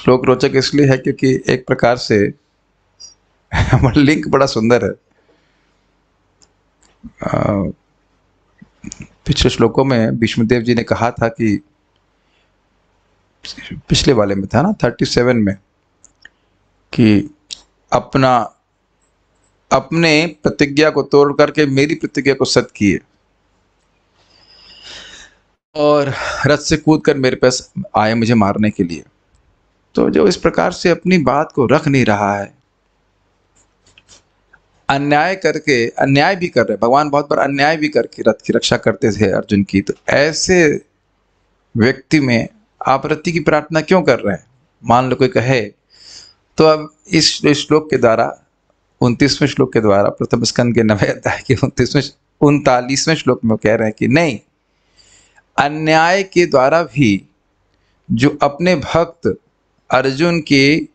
श्लोक रोचक इसलिए है क्योंकि एक प्रकार से लिंक बड़ा सुंदर है। पिछले श्लोकों में भीष्मदेव जी ने कहा था कि, पिछले वाले में था ना 37 में, कि अपने प्रतिज्ञा को तोड़ करके मेरी प्रतिज्ञा को सत्य किए और रथ से कूद कर मेरे पास आए मुझे मारने के लिए। तो जो इस प्रकार से अपनी बात को रख नहीं रहा है, अन्याय करके, अन्याय भी कर रहे, भगवान बहुत बार अन्याय भी करके रथ की रक्षा करते थे अर्जुन की, तो ऐसे व्यक्ति में आप रति की प्रार्थना क्यों कर रहे हैं? मान लो कोई कहे, तो अब इस श्लोक के द्वारा, 29वें श्लोक के द्वारा, प्रथम स्कंद के 9वें अध्याय के 39वें श्लोक में कह रहे हैं कि नहीं, अन्याय के द्वारा भी जो अपने भक्त अर्जुन की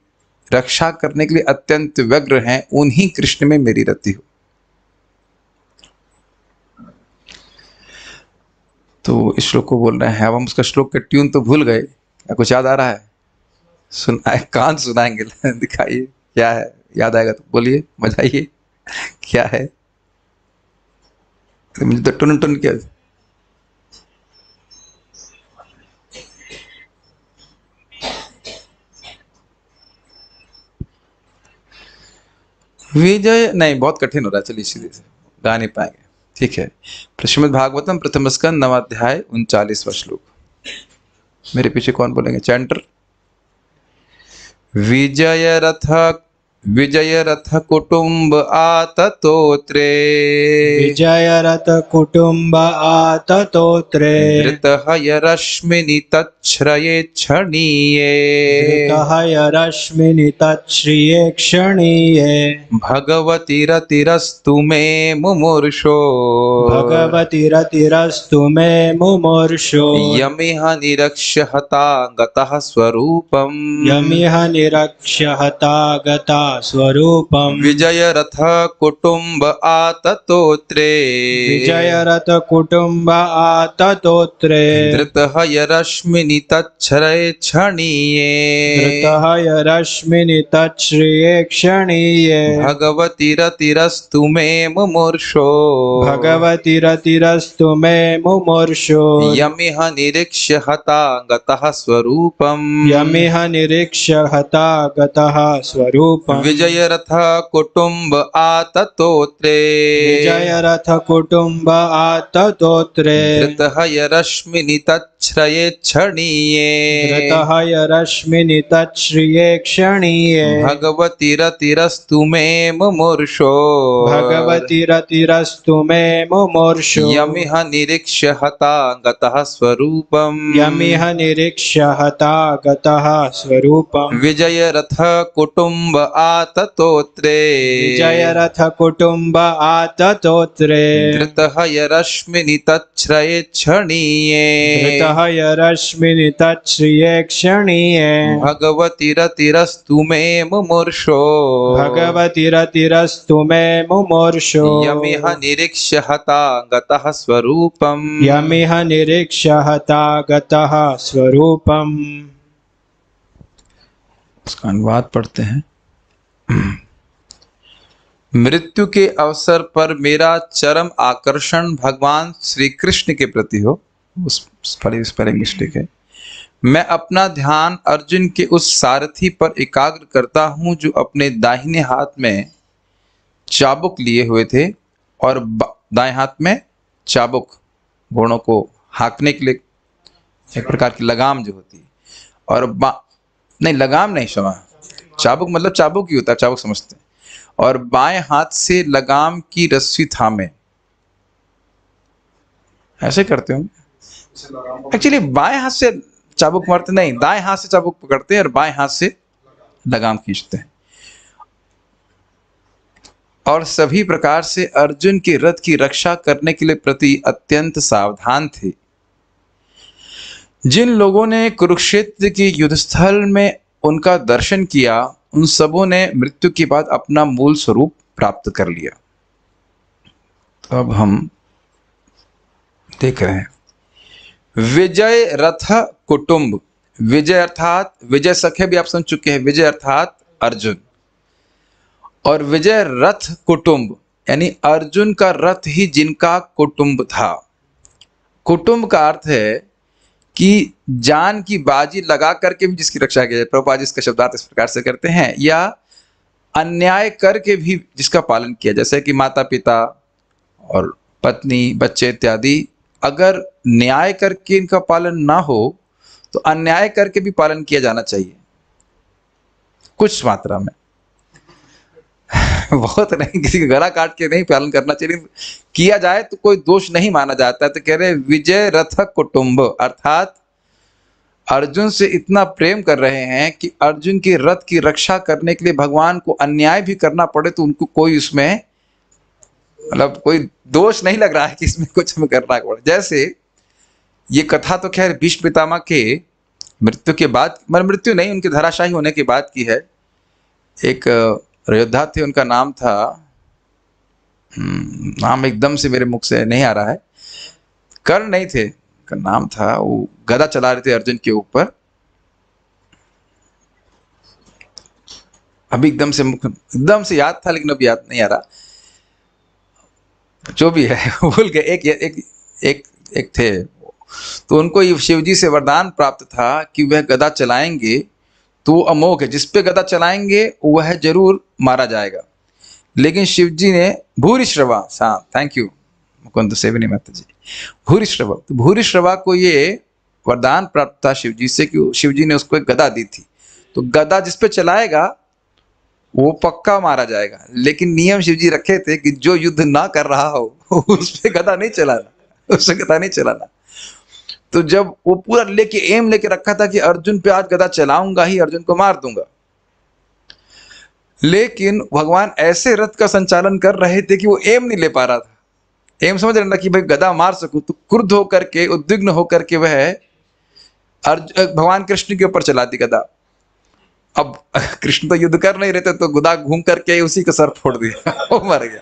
रक्षा करने के लिए अत्यंत व्यग्र हैं, उन्हीं कृष्ण में मेरी रति हो। तो इस श्लोक को बोल रहे हैं। अब हम उसका श्लोक का ट्यून तो भूल गए, क्या कुछ याद आ रहा है? कान सुनाएंगे दिखाइए क्या है, याद आएगा तो बोलिए, बजाइए क्या है। मुझे तो टुन टुन क्या, विजय नहीं, बहुत कठिन हो रहा है, चलिए सीधे से गा नहीं पाएंगे, ठीक है। श्रीमद् भागवतम प्रथम स्कंद 9वां अध्याय 39वां श्लोक। मेरे पीछे कौन बोलेंगे? चैंटर। विजय रथ कुटुंब आततोत्रे, विजय रथ कुटुंब आततोत्रे, धृतः रश्मिनि तच्छ्रये क्षणीये, धृतः रश्मिनि तच्छ्रिये क्षणीये, भगवती रतिरस्तु मे मुमुर्षो, भगवती रतिरस्तु मे मुमुर्षो, यमिह निरक्ष्य हता गतः स्वरूपम्, यमिह निरक्ष्य हता गता स्वरूपम्। विजय रथ कुटुंब आततोत्रे, विजय रथ कुटुंब आततोत्रे, धृतः रश्मिनि तच्छ्रये क्षणीये, धृतः रश्मिनि तच्छ्रिये क्षणीये, भगवती रतिरस्तु मे मुमुर्षो, भगवती रतिरस्तु मे मुमुर्षो, यमिह निरीक्ष्य हता गतः स्वरूपम्, यमिह निरीक्ष्य हता गतः स्वरूपम्। विजय रथ कुटुंब आततोत्रे, विजय रथ कुटुंब आततोत्रे, धृतः रश्मिनि तच्छ्रये क्षणीये, धृतः रश्मिनि तच्छ्रिये क्षणीये, भगवती रतिरस्तु मे मुमुर्षो, भगवती रतिरस्तु मे मुमुर्षो, यमिह निरीक्ष्य हता गतः स्वरूपम्, यमिह निरीक्ष्य हता गतः स्वरूपम्। विजय रथ कुटुंब आततोत्रे, विजय रथ कुटुंब आततोत्रे, धृतः रश्मिनि तच्छ्रये क्षणीये, धृतः रश्मिनि तच्छ्रिये क्षणीये, भगवती रतिरस्तु मे मुमुर्षो, भगवती रतिरस्तु मे मुमुर्षो, यमिह निरीक्ष्य हता गतः स्वरूपम्, यमिह निरीक्ष्य हता गतः स्वरूपम्। उसका अनुवाद पढ़ते हैं। मृत्यु के अवसर पर मेरा चरम आकर्षण भगवान श्री कृष्ण के प्रति हो, उस स्पेलिंग मिस्टेक है। मैं अपना ध्यान अर्जुन के उस सारथी पर एकाग्र करता हूं जो अपने दाहिने हाथ में चाबुक लिए हुए थे और दाएं हाथ में चाबुक, घोड़ों को हाँकने के लिए एक प्रकार की लगाम जो होती है, और नहीं लगाम नहीं, क्षमा, चाबुक मतलब चाबुक ही होता है, चाबुक समझते हैं, और बाएं हाथ से लगाम की रस्सी थामे, ऐसे करते होंगे एक्चुअली। बाएं हाथ से चाबुक मारते नहीं, दाएं हाथ से चाबुक पकड़ते हैं और बाएं हाथ से लगाम खींचते हैं, और सभी प्रकार से अर्जुन के रथ की रक्षा करने के लिए प्रति अत्यंत सावधान थे। जिन लोगों ने कुरुक्षेत्र की युद्धस्थल में उनका दर्शन किया, उन सबों ने मृत्यु के बाद अपना मूल स्वरूप प्राप्त कर लिया। तो अब हम देख रहे हैं विजय रथ कुटुंब। विजय अर्थात विजय सखे भी आप सुन चुके हैं, विजय अर्थात अर्जुन, और विजय रथ कुटुंब यानी अर्जुन का रथ ही जिनका कुटुंब था। कुटुंब का अर्थ है कि जान की बाजी लगा करके भी जिसकी रक्षा की जाए, प्रभुपाद इसका शब्दार्थ इस प्रकार से करते हैं, या अन्याय करके भी जिसका पालन किया, जैसे कि माता पिता और पत्नी बच्चे इत्यादि, अगर न्याय करके इनका पालन ना हो तो अन्याय करके भी पालन किया जाना चाहिए कुछ मात्रा में। बहुत नहीं, किसी का गला काट के नहीं पालन करना चाहिए, किया जाए तो कोई दोष नहीं माना जाता है। तो कह रहे विजय रथ कुटुंब अर्थात अर्जुन से इतना प्रेम कर रहे हैं कि अर्जुन के रथ की रक्षा करने के लिए भगवान को अन्याय भी करना पड़े तो उनको कोई उसमें मतलब कोई दोष नहीं लग रहा है कि इसमें कुछ हमें करना पड़े। जैसे ये कथा तो खैर भीष्म पितामह के मृत्यु के बाद, मृत्यु नहीं, उनके धराशायी होने के बाद की है। एक योद्धा थे, उनका नाम था, नाम एकदम से मेरे मुख से नहीं आ रहा है, कर्ण नहीं थे, का नाम था, वो गदा चला रहे थे अर्जुन के ऊपर, अभी एकदम से याद था लेकिन अभी याद नहीं आ रहा, जो भी है भूल गए। एक थे, तो उनको शिव जी से वरदान प्राप्त था कि वह गदा चलाएंगे तो अमोघ है, जिस पे गदा चलाएंगे वह जरूर मारा जाएगा। लेकिन शिव जी ने भूरिश्रवा, थैंक यू मुकुंद सेवनी माता जी, भूरिश्रवा, तो भूरिश्रवा को ये वरदान प्राप्त था शिव जी से कि शिव जी ने उसको एक गदा दी थी, तो गदा जिस पे चलाएगा वो पक्का मारा जाएगा। लेकिन नियम शिव जी रखे थे कि जो युद्ध ना कर रहा हो उस पे गदा नहीं चलाना, उससे गदा नहीं चलाना। तो जब वो पूरा एम लेके रखा था कि अर्जुन पे आज गदा चलाऊंगा ही, अर्जुन को मार दूंगा, लेकिन भगवान ऐसे रथ का संचालन कर रहे थे कि वो एम नहीं ले पा रहा था। एम समझ रहे ना कि भाई गदा मार सकूं, तो क्रुद्ध होकर के, उद्विग्न होकर के वह भगवान कृष्ण के ऊपर चला दी गदा। अब कृष्ण तो युद्ध कर नहीं रहे थे, तो गदा घूम करके उसी का सर फोड़ दिया वो मर गया।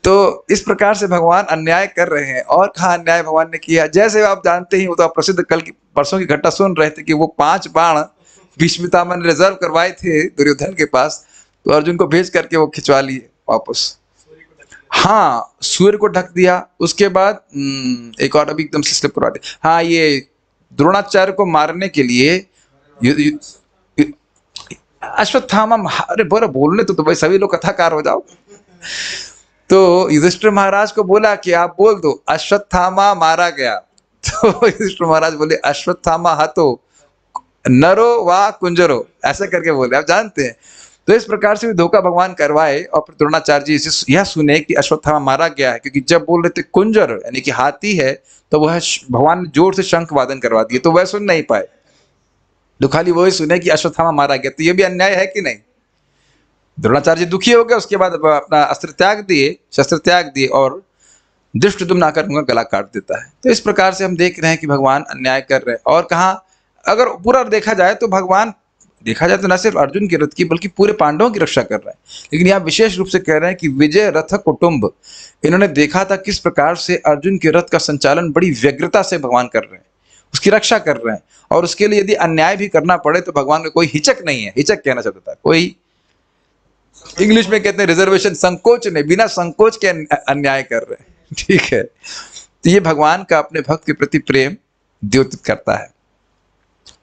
तो इस प्रकार से भगवान अन्याय कर रहे हैं। और कहा अन्याय भगवान ने किया, जैसे आप जानते ही, वो तो आप प्रसिद्ध कल की परसों की घटना सुन रहे थे कि वो 5 बाण भीष्म पितामह ने रिजर्व करवाए थे दुर्योधन के पास, तो अर्जुन को भेज करके वो खिंचवा लिए वापस। हाँ, सूर्य को ढक दिया। उसके बाद एक और अभी एकदम से स्लिप करवा दिया, हाँ, ये द्रोणाचार्य को मारने के लिए अश्वत्थामा, अरे बोलो बोलने तो भाई सभी लोग कथाकार हो जाओ। तो युधिष्ठिर महाराज को बोला कि आप बोल दो अश्वत्थामा मारा गया। तो युधिष्ठिर महाराज बोले अश्वत्थामा हतो नरो वा कुंजरो, ऐसा करके बोले, आप जानते हैं। तो इस प्रकार से भी धोखा भगवान करवाए और फिर द्रोणाचार्य जी यह सुने कि अश्वत्थामा मारा गया है, क्योंकि जब बोल रहे थे कुंजर यानी कि हाथी है, तो वह भगवान ने जोर से शंख वादन करवा दिए, तो वह सुन नहीं पाए, तो खाली वही सुने कि अश्वत्थामा मारा गया। तो ये भी अन्याय है कि नहीं? द्रोणाचार्य जी दुखी हो गए, उसके बाद अपना अस्त्र त्याग दिए, शस्त्र त्याग दिए और धृष्टद्युम्न आकर उनका गला काट देता है। तो इस प्रकार से हम देख रहे हैं कि भगवान अन्याय कर रहे हैं। और कहा अगर पूरा देखा जाए तो भगवान, देखा जाए तो न सिर्फ अर्जुन के रथ की बल्कि पूरे पांडवों की रक्षा कर रहे हैं। लेकिन यहाँ विशेष रूप से कह रहे हैं कि विजय रथ कुटुंब, इन्होंने देखा था किस प्रकार से अर्जुन के रथ का संचालन बड़ी व्यग्रता से भगवान कर रहे हैं, उसकी रक्षा कर रहे हैं, और उसके लिए यदि अन्याय भी करना पड़े तो भगवान का कोई हिचक नहीं है। हिचक कहना शब्द था, कोई इंग्लिश में कहते हैं रिजर्वेशन, संकोच नहीं, बिना संकोच के अन्याय कर रहे हैं। ठीक है, तो ये भगवान का अपने भक्त के प्रति प्रेम द्योतित करता है।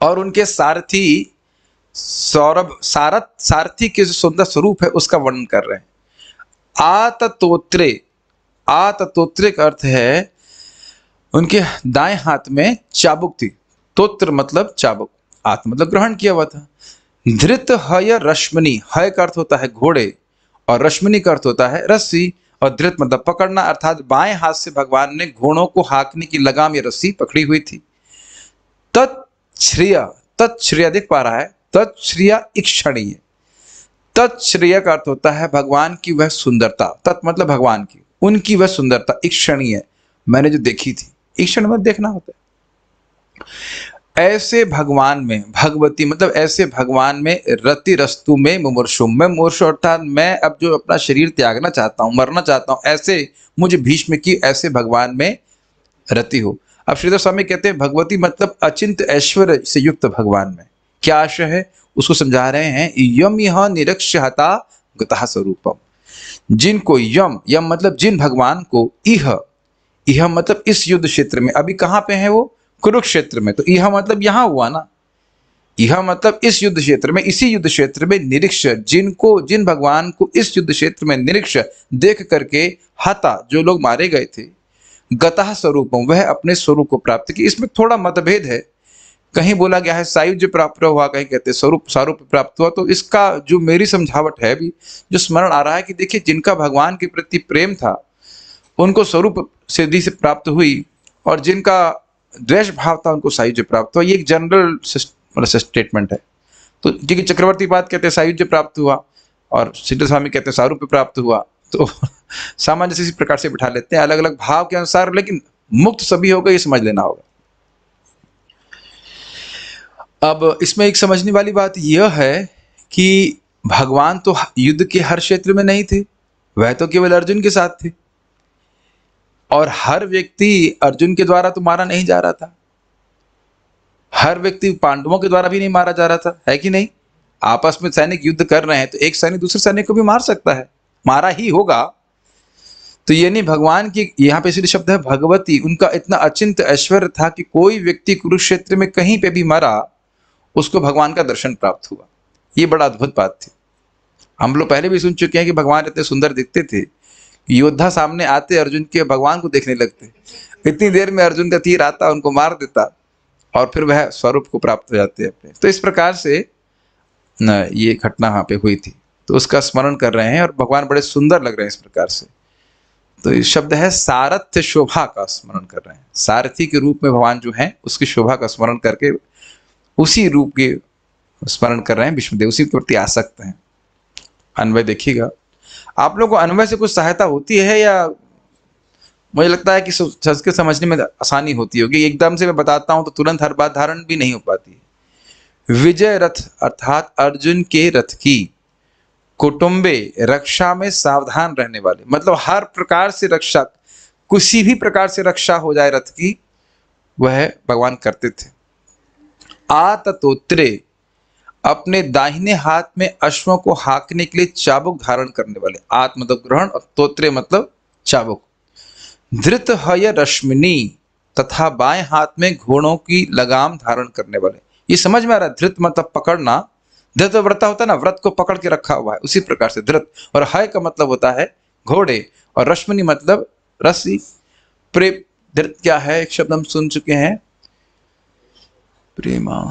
और उनके सारथी सारथी के जो सुंदर स्वरूप है उसका वर्णन कर रहे हैं। आततोत्रे, आततोत्रे का अर्थ है उनके दाएं हाथ में चाबुक थी। तोत्र मतलब चाबुक, आत मतलब ग्रहण किया हुआ था। धृत हय रश्मनि, हय का अर्थ होता है घोड़े और रश्मनि का अर्थ होता है रस्सी, और धृत मतलब पकड़ना, अर्थात बाएं हाथ से भगवान ने घोड़ों को हाँकने की लगाम या रस्सी पकड़ी हुई थी। तत्श्रिय, तत्श्रिय दिख पा रहा है, तत्श्रिय इक्षणीय, तत्श्रिय का अर्थ होता है भगवान की वह सुंदरता, तत् मतलब भगवान की, उनकी वह सुंदरता, इक्षणीय मैंने जो देखी थी, ईक्षण मतलब देखना होता है। ऐसे भगवान में, भगवती मतलब ऐसे भगवान में, रति रस्तु में मुमुर्षुम, मैं मुमुर्षु अर्थात मैं अब जो अपना शरीर त्यागना चाहता हूँ, मरना चाहता हूँ, ऐसे मुझे भीष्म की ऐसे भगवान में रति हो। अब श्रीधर स्वामी कहते हैं भगवती मतलब अचिंत ऐश्वर्य से युक्त भगवान में क्या आशय है, उसको समझा रहे हैं। यम यह निरक्ष्य हता गतः स्वरूपम, जिनको यम यम मतलब जिन भगवान को यह मतलब इस युद्ध क्षेत्र में, अभी कहाँ पे है वो, कुरुक्षेत्र में, तो यह मतलब यहाँ हुआ ना, यह मतलब इस युद्ध क्षेत्र में, इसी युद्ध क्षेत्र में निरीक्ष, जिनको जिन भगवान को इस युद्ध क्षेत्र में निरीक्ष देख करके हता जो लोग मारे गए थे, गतः स्वरूपम वह अपने स्वरूप को प्राप्त की। इसमें थोड़ा मतभेद है, कहीं बोला गया है सायुज्य प्राप्त हुआ, कहीं कहते हैं स्वरूप स्वरूप प्राप्त हुआ। तो इसका जो मेरी समझावट है भी, जो स्मरण आ रहा है कि देखिए जिनका भगवान के प्रति प्रेम था उनको स्वरूप सिद्धि से प्राप्त हुई, और जिनका द्वेष भाव था उनको सायुज्य प्राप्त हुआ। ये एक जनरल स्टेटमेंट है। तो जी चक्रवर्ती बात कहते हैं सायुज्य प्राप्त हुआ, और सिद्ध स्वामी कहते हैं सारूप्य प्राप्त हुआ। तो सामान्य इसी प्रकार से बिठा लेते हैं अलग अलग भाव के अनुसार, लेकिन मुक्त सभी होगा ये समझ लेना होगा। अब इसमें एक समझने वाली बात यह है कि भगवान तो युद्ध के हर क्षेत्र में नहीं थे, वह तो केवल अर्जुन के साथ थे, और हर व्यक्ति अर्जुन के द्वारा तो मारा नहीं जा रहा था, हर व्यक्ति पांडवों के द्वारा भी नहीं मारा जा रहा था, है कि नहीं। आपस में सैनिक युद्ध कर रहे हैं तो एक सैनिक दूसरे सैनिक को भी मार सकता है, मारा ही होगा। तो ये नहीं, भगवान की यहाँ पे इसलिए शब्द है भगवती, उनका इतना अचिंत ऐश्वर्य था कि कोई व्यक्ति कुरुक्षेत्र में कहीं पे भी मरा उसको भगवान का दर्शन प्राप्त हुआ। ये बड़ा अद्भुत बात थी। हम लोग पहले भी सुन चुके हैं कि भगवान इतने सुंदर दिखते थे, योद्धा सामने आते अर्जुन के, भगवान को देखने लगते, इतनी देर में अर्जुन का तीर आता उनको मार देता, और फिर वह स्वरूप को प्राप्त हो जाते अपने। तो इस प्रकार से ये घटना वहाँ पे हुई थी, तो उसका स्मरण कर रहे हैं, और भगवान बड़े सुंदर लग रहे हैं इस प्रकार से। तो ये शब्द है सारथ्य शोभा का स्मरण कर रहे हैं, सारथी के रूप में भगवान जो है उसकी शोभा का स्मरण करके उसी रूप के स्मरण कर रहे हैं विष्णुदेव, उसी के प्रति आसक्त हैं। अन्वय देखिएगा, आप लोगों को अन्वय से कुछ सहायता होती है, या मुझे लगता है कि संस्कृत समझने में आसानी होती होगी। एकदम से मैं बताता हूं तो तुरंत हर बात धारण भी नहीं हो पाती है। विजय रथ अर्थात अर्जुन के रथ की, कुटुंबे रक्षा में सावधान रहने वाले, मतलब हर प्रकार से रक्षा, किसी भी प्रकार से रक्षा हो जाए रथ की, वह भगवान करते थे। आततोत्रे अपने दाहिने हाथ में अश्वों को हाँकने के लिए चाबुक धारण करने वाले, आत मतलब ग्रहण और तोत्रे मतलब चाबुक। धृत हय रश्मिनी तथा बाएं हाथ में घोड़ों की लगाम धारण करने वाले। ये समझ में आ रहा है, धृत मतलब पकड़ना, धृत व्रता होता है ना, व्रत को पकड़ के रखा हुआ है, उसी प्रकार से धृत। और हय का मतलब होता है घोड़े, और रश्मिनी मतलब रस्सी। प्रेम धृत क्या है, एक शब्द हम सुन चुके हैं, प्रेमा,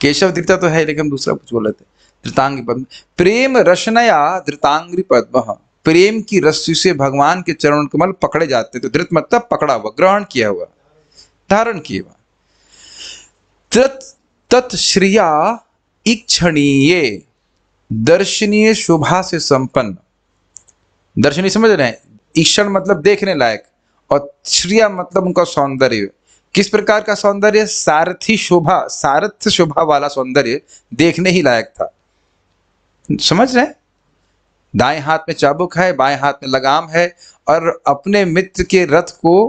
केशव धृता तो है लेकिन दूसरा कुछ बोल रहे थे, धृतांगी पद्म। प्रेम रशनया धृतांग्री पद्म, प्रेम की रस्सी से भगवान के चरण कमल पकड़े जाते। तो धृत मतलब पकड़ा हुआ, ग्रहण किया हुआ, धारण किया हुआ। तत्श्रिया इक्षणीय दर्शनीय शोभा से संपन्न, दर्शनीय समझ रहे हैं, ईक्षण मतलब देखने लायक, और श्रिया मतलब उनका सौंदर्य। किस प्रकार का सौंदर्य, सारथी शोभा, सारथ्य शोभा वाला सौंदर्य, देखने ही लायक था। समझ रहे हैं, दाएं हाथ में चाबुक है, बाएं हाथ में लगाम है, और अपने मित्र के रथ को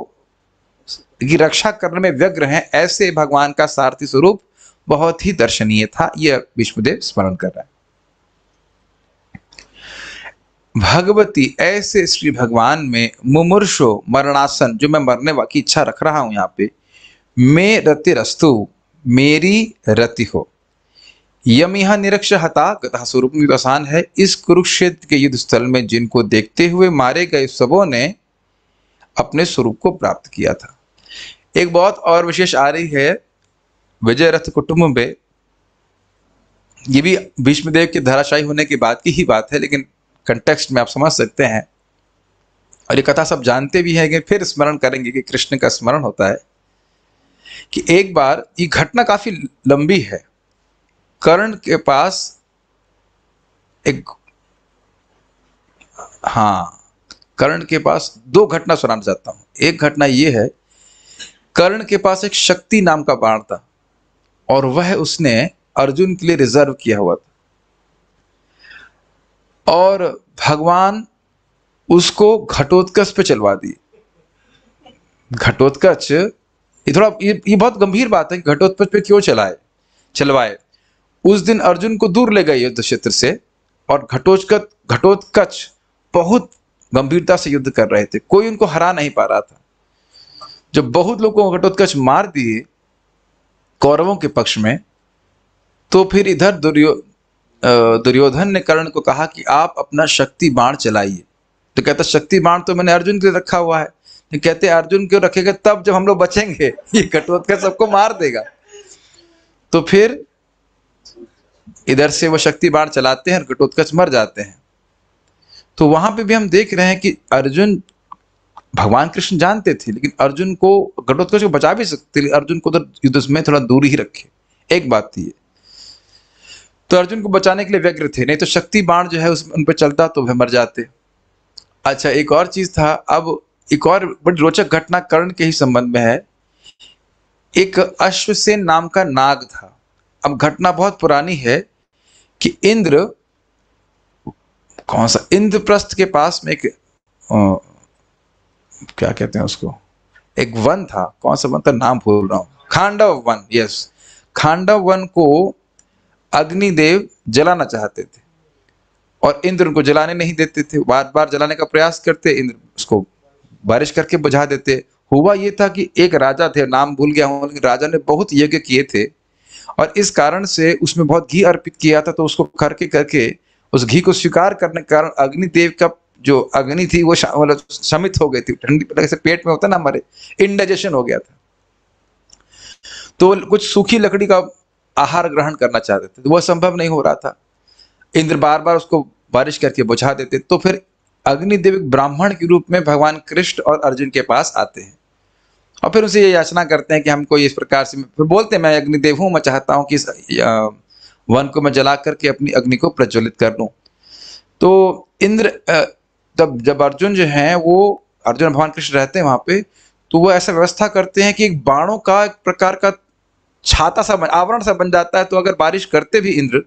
की रक्षा करने में व्यग्र हैं, ऐसे भगवान का सारथी स्वरूप बहुत ही दर्शनीय था। यह विष्णुदेव स्मरण कर रहा है। भगवती ऐसे श्री भगवान में मुमूर्षो मरणासन, जो मैं मरने की इच्छा रख रहा हूं यहाँ पे, मैं रतिरस्तु, मेरी रति हो। यमिह निरक्ष हता गतः स्वरूप में आसान है। इस कुरुक्षेत्र के युद्ध स्थल में जिनको देखते हुए मारे गए सबों ने अपने स्वरूप को प्राप्त किया था। एक बहुत और विशेष आ रही है, विजय रथ कुटुंब में, ये भी भीष्मदेव के धराशायी होने के बाद की ही बात है, लेकिन कंटेक्स्ट में आप समझ सकते हैं, और ये कथा सब जानते भी हैं, कि फिर स्मरण करेंगे कि कृष्ण का स्मरण होता है कि एक बार, ये घटना काफी लंबी है, कर्ण के पास एक, कर्ण के पास दो घटना सुनाना चाहता हूं। एक घटना ये है, कर्ण के पास एक शक्ति नाम का बाण था, और वह उसने अर्जुन के लिए रिजर्व किया हुआ था, और भगवान उसको घटोत्कच पे चलवा दिए। घटोत्कच, ये थोड़ा ये बहुत गंभीर बात है कि घटोत्कच पे क्यों चलवाए। उस दिन अर्जुन को दूर ले गए युद्ध क्षेत्र से, और घटोत्कच बहुत गंभीरता से युद्ध कर रहे थे, कोई उनको हरा नहीं पा रहा था। जब बहुत लोगों को घटोत्कच मार दिए कौरवों के पक्ष में, तो फिर इधर दुर्योधन ने कर्ण को कहा कि आप अपना शक्ति बाण चलाइए। तो कहता शक्ति बाण तो मैंने अर्जुन के लिए रखा हुआ है। तो कहते अर्जुन क्यों रखेगा, तब जब हम लोग बचेंगे, ये घटोत्कच सबको मार देगा। तो फिर इधर से वो शक्ति बाण चलाते हैं और घटोत्कच मर जाते हैं। तो वहां पे भी हम देख रहे हैं कि अर्जुन, भगवान कृष्ण जानते थे, लेकिन अर्जुन को, घटोत्कच को बचा भी सकते, अर्जुन को उधर युद्ध में थोड़ा दूर ही रखे, एक बात थी ये। तो अर्जुन को बचाने के लिए व्यग्र थे, नहीं तो शक्ति बाण जो है उन पर चलता तो वह मर जाते। अच्छा, एक और चीज था, अब एक और बड़ी रोचक घटना कर्ण के ही संबंध में है। एक अश्वसेन नाम का नाग था। अब घटना बहुत पुरानी है कि इंद्र, कौन सा, इंद्रप्रस्थ के पास में एक क्या कहते हैं उसको, एक वन था, कौन सा वन था, नाम भूल रहा हूं, Khandava one, yes. Khandava one को अग्निदेव जलाना चाहते थे और इंद्र उनको जलाने नहीं देते थे, बार बार जलाने का प्रयास करते, इंद्र उसको बारिश करके बुझा देते। हुआ ये था कि एक राजा थे, नाम भूल गया हूं, लेकिन राजा ने बहुत यज्ञ किए थे और इस कारण से उसमें बहुत घी अर्पित किया था, तो उसको करके करके उस घी को स्वीकार करने के कारण अग्निदेव का जो अग्नि थी वो मतलब शमित हो गई थी, ठंडी से पेट में होता ना हमारे, इंडाइजेशन हो गया था। तो कुछ सूखी लकड़ी का आहार ग्रहण करना चाहते थे, तो वह संभव नहीं हो रहा था। इंद्र बार बार उसको बारिश करके बुझा देते। तो फिर अग्निदेव ब्राह्मण के रूप में भगवान कृष्ण और अर्जुन के पास आते हैं और फिर उनसे ये याचना करते हैं कि हमको इस प्रकार से, फिर बोलते हैं मैं अग्निदेव हूं, मैं चाहता हूं कि इस वन को मैं जला करके अपनी अग्नि को प्रज्वलित कर लूं। तो इंद्र, तब जब अर्जुन जो है वो, अर्जुन भगवान कृष्ण रहते हैं वहां पे, तो वो ऐसा व्यवस्था करते हैं कि एक बाणों का एक प्रकार का छाता सा, आवरण सा बन जाता है, तो अगर बारिश करते भी इंद्र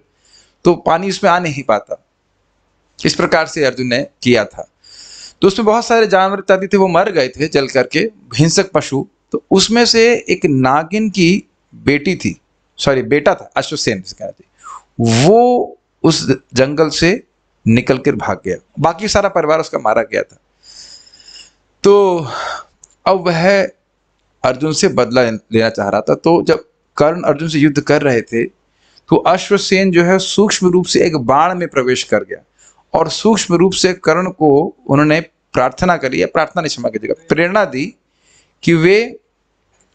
तो पानी उसमें आ नहीं पाता। इस प्रकार से अर्जुन ने किया था। तो उसमें बहुत सारे जानवर इत्यादि थे, वो मर गए थे जल करके, हिंसक पशु। तो उसमें से एक नागिन की बेटी थी, सॉरी बेटा था, अश्वसेन कहना चाहिए, वो उस जंगल से निकल कर भाग गया, बाकी सारा परिवार उसका मारा गया था। तो अब वह अर्जुन से बदला लेना चाह रहा था। तो जब कर्ण अर्जुन से युद्ध कर रहे थे, तो अश्वसेन जो है सूक्ष्म रूप से एक बाण में प्रवेश कर गया और सूक्ष्म रूप से कर्ण को उन्होंने प्रार्थना करी, या प्रार्थना नहीं, क्षमा कीजिएगा, प्रेरणा दी कि वे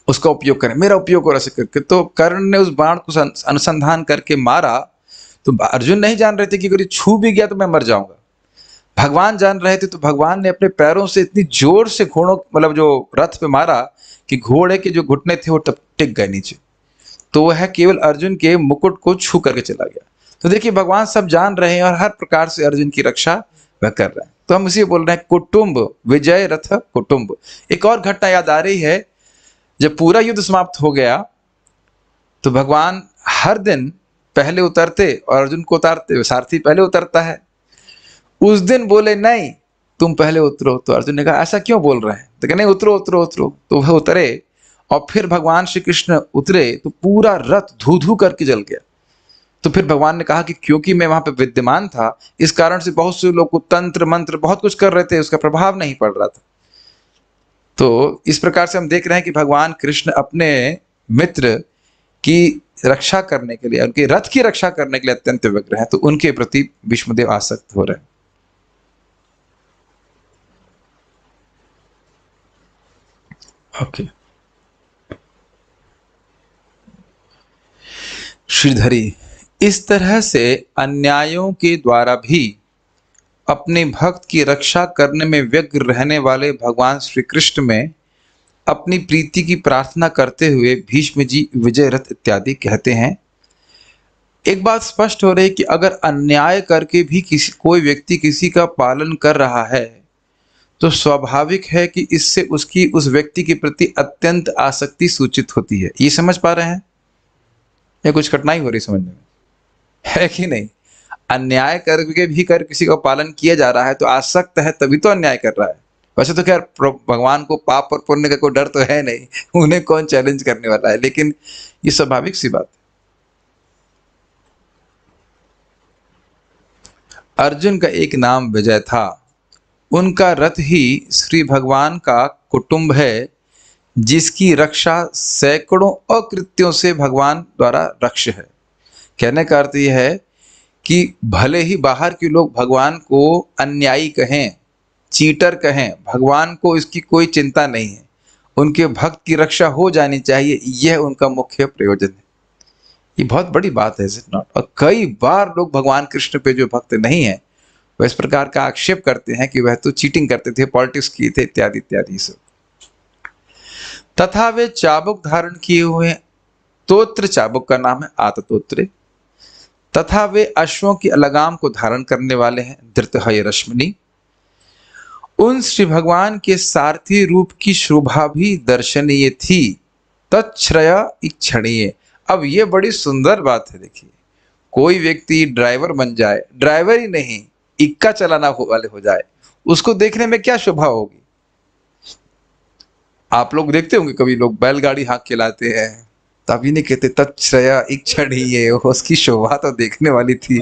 उसका उपयोग करें, मेरा उपयोग हो रहा करके। तो कर्ण ने उस बाण को अनुसंधान करके मारा। तो अर्जुन नहीं जान रहे थे कि अगर ये छू भी गया तो मैं मर जाऊंगा। भगवान जान रहे थे, तो भगवान ने अपने पैरों से इतनी जोर से घोड़ों, मतलब जो रथ पे मारा, कि घोड़े के जो घुटने थे वो टिक गए नीचे। तो वह केवल अर्जुन के मुकुट को छू करके चला गया। तो देखिए भगवान सब जान रहे हैं और हर प्रकार से अर्जुन की रक्षा वह कर रहे हैं। तो हम इसी बोल रहे हैं, कुटुंब विजय रथ कुटुंब। एक और घटना याद आ रही है, जब पूरा युद्ध समाप्त हो गया तो भगवान हर दिन पहले उतरते और अर्जुन को उतारते, सारथी पहले उतरता है। उस दिन बोले नहीं तुम पहले उतरो। तो अर्जुन ने कहा ऐसा क्यों बोल रहे हैं, तो नहीं उतरो उतरो उतरो। तो वह उतरे और फिर भगवान श्री कृष्ण उतरे तो पूरा रथ धू धू करके जल गया। तो फिर भगवान ने कहा कि क्योंकि मैं वहां पे विद्यमान था, इस कारण से बहुत से लोग को तंत्र मंत्र बहुत कुछ कर रहे थे, उसका प्रभाव नहीं पड़ रहा था। तो इस प्रकार से हम देख रहे हैं कि भगवान कृष्ण अपने मित्र की रक्षा करने के लिए, उनके रथ की रक्षा करने के लिए अत्यंत व्यग्र है। तो उनके प्रति भीष्मदेव आसक्त हो रहे हैं। ओके, श्रीधरी, इस तरह से अन्यायों के द्वारा भी अपने भक्त की रक्षा करने में व्यग्र रहने वाले भगवान श्री कृष्ण में अपनी प्रीति की प्रार्थना करते हुए भीष्म जी विजय रथ इत्यादि कहते हैं। एक बात स्पष्ट हो रही कि अगर अन्याय करके भी कोई व्यक्ति किसी का पालन कर रहा है तो स्वाभाविक है कि इससे उसकी उस व्यक्ति के प्रति अत्यंत आसक्ति सूचित होती है। ये समझ पा रहे हैं या कुछ कठिनाई हो रही समझने में, है कि नहीं? अन्याय करके भी किसी का पालन किया जा रहा है तो आसक्त है, तभी तो अन्याय कर रहा है। वैसे तो खैर भगवान को पाप और पुण्य का कोई डर तो है नहीं, उन्हें कौन चैलेंज करने वाला है, लेकिन ये स्वाभाविक सी बात है। अर्जुन का एक नाम विजय था, उनका रथ ही श्री भगवान का कुटुंब है, जिसकी रक्षा सैकड़ों अकृत्यों से भगवान द्वारा रक्ष है। कहने का अर्थ यह है कि भले ही बाहर के लोग भगवान को अन्यायी कहें, चीटर कहें, भगवान को इसकी कोई चिंता नहीं है, उनके भक्त की रक्षा हो जानी चाहिए, यह उनका मुख्य प्रयोजन है। ये बहुत बड़ी बात है, इज इट नॉट? और कई बार लोग भगवान कृष्ण पे जो भक्त नहीं है वह इस प्रकार का आक्षेप करते हैं कि वह तो चीटिंग करते थे, पॉलिटिक्स किए थे, इत्यादि इत्यादि सब। तथा वे चाबुक धारण किए हुए, तोत्र चाबुक का नाम है आततोत्रे, तथा वे अश्वों की लगाम को धारण करने वाले हैं, धृतहय रश्मिनी। उन श्री भगवान के सारथी रूप की शोभा भी दर्शनीय थी, तच्छ्रय इच्छणीय। अब ये बड़ी सुंदर बात है। देखिए, कोई व्यक्ति ड्राइवर बन जाए, ड्राइवर ही नहीं इक्का चलाना वाले हो जाए, उसको देखने में क्या शोभा होगी। आप लोग देखते होंगे कभी लोग बैलगाड़ी हाँक के लाते हैं, तभी नहीं कहते तच्छ्रय इच्छणीय, उसकी शोभा तो देखने वाली थी।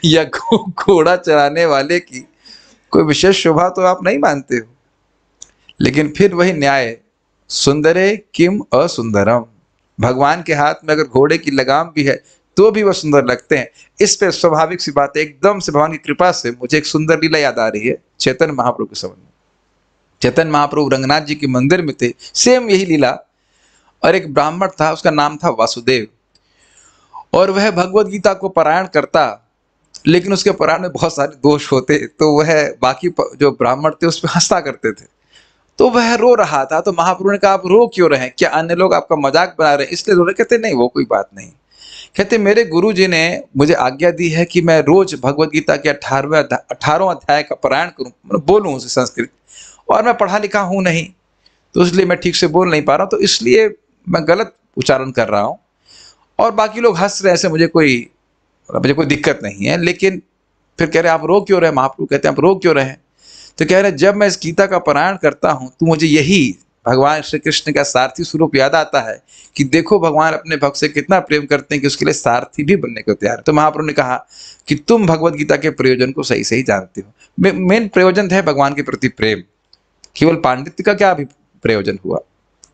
या घोड़ा चलाने वाले की कोई विशेष शोभा तो आप नहीं मानते हो। लेकिन फिर वही न्याय, सुंदरे किम असुंदरम। भगवान के हाथ में अगर घोड़े की लगाम भी है तो भी वह सुंदर लगते हैं। इस पे स्वाभाविक सी बात है, एकदम से भगवान की कृपा से मुझे एक सुंदर लीला याद आ रही है चैतन्य महाप्रभु के समय में। चैतन्य महाप्रभु रंगनाथ जी के मंदिर में थे, सेम यही लीला, और एक ब्राह्मण था, उसका नाम था वासुदेव, और वह भगवत गीता को पारायण करता, लेकिन उसके पारायण में बहुत सारे दोष होते, तो वह बाकी जो ब्राह्मण थे उस पर हंसता करते थे। तो वह रो रहा था, तो महाप्रभु ने कहा आप रो क्यों रहे हैं, क्या अन्य लोग आपका मजाक बना रहे हैं इसलिए रो रहे? कहते नहीं, वो कोई बात नहीं। कहते मेरे गुरु जी ने मुझे आज्ञा दी है कि मैं रोज भगवत गीता के 18वां अध्याय का पारायण करूं, मतलब बोलूं उसे संस्कृत, और मैं पढ़ा लिखा हूं नहीं, तो इसलिए मैं ठीक से बोल नहीं पा रहा हूं, तो इसलिए मैं गलत उच्चारण कर रहा हूं, और बाकी लोग हंस रहे हैं, ऐसे मुझे कोई दिक्कत नहीं है। लेकिन फिर कह रहे आप रो क्यों रहे? महाप्रभु कहते हैं आप रो क्यों रहे? तो कह रहे जब मैं इस गीता का पारायण करता हूं तो मुझे यही भगवान श्री कृष्ण का सारथी स्वरूप याद आता है कि देखो भगवान अपने भक्त से कितना प्रेम करते हैं कि उसके लिए सारथी भी बनने को तैयार है। तो महाप्रभु ने कहा कि तुम भगवत गीता के प्रयोजन को सही सही जानते हो। मेन प्रयोजन है भगवान के प्रति प्रेम, केवल पांडित्य का क्या भी प्रयोजन हुआ।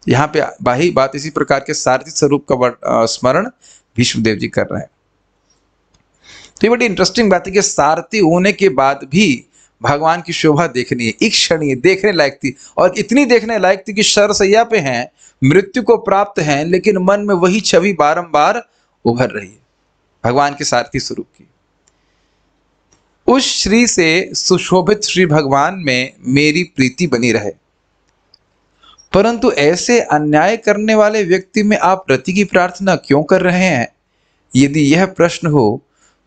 यहाँ पे वही बात इसी प्रकार के सारथी स्वरूप का स्मरण भीष्मदेव जी कर रहे हैं। तो ये बड़ी इंटरेस्टिंग बात है कि सारथी होने के बाद भी भगवान की शोभा देखनी है, ईक्षणीय, देखने लायक थी, और इतनी देखने लायक थी कि शरशैया पे हैं, मृत्यु को प्राप्त हैं, लेकिन मन में वही छवि बारंबार उभर रही है भगवान के सारथी स्वरूप की। उस श्री से सुशोभित श्री भगवान में मेरी प्रीति बनी रहे। परंतु ऐसे अन्याय करने वाले व्यक्ति में आप रति की प्रार्थना क्यों कर रहे हैं? यदि यह प्रश्न हो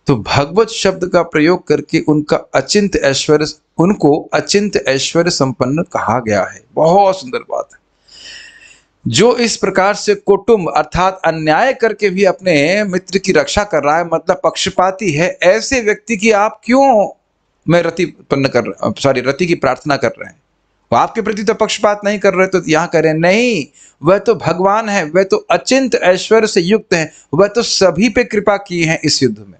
तो भगवत शब्द का प्रयोग करके उनको अचिंत ऐश्वर्य संपन्न कहा गया है। बहुत सुंदर बात है। जो इस प्रकार से कुटुंब अर्थात अन्याय करके भी अपने मित्र की रक्षा कर रहा है, मतलब पक्षपाती है, ऐसे व्यक्ति की आप क्यों मैं रति की प्रार्थना कर रहे हैं? वो आपके प्रति तो पक्षपात नहीं कर रहे, तो यहाँ करें नहीं, वह तो भगवान है, वह तो अचिंत ऐश्वर्य से युक्त है, वह तो सभी पे कृपा की है इस युद्ध में।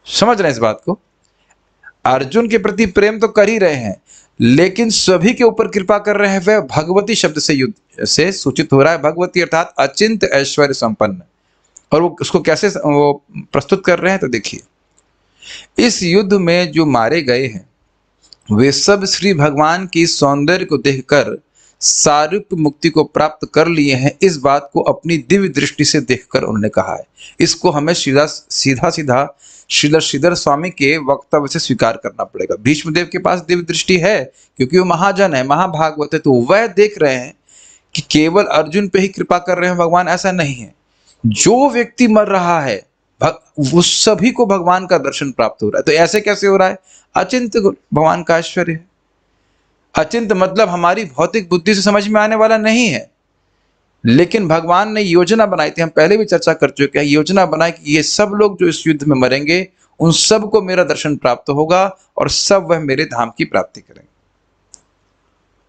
समझ रहे हैं इस बात को? अर्जुन के प्रति प्रेम तो कर ही रहे हैं, लेकिन सभी के ऊपर कृपा कर रहे हैं। वह भगवती शब्द से युद्ध से सूचित हो रहा है, भगवती अर्थात अचिंत ऐश्वर्य संपन्न। और वो उसको कैसे वो प्रस्तुत कर रहे हैं, तो देखिए, इस युद्ध में जो मारे गए हैं वे सब श्री भगवान की सौंदर्य को देखकर सारूप्य मुक्ति को प्राप्त कर लिए हैं। इस बात को अपनी दिव्य दृष्टि से देखकर उन्होंने कहा है। इसको हमें सीधा श्रीधर स्वामी के वक्तव्य से स्वीकार करना पड़ेगा। भीष्मदेव के पास दिव्य दृष्टि है क्योंकि वो महाजन है, महाभागवत है, तो वह देख रहे हैं कि केवल अर्जुन पे ही कृपा कर रहे हैं भगवान, ऐसा नहीं है। जो व्यक्ति मर रहा है वो सभी को भगवान का दर्शन प्राप्त हो रहा है। तो ऐसे कैसे हो रहा है? अचिंत भगवान का ऐश्वर्य है। अचिंत मतलब हमारी भौतिक बुद्धि से समझ में आने वाला नहीं है, लेकिन भगवान ने योजना बनाई थी, हम पहले भी चर्चा कर चुके हैं, योजना बनाई कि ये सब लोग जो इस युद्ध में मरेंगे उन सब को मेरा दर्शन प्राप्त होगा और सब वह मेरे धाम की प्राप्ति करेंगे।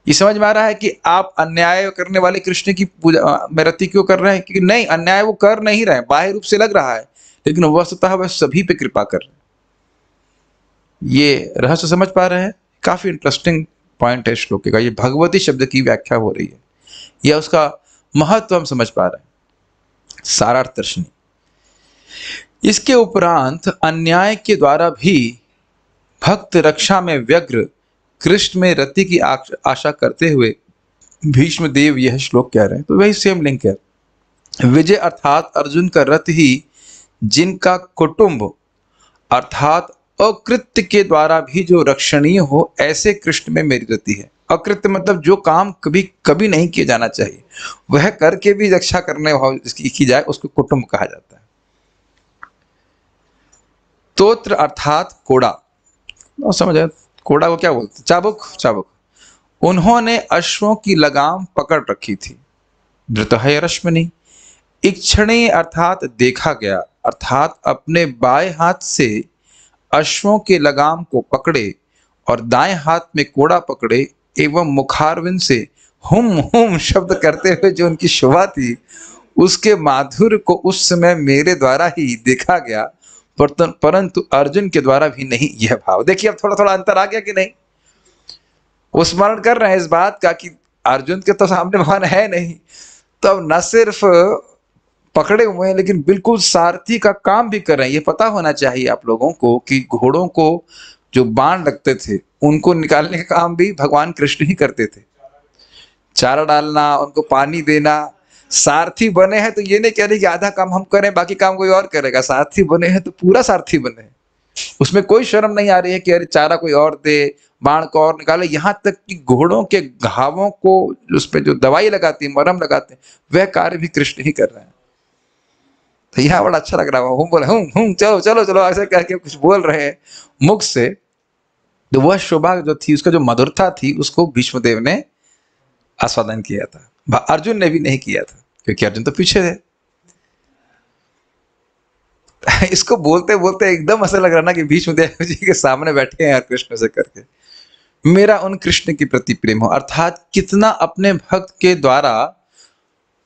ये समझ में आ रहा है कि आप अन्याय करने वाले कृष्ण की पूजा में रति क्यों कर रहे हैं? क्योंकि नहीं, अन्याय वो कर नहीं रहे हैं, बाह्य रूप से लग रहा है, लेकिन वस्तुतः वह सभी पे कृपा कर रहे हैं। ये रहस्य समझ पा रहे हैं? काफी इंटरेस्टिंग पॉइंट है श्लोक का। ये भगवती शब्द की व्याख्या हो रही है, यह उसका महत्व हम समझ पा रहे हैं। सारार्थ दर्शनी। इसके उपरांत अन्याय के द्वारा भी भक्त रक्षा में व्यग्र कृष्ण में रति की आशा करते हुए भीष्म देव यह श्लोक कह रहे हैं। तो वही सेम लिंक है। विजय अर्थात अर्जुन का रथ ही जिनका कुटुंब अर्थात अकृत्य के द्वारा भी जो रक्षणीय हो, ऐसे कृष्ण में मेरी रति है। अकृत्य मतलब जो काम कभी कभी नहीं किया जाना चाहिए, वह करके भी रक्षा करने की जाए, उसको कुटुंब कहा जाता है। तोत्र अर्थात कोड़ा, समझ आए? कोड़ा को क्या बोलते? चाबुक। चाबुक। उन्होंने अश्वों की लगाम पकड़ रखी थी। धृतः रश्मिनी। इक्षणीय अर्थात देखा गया, अर्थात अपने बाएं हाथ से अश्वों के लगाम को पकड़े और दाएं हाथ में कोड़ा पकड़े एवं मुखारविंद से हुम हुम शब्द करते हुए जो उनकी शोभा थी, उसके माधुर्य को उस समय मेरे द्वारा ही देखा गया, परंतु अर्जुन के द्वारा भी नहीं यह भाव। देखिए अब थोड़ा थोड़ा अंतर आ गया कि नहीं? वो स्मरण कर रहे हैं इस बात का कि अर्जुन के तो सामने भगवान है नहीं, तो अब न सिर्फ पकड़े हुए हैं लेकिन बिल्कुल सारथी का काम भी कर रहे हैं। ये पता होना चाहिए आप लोगों को कि घोड़ों को जो बाण लगते थे उनको निकालने का काम भी भगवान कृष्ण ही करते थे। चारा डालना, उनको पानी देना। सारथी बने हैं तो ये नहीं कह रहे कि आधा काम हम करें बाकी काम कोई और करेगा। सारथी बने हैं तो पूरा सारथी बने हैं, उसमें कोई शर्म नहीं आ रही है कि अरे चारा कोई और दे, बाण को और निकाले। यहाँ तक कि घोड़ों के घावों को उस पर जो दवाई लगाती है, मरहम लगाते हैं, वह कार्य भी कृष्ण ही कर रहे हैं। तो यह बड़ा अच्छा लग रहा है। हम बोले हूँ चलो चलो चलो ऐसे कह के कुछ बोल रहे हैं मुख से। तो वह शोभा जो थी, उसका जो मधुरता थी, उसको भीष्मदेव ने आस्वादन किया था। अर्जुन ने भी नहीं किया था क्योंकि अर्जुन तो पीछे थे। इसको बोलते बोलते एकदम ऐसा लग रहा ना कि भीष्मदेव जी के सामने बैठे हैं कृष्ण से करके। मेरा उन कृष्ण के प्रति प्रेम हो, अर्थात कितना अपने भक्त के द्वारा,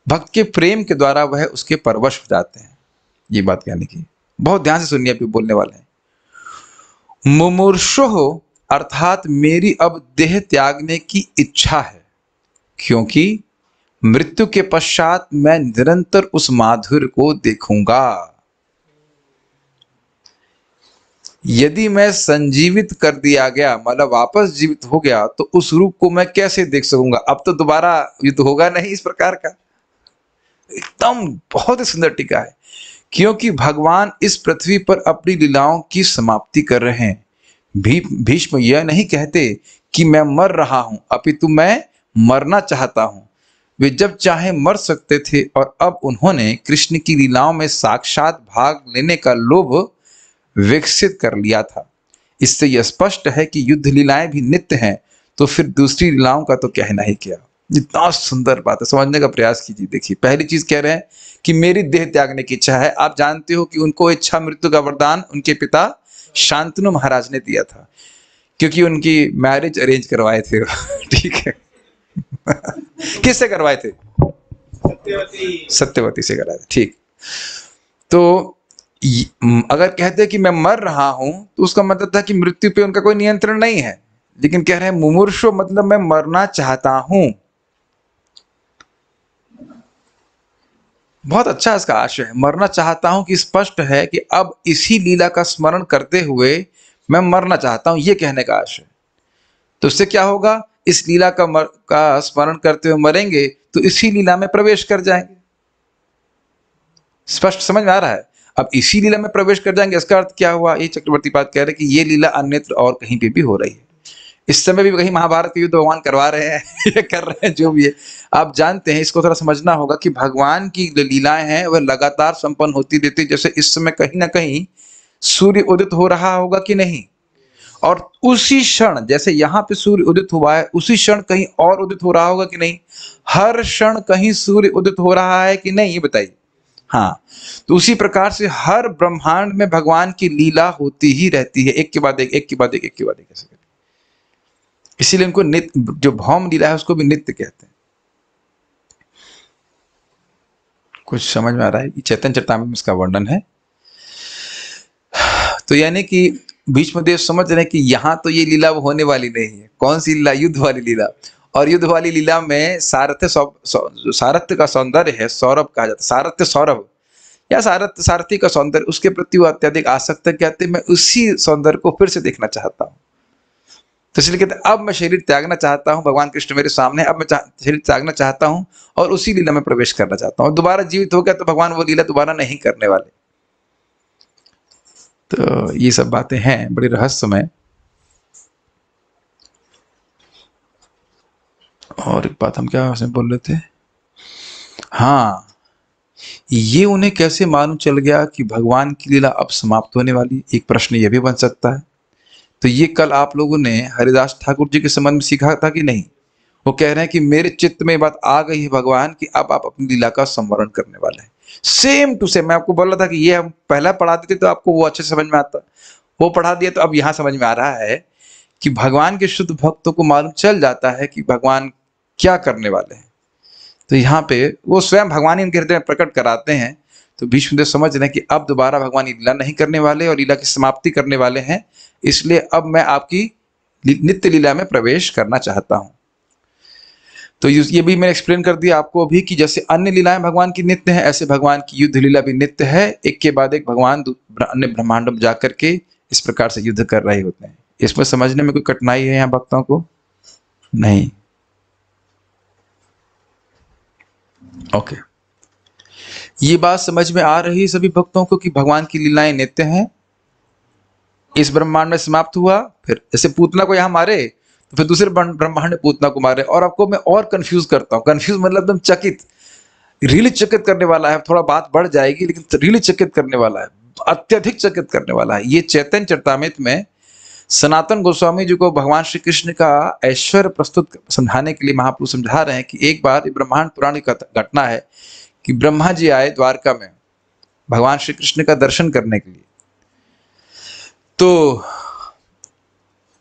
भक्त के प्रेम के द्वारा वह उसके परवश हो जाते हैं। ये बात कहने की बहुत ध्यान से सुनिए, अभी बोलने वाले हैं। मुमुर्षुः अर्थात मेरी अब देह त्यागने की इच्छा है, क्योंकि मृत्यु के पश्चात मैं निरंतर उस माधुर्य को देखूंगा। यदि मैं संजीवित कर दिया गया, मतलब वापस जीवित हो गया, तो उस रूप को मैं कैसे देख सकूंगा? अब तो दोबारा युद्ध होगा नहीं इस प्रकार का। एकदम बहुत ही सुंदर टीका है। क्योंकि भगवान इस पृथ्वी पर अपनी लीलाओं की समाप्ति कर रहे हैं। भीष्म यह नहीं कहते कि मैं मर रहा हूं, अपितु मैं मरना चाहता हूं। वे जब चाहे मर सकते थे और अब उन्होंने कृष्ण की लीलाओं में साक्षात भाग लेने का लोभ विकसित कर लिया था। इससे यह स्पष्ट है कि युद्ध लीलाएं भी नित्य हैं, तो फिर दूसरी लीलाओं का तो कहना ही क्या। इतना सुंदर बात है, समझने का प्रयास कीजिए। देखिए पहली चीज कह रहे हैं कि मेरी देह त्यागने की इच्छा है। आप जानते हो कि उनको इच्छा मृत्यु का वरदान उनके पिता शांतनु महाराज ने दिया था, क्योंकि उनकी मैरिज अरेंज करवाए थे। ठीक है। किससे करवाए थे? सत्यवती से करवाए थे। ठीक। तो अगर कहते कि मैं मर रहा हूं तो उसका मतलब था कि मृत्यु पे उनका कोई नियंत्रण नहीं है, लेकिन कह रहे हैं मुमुर्षु मतलब मैं मरना चाहता हूं। बहुत अच्छा इसका आशय है, मरना चाहता हूं, कि स्पष्ट है कि अब इसी लीला का स्मरण करते हुए मैं मरना चाहता हूं, ये कहने का आशय। तो उससे क्या होगा? इस लीला का स्मरण करते हुए मरेंगे तो इसी लीला में प्रवेश कर जाएंगे। स्पष्ट समझ में आ रहा है? अब इसी लीला में प्रवेश कर जाएंगे, इसका अर्थ क्या हुआ? ये चक्रवर्ती पाद कह रहे हैं कि ये लीला अन्यत्र और कहीं पे भी हो रही है। इस समय भी कहीं महाभारत के युद्ध भगवान करवा रहे हैं, ये कर रहे हैं जो भी है। आप जानते हैं, इसको थोड़ा समझना होगा कि भगवान की लीलाएं हैं वह लगातार संपन्न होती रहती। जैसे इस समय कहीं ना कहीं सूर्य उदित हो रहा होगा कि नहीं, और उसी क्षण जैसे यहाँ पे सूर्य उदित हुआ है, उसी क्षण कहीं और उदित हो रहा होगा कि नहीं? हर क्षण कहीं सूर्य उदित हो रहा है कि नहीं, ये बताइए। हाँ, तो उसी प्रकार से हर ब्रह्मांड में भगवान की लीला होती ही रहती है, एक के बाद एक, एक के बाद एक, एक के बाद एक ऐसे करके। इसीलिए उनको नित्य, जो भौम लीला है उसको भी नित्य कहते हैं। कुछ समझ में आ रहा है? चैतन्य चरितामृत में इसका वर्णन है। तो यानी कि भीष्मदेव समझ रहे हैं कि यहाँ तो ये लीला होने वाली नहीं है। कौन सी लीला? युद्ध वाली लीला। और युद्ध वाली लीला में सारथ्य का सौंदर्य है, सौरभ कहा जाता है, सारथ्य सौरभ या सारथी का सौंदर्य, उसके प्रति वो अत्यधिक आसक्त कहते हैं। मैं उसी सौंदर्य को फिर से देखना चाहता हूँ। तो इसलिए कहते अब मैं शरीर त्यागना चाहता हूँ, भगवान कृष्ण मेरे सामने, अब मैं शरीर त्यागना चाहता हूँ और उसी लीला में प्रवेश करना चाहता हूँ। दोबारा जीवित हो गया तो भगवान वो लीला दोबारा नहीं करने वाले। तो ये सब बातें हैं बड़ी रहस्यमय। और एक बात हम क्या बोल रहे थे, हाँ, ये उन्हें कैसे मालूम चल गया कि भगवान की लीला अब समाप्त होने वाली? एक प्रश्न ये भी बन सकता है। तो ये कल आप लोगों ने हरिदास ठाकुर जी के संबंध में सीखा था कि नहीं? वो कह रहे हैं कि मेरे चित्त में बात आ गई है भगवान कि अब आप अपनी लीला का संवरण करने वाले हैं। Same to same. मैं आपको बोल रहा था कि ये हम पहला पढ़ाते थे तो आपको वो अच्छे समझ में आता, वो पढ़ा दिया तो अब यहाँ समझ में आ रहा है कि भगवान के शुद्ध भक्तों को मालूम चल जाता है कि भगवान क्या करने वाले हैं। तो यहाँ पे वो स्वयं भगवान ही उनके हृदय में प्रकट कराते हैं। तो भीष्मदेव समझ रहे हैं कि अब दोबारा भगवान लीला नहीं करने वाले और लीला की समाप्ति करने वाले हैं, इसलिए अब मैं आपकी नित्य लीला में प्रवेश करना चाहता हूं। तो ये भी मैंने एक्सप्लेन कर दिया आपको अभी कि जैसे अन्य लीलाएं भगवान की नित्य है, ऐसे भगवान की युद्ध लीला भी नित्य है। एक के बाद एक भगवान अन्य ब्रह्मांडों में जाकर के इस प्रकार से युद्ध कर रहे होते हैं। इसमें समझने में कोई कठिनाई है यहाँ भक्तों को? नहीं। ओके, ये बात समझ में आ रही है सभी भक्तों को कि भगवान की लीलाएं नित्य हैं। इस ब्रह्मांड में समाप्त हुआ, फिर जैसे पूतना को यहाँ मारे तो फिर दूसरे ब्रह्मांड में पूतना को मारे। और आपको मैं और कंफ्यूज करता हूँ, कंफ्यूज मतलब एकदम चकित, रियली चकित करने वाला है। थोड़ा बात बढ़ जाएगी लेकिन रियली चकित करने वाला है, अत्यधिक चकित करने वाला है। ये चैतन्य चरितामृत में सनातन गोस्वामी जी को भगवान श्री कृष्ण का ऐश्वर्य प्रस्तुत समझाने के लिए महाप्रभु समझा रहे हैं कि एक बार ब्रह्मांड पुराण की घटना है कि ब्रह्मा जी आए द्वारका में भगवान श्री कृष्ण का दर्शन करने के लिए। तो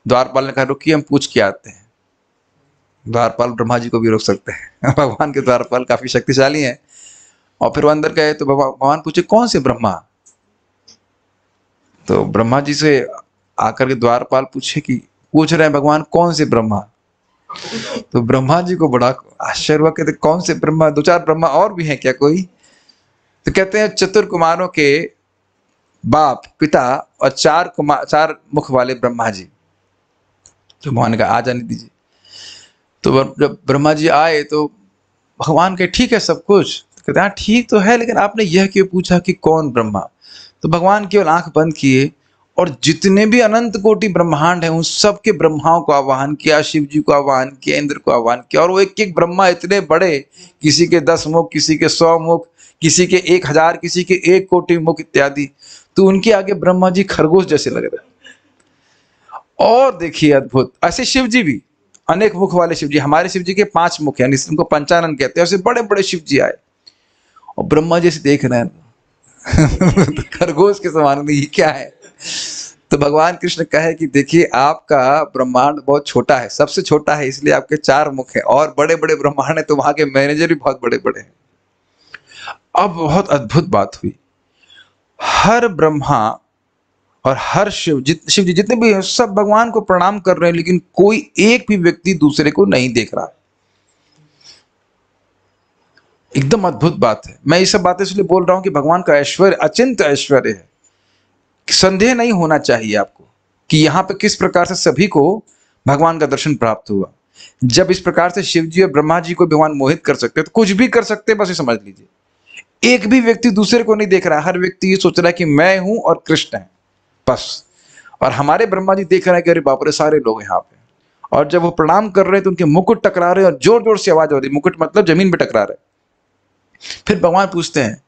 द्वारपाल ने कहा रुकिए हम पूछ के आते हैं। द्वारपाल ब्रह्मा जी को भी रोक सकते हैं भगवान के द्वारपाल काफी शक्तिशाली हैं। और फिर वो अंदर गए तो भगवान पूछे कौन से ब्रह्मा? तो ब्रह्मा जी से आकर के द्वारपाल पूछ रहे हैं भगवान कौन से ब्रह्मा? तो ब्रह्मा जी को बड़ा आश्चर्य हुआ, कहते कौन से ब्रह्मा? दो चार ब्रह्मा और भी हैं क्या कोई? तो कहते हैं चतुर कुमारों के बाप पिता और चार मुख वाले ब्रह्मा जी। तो भगवान ने कहा आ जाने दीजिए। तो जब ब्रह्मा जी आए तो भगवान के ठीक है सब कुछ, तो कहते हैं हाँ ठीक तो है, लेकिन आपने यह क्यों पूछा कि कौन ब्रह्मा? तो भगवान केवल आंख बंद किए और जितने भी अनंत कोटि ब्रह्मांड हैं उन सब के ब्रह्माओं को आह्वान किया, शिव जी को आह्वान किया, इंद्र को आह्वान किया। और वो एक एक ब्रह्मा इतने बड़े, किसी के 10 मुख, किसी के 100 मुख, किसी के 1000, किसी के 1 कोटि मुख इत्यादि। तो उनके आगे ब्रह्मा जी खरगोश जैसे लग रहे। और देखिए अद्भुत, ऐसे शिव जी भी अनेक मुख वाले शिव जी, हमारे शिव जी के 5 मुख हैं, इनको पंचानन कहते हैं। ऐसे बड़े बड़े शिव जी आए और ब्रह्मा जी से देख रहे हैं खरगोश के समान, ये क्या है? तो भगवान कृष्ण कहे कि देखिए आपका ब्रह्मांड बहुत छोटा है, सबसे छोटा है, इसलिए आपके 4 मुख हैं। और बड़े बड़े ब्रह्मांड है तो वहां के मैनेजर भी बहुत बड़े बड़े हैं। अब बहुत अद्भुत बात हुई, हर ब्रह्मा और हर शिव जी जितने भी हैं सब भगवान को प्रणाम कर रहे हैं, लेकिन कोई एक भी व्यक्ति दूसरे को नहीं देख रहा। एकदम अद्भुत बात है। मैं ये सब बातें इसलिए बोल रहा हूं कि भगवान का ऐश्वर्य अचिंत ऐश्वर्य है। संदेह नहीं होना चाहिए आपको कि यहाँ पे किस प्रकार से सभी को भगवान का दर्शन प्राप्त हुआ। जब इस प्रकार से शिव जी और ब्रह्मा जी को भगवान मोहित कर सकते हैं तो कुछ भी कर सकते हैं, बस ये समझ लीजिए। एक भी व्यक्ति दूसरे को नहीं देख रहा है, हर व्यक्ति ये सोच रहा है कि मैं हूं और कृष्ण है बस। और हमारे ब्रह्मा जी देख रहे हैं कि अरे बाप रे सारे लोग यहाँ पे। और जब वो प्रणाम कर रहे हैं तो उनके मुकुट टकरा रहे हैं और जोर जोर से आवाज हो रही है, मुकुट मतलब जमीन पे टकरा रहे। फिर भगवान पूछते हैं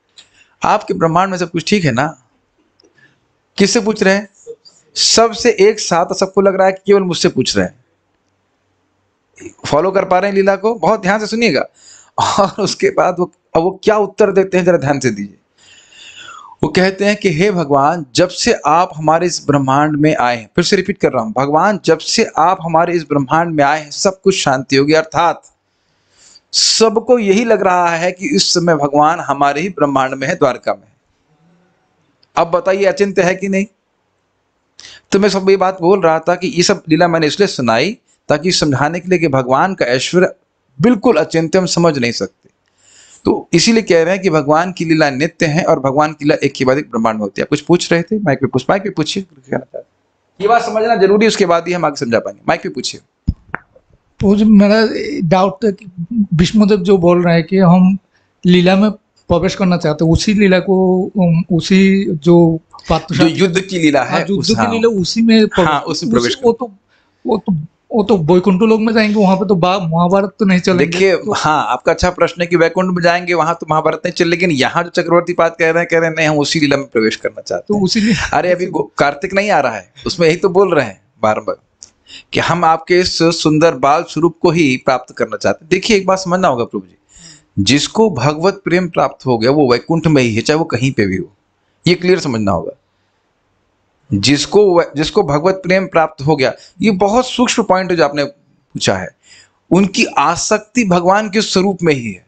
आपके ब्रह्मांड में सब कुछ ठीक है ना? किससे पूछ रहे हैं? सबसे एक साथ। सबको लग रहा है कि केवल मुझसे पूछ रहे हैं। फॉलो कर पा रहे हैं लीला को? बहुत ध्यान से सुनिएगा। और उसके बाद वो क्या उत्तर देते हैं जरा ध्यान से दीजिए। वो कहते हैं कि हे भगवान, जब से आप हमारे इस ब्रह्मांड में आए हैं, फिर से रिपीट कर रहा हूं, भगवान जब से आप हमारे इस ब्रह्मांड में आए हैं सब कुछ शांति होगी। अर्थात सबको यही लग रहा है कि इस समय भगवान हमारे ही ब्रह्मांड में है, द्वारका में। अब बताइए अचिंत्य है कि नहीं? तो मैं सब ये बात बोल रहा था कि ये सब लीला मैंने इसलिए सुनाई ताकि समझाने के लिए कि भगवान का ऐश्वर्य बिल्कुल अचिंत्य, हम समझ नहीं सकते। तो इसीलिए कह रहे हैं कि भगवान की लीला नित्य है और भगवान की लीला एक के बाद एक ब्रह्मांड में होती है। कुछ पूछ रहे थे, माइक पे पूछिए, कहना चाहते हैं। ये बात समझना जरूरी है, उसके बाद ही हम आगे समझा पाएंगे। माइक पे पूछिए। वो जो मेरा डाउट था कि विष्णुदेव जो बोल रहे हैं कि हम लीला में प्रवेश करना चाहते हैं, उसी लीला को उसी जो जो युद्ध की लीला है, युद्ध की लीला उसी में उसमें प्रवेश वो तो वैकुंठ लोक में जाएंगे, वहां पे तो महाभारत तो नहीं चलेंगे। देखिए हाँ, आपका अच्छा प्रश्न है कि वैकुंठ में जाएंगे, वहां तो महाभारत नहीं चले, लेकिन यहाँ जो चक्रवर्ती पाद कह रहे हैं नहीं, हम उसी लीला में प्रवेश करना चाहते हैं। तो उसी अरे अभी कार्तिक नहीं आ रहा है, उसमें यही तो बोल रहे हैं बार-बार कि हम आपके इस सुंदर बाल स्वरूप को ही प्राप्त करना चाहते हैं। देखिए एक बात समझना होगा प्रभु जी, जिसको भगवत प्रेम प्राप्त हो गया वो वैकुंठ में ही है, चाहे वो कहीं पे भी हो, ये क्लियर समझना होगा। जिसको भगवत प्रेम प्राप्त हो गया, ये बहुत सूक्ष्म पॉइंट है जो आपने पूछा है, उनकी आसक्ति भगवान के स्वरूप में ही है।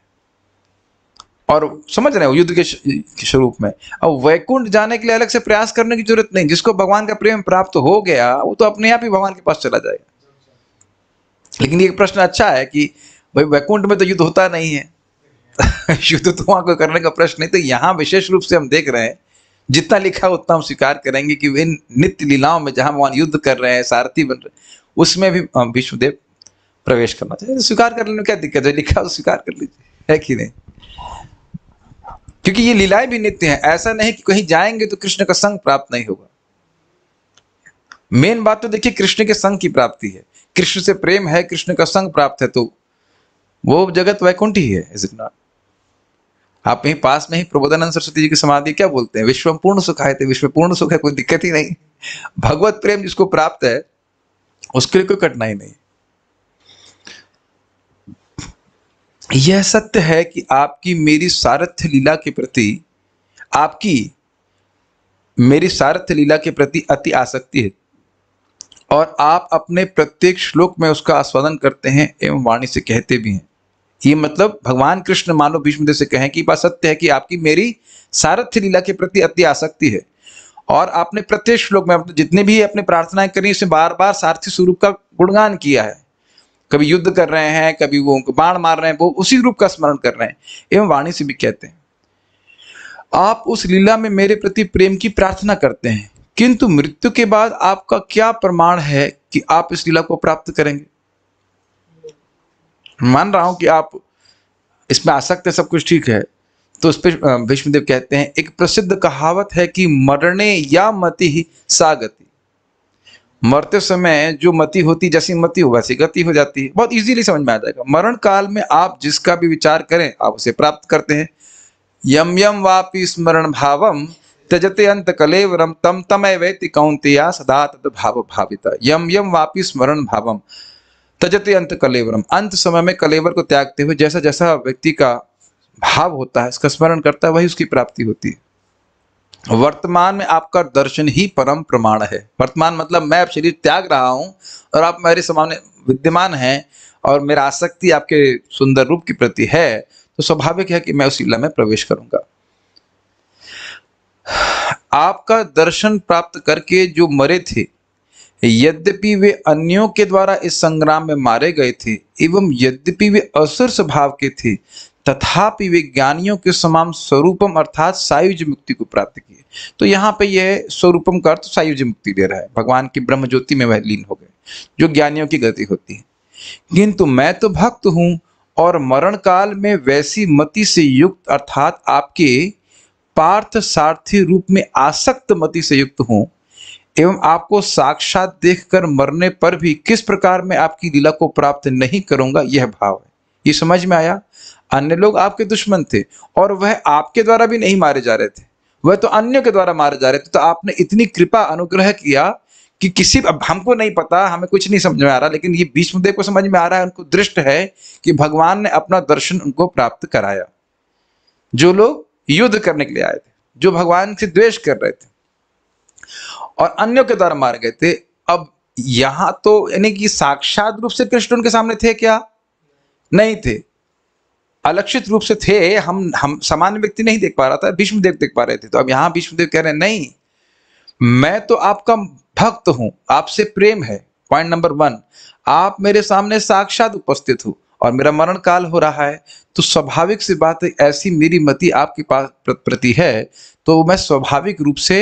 और समझ रहे हो, युद्ध के स्वरूप में। अब वैकुंठ जाने के लिए अलग से प्रयास करने की जरूरत नहीं, जिसको भगवान का प्रेम प्राप्त हो गया वो तो अपने आप ही भगवान के पास चला जाएगा। लेकिन ये प्रश्न अच्छा है कि भाई वैकुंठ में तो युद्ध होता नहीं है युद्ध तो वहां कोई करने का प्रश्न नहीं। तो यहाँ विशेष रूप से हम देख रहे हैं, जितना लिखा उतना हम स्वीकार करेंगे कि इन नित्य लीलाओं में जहां भगवान युद्ध कर रहे हैं, सारथी बन रहे हैं, उसमें भी विष्णुदेव प्रवेश करना चाहिए। स्वीकार करने में क्या दिक्कत है, लिखा तो स्वीकार कर लीजिए, है कि नहीं? क्योंकि ये लीलाएं भी नित्य हैं। ऐसा नहीं कि कहीं जाएंगे तो कृष्ण का संग प्राप्त नहीं होगा। मेन बात तो देखिए कृष्ण के संग की प्राप्ति है, कृष्ण से प्रेम है, कृष्ण का संग प्राप्त है, तो वो जगत वैकुंठ ही है। Is it not? आप यहीं पास में ही प्रबोधानंद सरस्वती जी की समाधि क्या बोलते हैं, विश्व पूर्ण सुख आए थे, विश्व पूर्ण सुख है, कोई दिक्कत ही नहीं। भगवत प्रेम जिसको प्राप्त है उसके लिए कोई कठिनाई नहीं। यह सत्य है कि आपकी मेरी सारथ्य लीला के प्रति अति आसक्ति है और आप अपने प्रत्येक श्लोक में उसका आस्वादन करते हैं एवं वाणी से कहते भी हैं। ये मतलब भगवान कृष्ण मानो भीष्मदेव से कहें कि बात सत्य है कि आपकी मेरी सारथ्य लीला के प्रति अति आसक्ति है और आपने प्रत्येक श्लोक में जितने भी अपने प्रार्थनाएं करी उसमें बार बार सारथी स्वरूप का गुणगान किया है। कभी युद्ध कर रहे हैं, कभी वो बाण मार रहे हैं, वो उसी रूप का स्मरण कर रहे हैं एवं वाणी से भी कहते हैं। आप उस लीला में मेरे प्रति प्रेम की प्रार्थना करते हैं, किंतु मृत्यु के बाद आपका क्या प्रमाण है कि आप इस लीला को प्राप्त करेंगे? मान रहा हूं कि आप इसमें आसक्त है, सब कुछ ठीक है, तो उस पर भीष्मदेव कहते हैं, एक प्रसिद्ध कहावत है कि मरणे या मति ही सा गति। मरते समय जो मति होती, जैसी मति हो वैसी गति हो जाती है। बहुत इजीली समझ में आ जाएगा। मरण काल में आप जिसका भी विचार करें आप उसे प्राप्त करते हैं। यम यम वापि स्मरण भावम त्यजते अंत कलेवरम तम तमैवेति कौन्तेया सदा तद भाव भाविता। यम यम वापि स्मरण भावम त्यजते अंत कलेवरम। अंत समय में कलेवर को त्यागते हुए जैसा जैसा व्यक्ति का भाव होता है, इसका स्मरण करता है, वही उसकी प्राप्ति होती है। वर्तमान में आपका दर्शन ही परम प्रमाण है। वर्तमान मतलब मैं अब शरीर त्याग रहा हूं और आप मेरे सामने विद्यमान हैं और मेरा आसक्ति आपके सुंदर रूप के प्रति है, तो स्वाभाविक है कि मैं उस लीला में प्रवेश करूंगा। आपका दर्शन प्राप्त करके जो मरे थे, यद्यपि वे अन्यों के द्वारा इस संग्राम में मारे गए थे एवं यद्यपि वे असुर स्वभाव के थे, तथापि वे ज्ञानियों के समान स्वरूपम अर्थात सायुज्य मुक्ति को प्राप्त किए। तो यहाँ पे यह स्वरूपम का अर्थ सायुज्य मुक्ति दे रहा है। भगवान की ब्रह्म ज्योति में वह लीन हो गए, जो ज्ञानियों की गति होती है। किंतु मैं तो भक्त हूं और मरण काल में वैसी मति से युक्त अर्थात आपके पार्थ सारथी रूप में आसक्त मति से युक्त हूं एवं आपको साक्षात देखकर मरने पर भी किस प्रकार मैं आपकी लीला को प्राप्त नहीं करूंगा, यह भाव है। ये समझ में आया? अन्य लोग आपके दुश्मन थे और वह आपके द्वारा भी नहीं मारे जा रहे थे, वह तो अन्यों के द्वारा मारे जा रहे थे। तो आपने इतनी कृपा अनुग्रह किया कि किसी, अब हमको नहीं पता, हमें कुछ नहीं समझ में आ रहा, लेकिन ये भीष्मदेव को समझ में आ रहा है, उनको दृष्ट है कि भगवान ने अपना दर्शन उनको प्राप्त कराया। जो लोग युद्ध करने के लिए आए थे, जो भगवान से द्वेष कर रहे थे और अन्यों के द्वारा मारे गए थे। अब यहां तो यानी कि साक्षात रूप से कृष्ण उनके सामने थे क्या? नहीं थे, अलक्षित रूप से थे। हम सामान्य व्यक्ति नहीं देख पा रहा था, भीष्मदेव देख पा रहे थे। तो अब यहां भीष्मदेव कह रहे हैं नहीं, मैं तो आपका भक्त हूं, आपसे प्रेम है। पॉइंट नंबर 1, आप मेरे सामने साक्षात उपस्थित हो और मेरा मरण काल हो रहा है, तो स्वाभाविक सी बात है, ऐसी मेरी मति आपके पास प्रति है तो मैं स्वाभाविक रूप से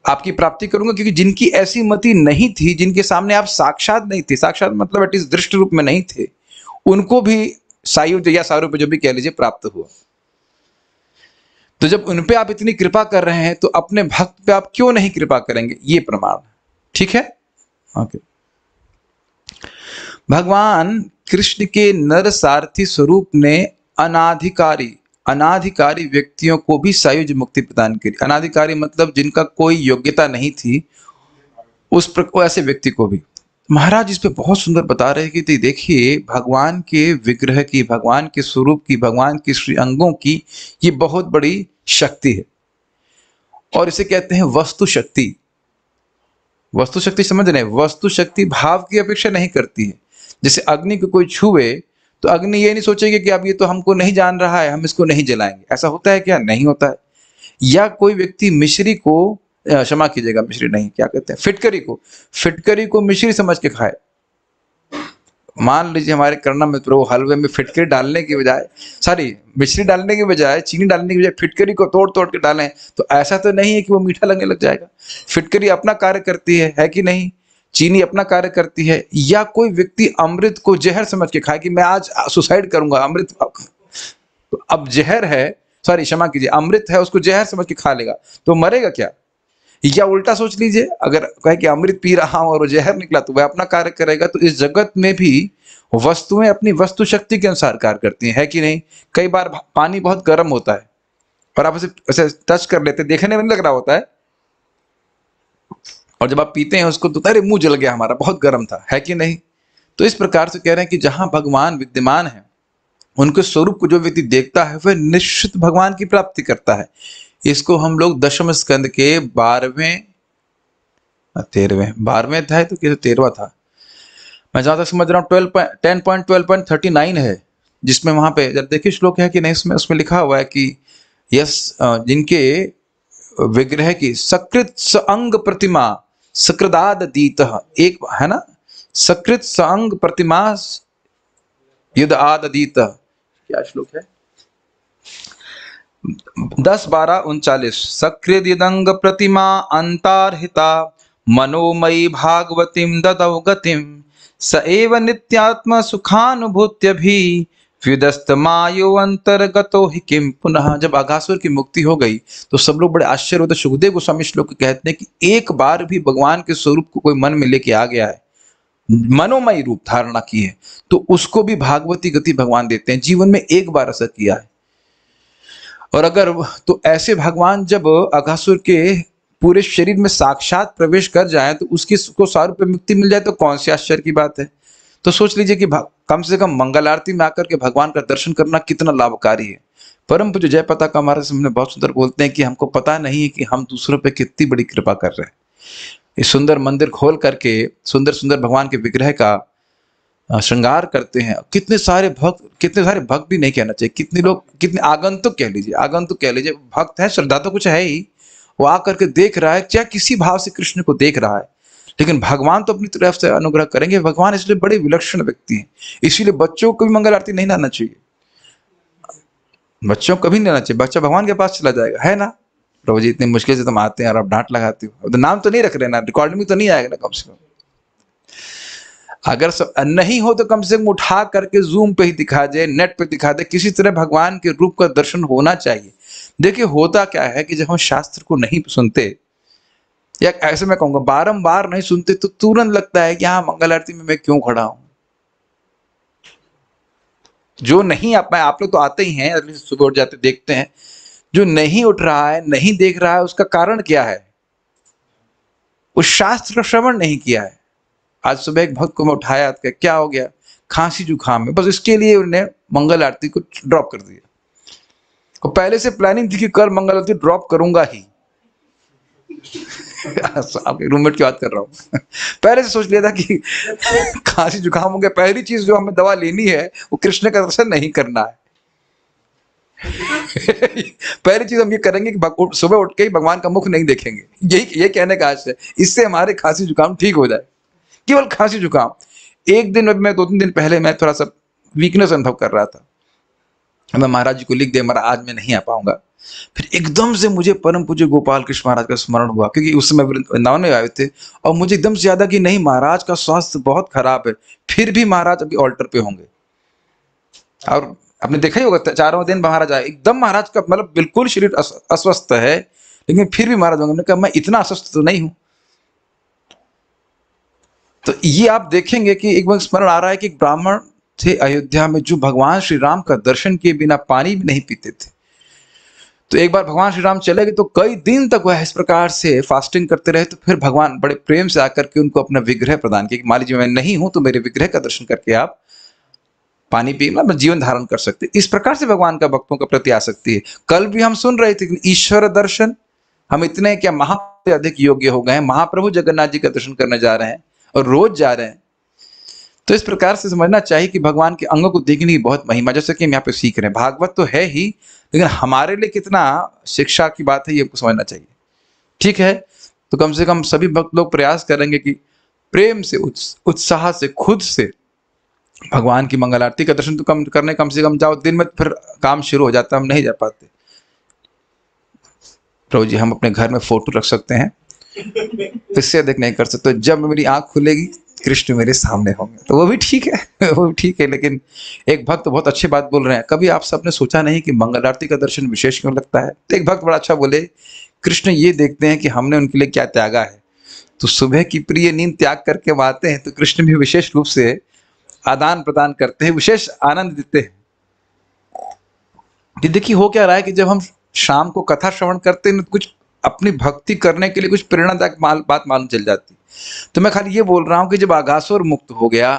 आपकी प्राप्ति करूंगा। क्योंकि जिनकी ऐसी मति नहीं थी, जिनके सामने आप साक्षात नहीं थे, साक्षात मतलब एट इज दृष्ट रूप में नहीं थे, उनको भी सायुज्य या सारूप जो भी कह लीजिए प्राप्त हुआ। तो जब उन पे आप इतनी कृपा कर रहे हैं तो अपने भक्त पे आप क्यों नहीं कृपा करेंगे? ये प्रमाण। ठीक है, ओके। भगवान कृष्ण के नर सारथी स्वरूप ने अनाधिकारी व्यक्तियों को भी सायुज्य मुक्ति प्रदान करी। अनाधिकारी मतलब जिनका कोई योग्यता नहीं थी, ऐसे व्यक्ति को भी महाराज इस पे बहुत सुंदर बता रहे हैं कि देखिए, भगवान के विग्रह की, भगवान के स्वरूप की, भगवान के श्री अंगों की ये बहुत बड़ी शक्ति है और इसे कहते हैं वस्तु शक्ति। वस्तु शक्ति समझ रहे हैं? वस्तु शक्ति भाव की अपेक्षा नहीं करती है। जैसे अग्नि को कोई छुए तो अग्नि ये नहीं सोचेगी कि अब ये तो हमको नहीं जान रहा है, हम इसको नहीं जलाएंगे। ऐसा होता है क्या? नहीं होता है। या कोई व्यक्ति मिश्री को, क्षमा कीजिएगा, मिश्री नहीं, क्या कहते हैं, फिटकरी को मिश्री समझ के खाए। मान लीजिए हमारे करना मित्र वो हलवे में फिटकरी डालने की बजाय, मिश्री डालने की बजाय, चीनी डालने की बजाय फिटकरी को तोड़ तोड़ के डालें, तो ऐसा तो नहीं है कि वो मीठा लगने लग जाएगा। फिटकरी अपना कार्य करती है कि नहीं? चीनी अपना कार्य करती है। या कोई व्यक्ति अमृत को जहर समझ के खाए कि मैं आज सुसाइड करूंगा, अमृत तो अब जहर है, क्षमा कीजिए, अमृत है, उसको जहर समझ के खा लेगा तो मरेगा क्या? या उल्टा सोच लीजिए, अगर कहे कि अमृत पी रहा हूं और वो जहर निकला तो वह अपना कार्य करेगा। तो इस जगत में भी वस्तुएं अपनी वस्तु शक्ति के अनुसार कार्य करती है कि नहीं? कई बार पानी बहुत गर्म होता है और आप ऐसे टच कर लेते, देखने में नहीं लग रहा होता है, और जब आप पीते हैं उसको तो अरे मुंह जल गया हमारा, बहुत गर्म था, है कि नहीं? तो इस प्रकार से कह रहे हैं कि जहां भगवान विद्यमान है, उनके स्वरूप को जो व्यक्ति देखता है वह निश्चित भगवान की प्राप्ति करता है। इसको हम लोग दशम स्कंद के 12वें अध्याय तो 13वां था, मैं जहां तक समझ रहा हूँ 10.12.39 है, जिसमें वहां पे जब देखिए श्लोक है कि नहीं, उसमें लिखा हुआ है कि यस, जिनके विग्रह की सकृत अंग प्रतिमा सकृदादीत, एक है ना, सकृत अंग प्रतिमा युद्ध आदीत, क्या श्लोक है? 10-12-39 सकृदिदंग प्रतिमा अंतारहिता मनोमयी भागवतीम ददौ गतिम स एव नित्यात्मा सुखानुभूत्य भी व्युदस्तमायो अंतर्गतो ही किम पुनः। जब अघासुर की मुक्ति हो गई तो सब लोग बड़े आश्चर्य होते। सुखदेव गोस्वामी श्लोक कहते हैं कि एक बार भी भगवान के स्वरूप को कोई मन में लेके आ गया है, मनोमयी रूप धारणा की है, तो उसको भी भागवती गति भगवान देते हैं। जीवन में एक बार ऐसा किया है। और अगर तो ऐसे भगवान जब अघासुर के पूरे शरीर में साक्षात प्रवेश कर जाए तो उसकी को सारूप्य मुक्ति मिल जाए तो कौन सी आश्चर्य की बात है? तो सोच लीजिए कि कम से कम मंगल आरती में आकर के भगवान का दर्शन करना कितना लाभकारी है। परम पूज्य जयपता का हमारे सामने बहुत सुंदर बोलते हैं कि हमको पता नहीं है कि हम दूसरों पे कितनी बड़ी कृपा कर रहे हैं। इस सुंदर मंदिर खोल करके सुंदर सुंदर भगवान के विग्रह का श्रृंगार करते हैं। कितने सारे भक्त भी नहीं कहना चाहिए, कितने लोग, कितने आगंतुक कह लीजिए, भक्त है, श्रद्धा तो कुछ है ही, वो आकर के देख रहा है, क्या किसी भाव से कृष्ण को देख रहा है, लेकिन भगवान तो अपनी तरफ से अनुग्रह करेंगे। भगवान इसलिए बड़े विलक्षण व्यक्ति हैं, इसीलिए बच्चों को भी मंगल आरती नहीं लाना चाहिए। बच्चों को कभी नहीं लाना चाहिए, बच्चा भगवान के पास चला जाएगा, है ना? प्रभु जी इतनी मुश्किल से तुम आते हैं और आप डांट लगाते हो, तो नाम तो नहीं रख रहे ना, रिकॉर्डिंग में तो नहीं आएगा ना। कम से कम अगर नहीं हो तो कम से कम उठा करके जूम पे ही दिखा दे, नेट पे दिखा दे, किसी तरह भगवान के रूप का दर्शन होना चाहिए। देखिए होता क्या है कि जब हम शास्त्र को नहीं सुनते, या ऐसे मैं कहूंगा बारंबार नहीं सुनते, तो तुरंत लगता है कि हाँ मंगल आरती में मैं क्यों खड़ा हूं। जो नहीं आप लोग तो आते ही हैं, सुबह उठ जाते देखते हैं, जो नहीं उठ रहा है, नहीं देख रहा है, उसका कारण क्या है? उस शास्त्र का श्रवण नहीं किया है। आज सुबह एक भक्त को मैं उठाया, क्या हो गया? खांसी जुकाम है, बस इसके लिए उन्होंने मंगल आरती को ड्रॉप कर दिया। और पहले से प्लानिंग थी कि कल मंगलवार ड्रॉप करूंगा ही। आपके रूममेट की बात कर रहा हूँ। पहले से सोच लिया था कि खांसी जुकाम हो गया, पहली चीज जो हमें दवा लेनी है वो कृष्ण का दर्शन नहीं करना है। पहली चीज हम ये करेंगे कि सुबह उठ के ही भगवान का मुख नहीं देखेंगे, ये कहने का आशय है, इससे हमारे खांसी जुकाम ठीक हो जाए। केवल खांसी जुकाम। एक दिन मैं 2-3 दिन पहले मैं थोड़ा सा वीकनेस अनुभव कर रहा था, मैं महाराज जी को लिख दिया महाराज आज मैं नहीं आ पाऊंगा। फिर एकदम से मुझे परम पूज्य गोपाल कृष्ण महाराज का स्मरण हुआ, क्योंकि उस समय वृंदावन में आए थे, और मुझे एकदम से याद आ कि नहीं महाराज का स्वास्थ्य बहुत खराब है, फिर भी महाराज अभी ऑल्टर पे होंगे। और आपने देखा ही होगा 4वें दिन महाराज आए, एकदम महाराज का मतलब बिल्कुल शरीर अस्वस्थ है, लेकिन फिर भी महाराज होंगे। हमने कहा मैं इतना अस्वस्थ तो नहीं हूं। तो ये आप देखेंगे कि एक बार स्मरण आ रहा है कि एक ब्राह्मण थे अयोध्या में जो भगवान श्री राम का दर्शन किए बिना पानी भी नहीं पीते थे। तो एक बार भगवान श्री राम चले गए तो कई दिन तक वह इस प्रकार से फास्टिंग करते रहे। तो फिर भगवान बड़े प्रेम से आकर के उनको अपना विग्रह प्रदान किया कि मान लीजिए मैं नहीं हूं तो मेरे विग्रह का दर्शन करके आप पानी पी मतलब जीवन धारण कर सकते। इस प्रकार से भगवान का भक्तों के प्रति आसक्ति है। कल भी हम सुन रहे थे कि ईश्वर दर्शन, हम इतने क्या अधिक योग्य हो गए हैं, महाप्रभु जगन्नाथ जी का दर्शन करने जा रहे हैं और रोज जा रहे हैं। तो इस प्रकार से समझना चाहिए कि भगवान के अंगों को देखने की बहुत महिमा, जैसे कि हम यहाँ पे सीख रहे हैं। भागवत तो है ही, लेकिन हमारे लिए कितना शिक्षा की बात है ये समझना चाहिए। ठीक है, तो कम से कम सभी भक्त लोग प्रयास करेंगे कि प्रेम से उत्साह से खुद से भगवान की मंगल आरती का दर्शन तो कम से कम जाओ। दिन में फिर काम शुरू हो जाता है, हम नहीं जा पाते। प्रभु जी हम अपने घर में फोटो रख सकते हैं, इससे अधिक नहीं कर सकते। जब मेरी आंख खुलेगी कृष्ण मेरे सामने होंगे, तो वो भी ठीक है, वो भी ठीक है। लेकिन एक भक्त तो बहुत अच्छी बात बोल रहे हैं, कभी आप सबने सोचा नहीं कि मंगल आरती का दर्शन विशेष क्यों लगता है? तो एक भक्त बड़ा अच्छा बोले, कृष्ण ये देखते हैं कि हमने उनके लिए क्या त्यागा है, तो सुबह की प्रिय नींद त्याग करके वो आते हैं, तो कृष्ण भी विशेष रूप से आदान प्रदान करते हैं, विशेष आनंद देते हैं। देखिए हो क्या रहा है कि जब हम शाम को कथा श्रवण करते हैं तो कुछ अपनी भक्ति करने के लिए कुछ प्रेरणादायक बात मालूम चल जाती। तो मैं खाली ये बोल रहा हूं कि जब आगासुर मुक्त हो गया,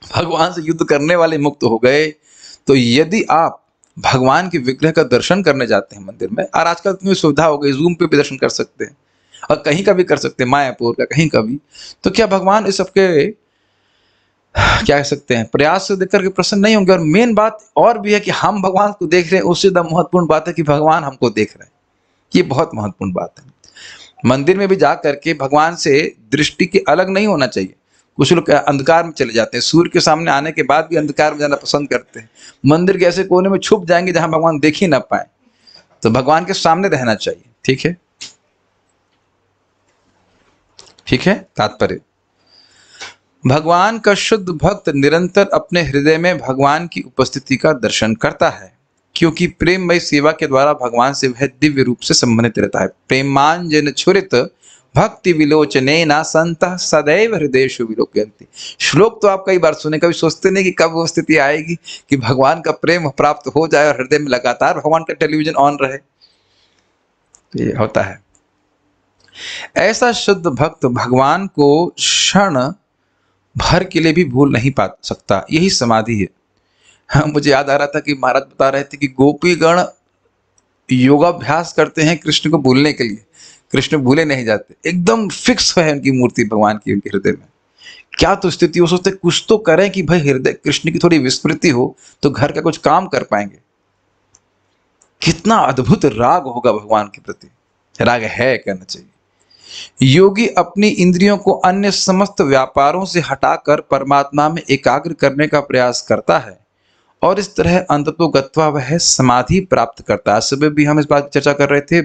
भगवान से युद्ध करने वाले मुक्त हो गए, तो यदि आप भगवान के विग्रह का दर्शन करने जाते हैं मंदिर में, और आजकल तुम्हें सुविधा हो गई, जूम पे भी दर्शन कर सकते हैं और कहीं का भी कर सकते हैं, मायापुर का कहीं का भी, तो क्या भगवान इस सबके क्या कह सकते हैं प्रयास से देख करके प्रसन्न नहीं होंगे? और मेन बात और भी है कि हम भगवान को देख रहे हैं, उससे ज्यादा महत्वपूर्ण बात है कि भगवान हमको देख रहे हैं। ये बहुत महत्वपूर्ण बात है। मंदिर में भी जा करके भगवान से दृष्टि के अलग नहीं होना चाहिए। कुछ लोग अंधकार में चले जाते हैं, सूर्य के सामने आने के बाद भी अंधकार में जाना पसंद करते हैं, मंदिर के ऐसे कोने में छुप जाएंगे जहां भगवान देख ही ना पाए। तो भगवान के सामने रहना चाहिए। ठीक है, ठीक है। तात्पर्य, भगवान का शुद्ध भक्त निरंतर अपने हृदय में भगवान की उपस्थिति का दर्शन करता है, क्योंकि प्रेममय सेवा के द्वारा भगवान से वह दिव्य रूप से संबंधित रहता है। प्रेमांजन छुरित भक्ति विलोचनेना संतः सदैव हृदयेषु विलोकयन्ति। श्लोक तो आप कई बार सुने, कभी सोचते नहीं कि कब वो स्थिति आएगी कि भगवान का प्रेम प्राप्त हो जाए और हृदय में लगातार भगवान का टेलीविजन ऑन रहे। तो ये होता है। ऐसा शुद्ध भक्त भगवान को क्षण भर के लिए भी भूल नहीं पा सकता, यही समाधि है। हाँ, मुझे याद आ रहा था कि महाराज बता रहे थे कि गोपीगण योगाभ्यास करते हैं कृष्ण को भूलने के लिए, कृष्ण भूले नहीं जाते, एकदम फिक्स है उनकी मूर्ति भगवान की उनके हृदय में। क्या तो स्थिति, वो सोचते कुछ तो करें कि भाई हृदय कृष्ण की थोड़ी विस्मृति हो तो घर का कुछ काम कर पाएंगे। कितना अद्भुत राग होगा भगवान के प्रति, राग है कहना चाहिए। योगी अपनी इंद्रियों को अन्य समस्त व्यापारों से हटाकर परमात्मा में एकाग्र करने का प्रयास करता है और इस तरह अंततो गत्वा वह समाधि प्राप्त करता है। सुबह भी हम इस बात की चर्चा कर रहे थे,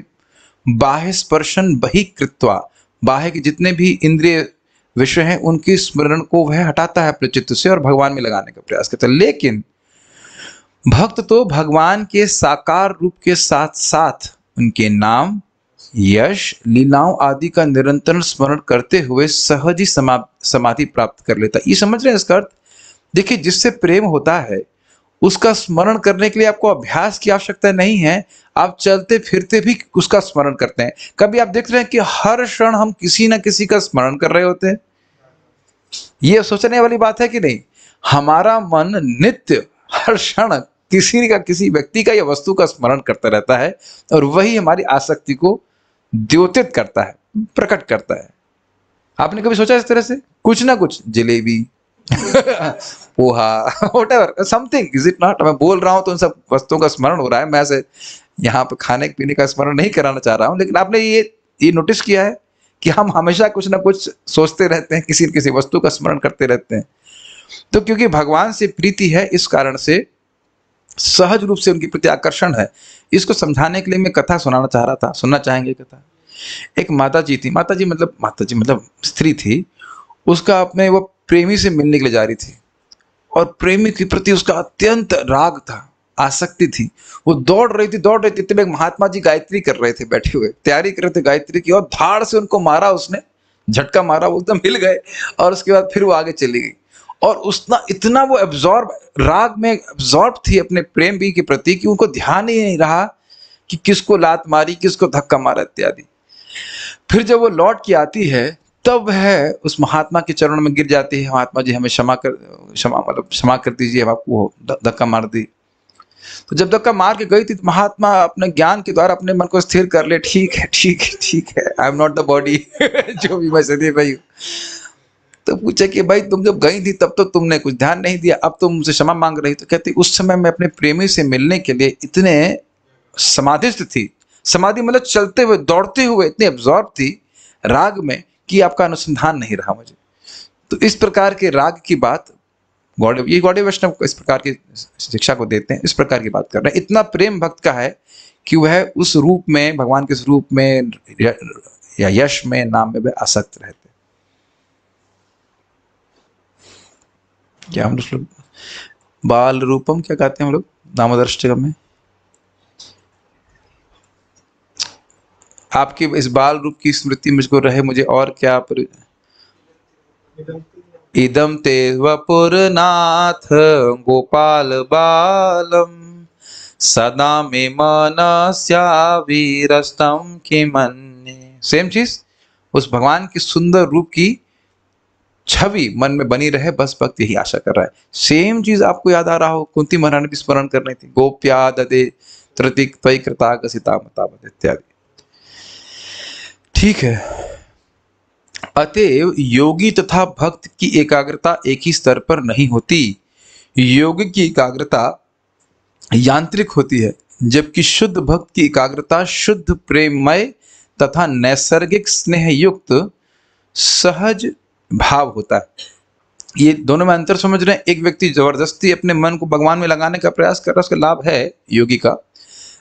बाह्य स्पर्शन बहिकृत्वा, बाह्य के जितने भी इंद्रिय विषय हैं उनकी स्मरण को वह हटाता है अपने चित्त से और भगवान में लगाने का प्रयास करता है। लेकिन भक्त तो भगवान के साकार रूप के साथ साथ उनके नाम, यश, लीलाओं आदि का निरंतर स्मरण करते हुए सहज ही समाधि प्राप्त कर लेता है। ये समझ रहे हैं इसका अर्थ? देखिए, जिससे प्रेम होता है उसका स्मरण करने के लिए आपको अभ्यास की आवश्यकता नहीं है, आप चलते फिरते भी उसका स्मरण करते हैं। कभी आप देख रहे हैं कि हर क्षण हम किसी ना किसी का स्मरण कर रहे होते हैं? ये सोचने वाली बात है कि नहीं? हमारा मन नित्य हर क्षण किसी का, किसी व्यक्ति का या वस्तु का स्मरण करता रहता है, और वही हमारी आसक्ति को द्योतित करता है, प्रकट करता है। आपने कभी सोचा इस तरह से? कुछ ना कुछ, jalebi poha, whatever something, is it not? मैं बोल रहा हूं तो उन सब वस्तुओं का स्मरण हो रहा है। मैं ऐसे यहाँ पे खाने पीने का स्मरण नहीं कराना चाह रहा हूँ, लेकिन आपने ये नोटिस किया है कि हम हमेशा कुछ ना कुछ सोचते रहते हैं, किसी न किसी वस्तु का स्मरण करते रहते हैं। तो क्योंकि भगवान से प्रीति है, इस कारण से सहज रूप से उनके प्रति आकर्षण है। इसको समझाने के लिए मैं कथा सुनाना चाह रहा था। सुनना चाहेंगे कथा? एक माता जी थी, माता जी मतलब स्त्री थी। उसका अपने वो प्रेमी से मिलने के लिए जा रही थी, और प्रेमी के प्रति उसका अत्यंत राग था, आसक्ति थी। वो दौड़ रही थी तब एक महात्मा जी गायत्री कर रहे थे, बैठे हुए तैयारी कर रहे थे गायत्री की, और धाड़ से उनको मारा, उसने झटका मारा, वो एकदम हिल गए, और उसके बाद फिर वो आगे चली गई। और उसना इतना वो राग में एब्जॉर्ब थी अपने प्रेम भी के प्रति, कि उनको ध्यान ही नहीं रहा कि किसको लात मारी, किसको धक्का मारा इत्यादि। फिर जब वो लौट के आती है, तब वह उस महात्मा के चरणों में गिर जाती है, महात्मा जी हमें क्षमा कर दीजिए, आपको धक्का मार दी। तो जब धक्का मार के गई थी, तो महात्मा अपने ज्ञान के द्वारा अपने मन को स्थिर कर ले, ठीक है, I am not the body, जो भी मैं शरीर रही हूँ। तो पूछे कि भाई तुम जब गई थी तब तो तुमने कुछ ध्यान नहीं दिया, अब तुम मुझसे क्षमा मांग रही। तो कहती उस समय मैं अपने प्रेमी से मिलने के लिए इतने समाधिस्थ थी, समाधि मतलब चलते हुए दौड़ते हुए इतनी एब्जॉर्ब थी राग में, कि आपका अनुसंधान नहीं रहा मुझे। तो इस प्रकार के राग की बात गौड़ीय वैष्णव इस प्रकार की शिक्षा को देते हैं, इस प्रकार की बात कर रहे हैं। इतना प्रेम भक्त का है कि वह उस रूप में, भगवान के रूप में या यश में, नाम में वह आसक्त रहते। क्या हम लोग बाल रूपम क्या कहते हैं हम लोग दामोदराष्टकम में? आपकी इस बाल रूप की स्मृति मुझको रहे, मुझे और क्या इदम ते वपुरनाथ गोपाल बालम सदा में मनस्या वीरस्तम के मन्ये। सेम चीज, उस भगवान की सुंदर रूप की छवि मन में बनी रहे, बस भक्त यही आशा कर रहा है। सेम चीज आपको याद आ रहा हो, कुंती महारानी भी स्मरण कर रही थी, गोप्या ददे त्रितिक त्वयि कृतागसिता मतावत इत्यादि। ठीक है। अतएव योगी तथा भक्त की एकाग्रता एक ही स्तर पर नहीं होती। योगी की एकाग्रता यांत्रिक होती है, जबकि शुद्ध भक्त की एकाग्रता शुद्ध प्रेममय तथा नैसर्गिक स्नेह युक्त सहज भाव होता है। ये दोनों में अंतर समझ रहे हैं? एक व्यक्ति जबरदस्ती अपने मन को भगवान में लगाने का प्रयास कर रहा है, उसका लाभ है योगी का,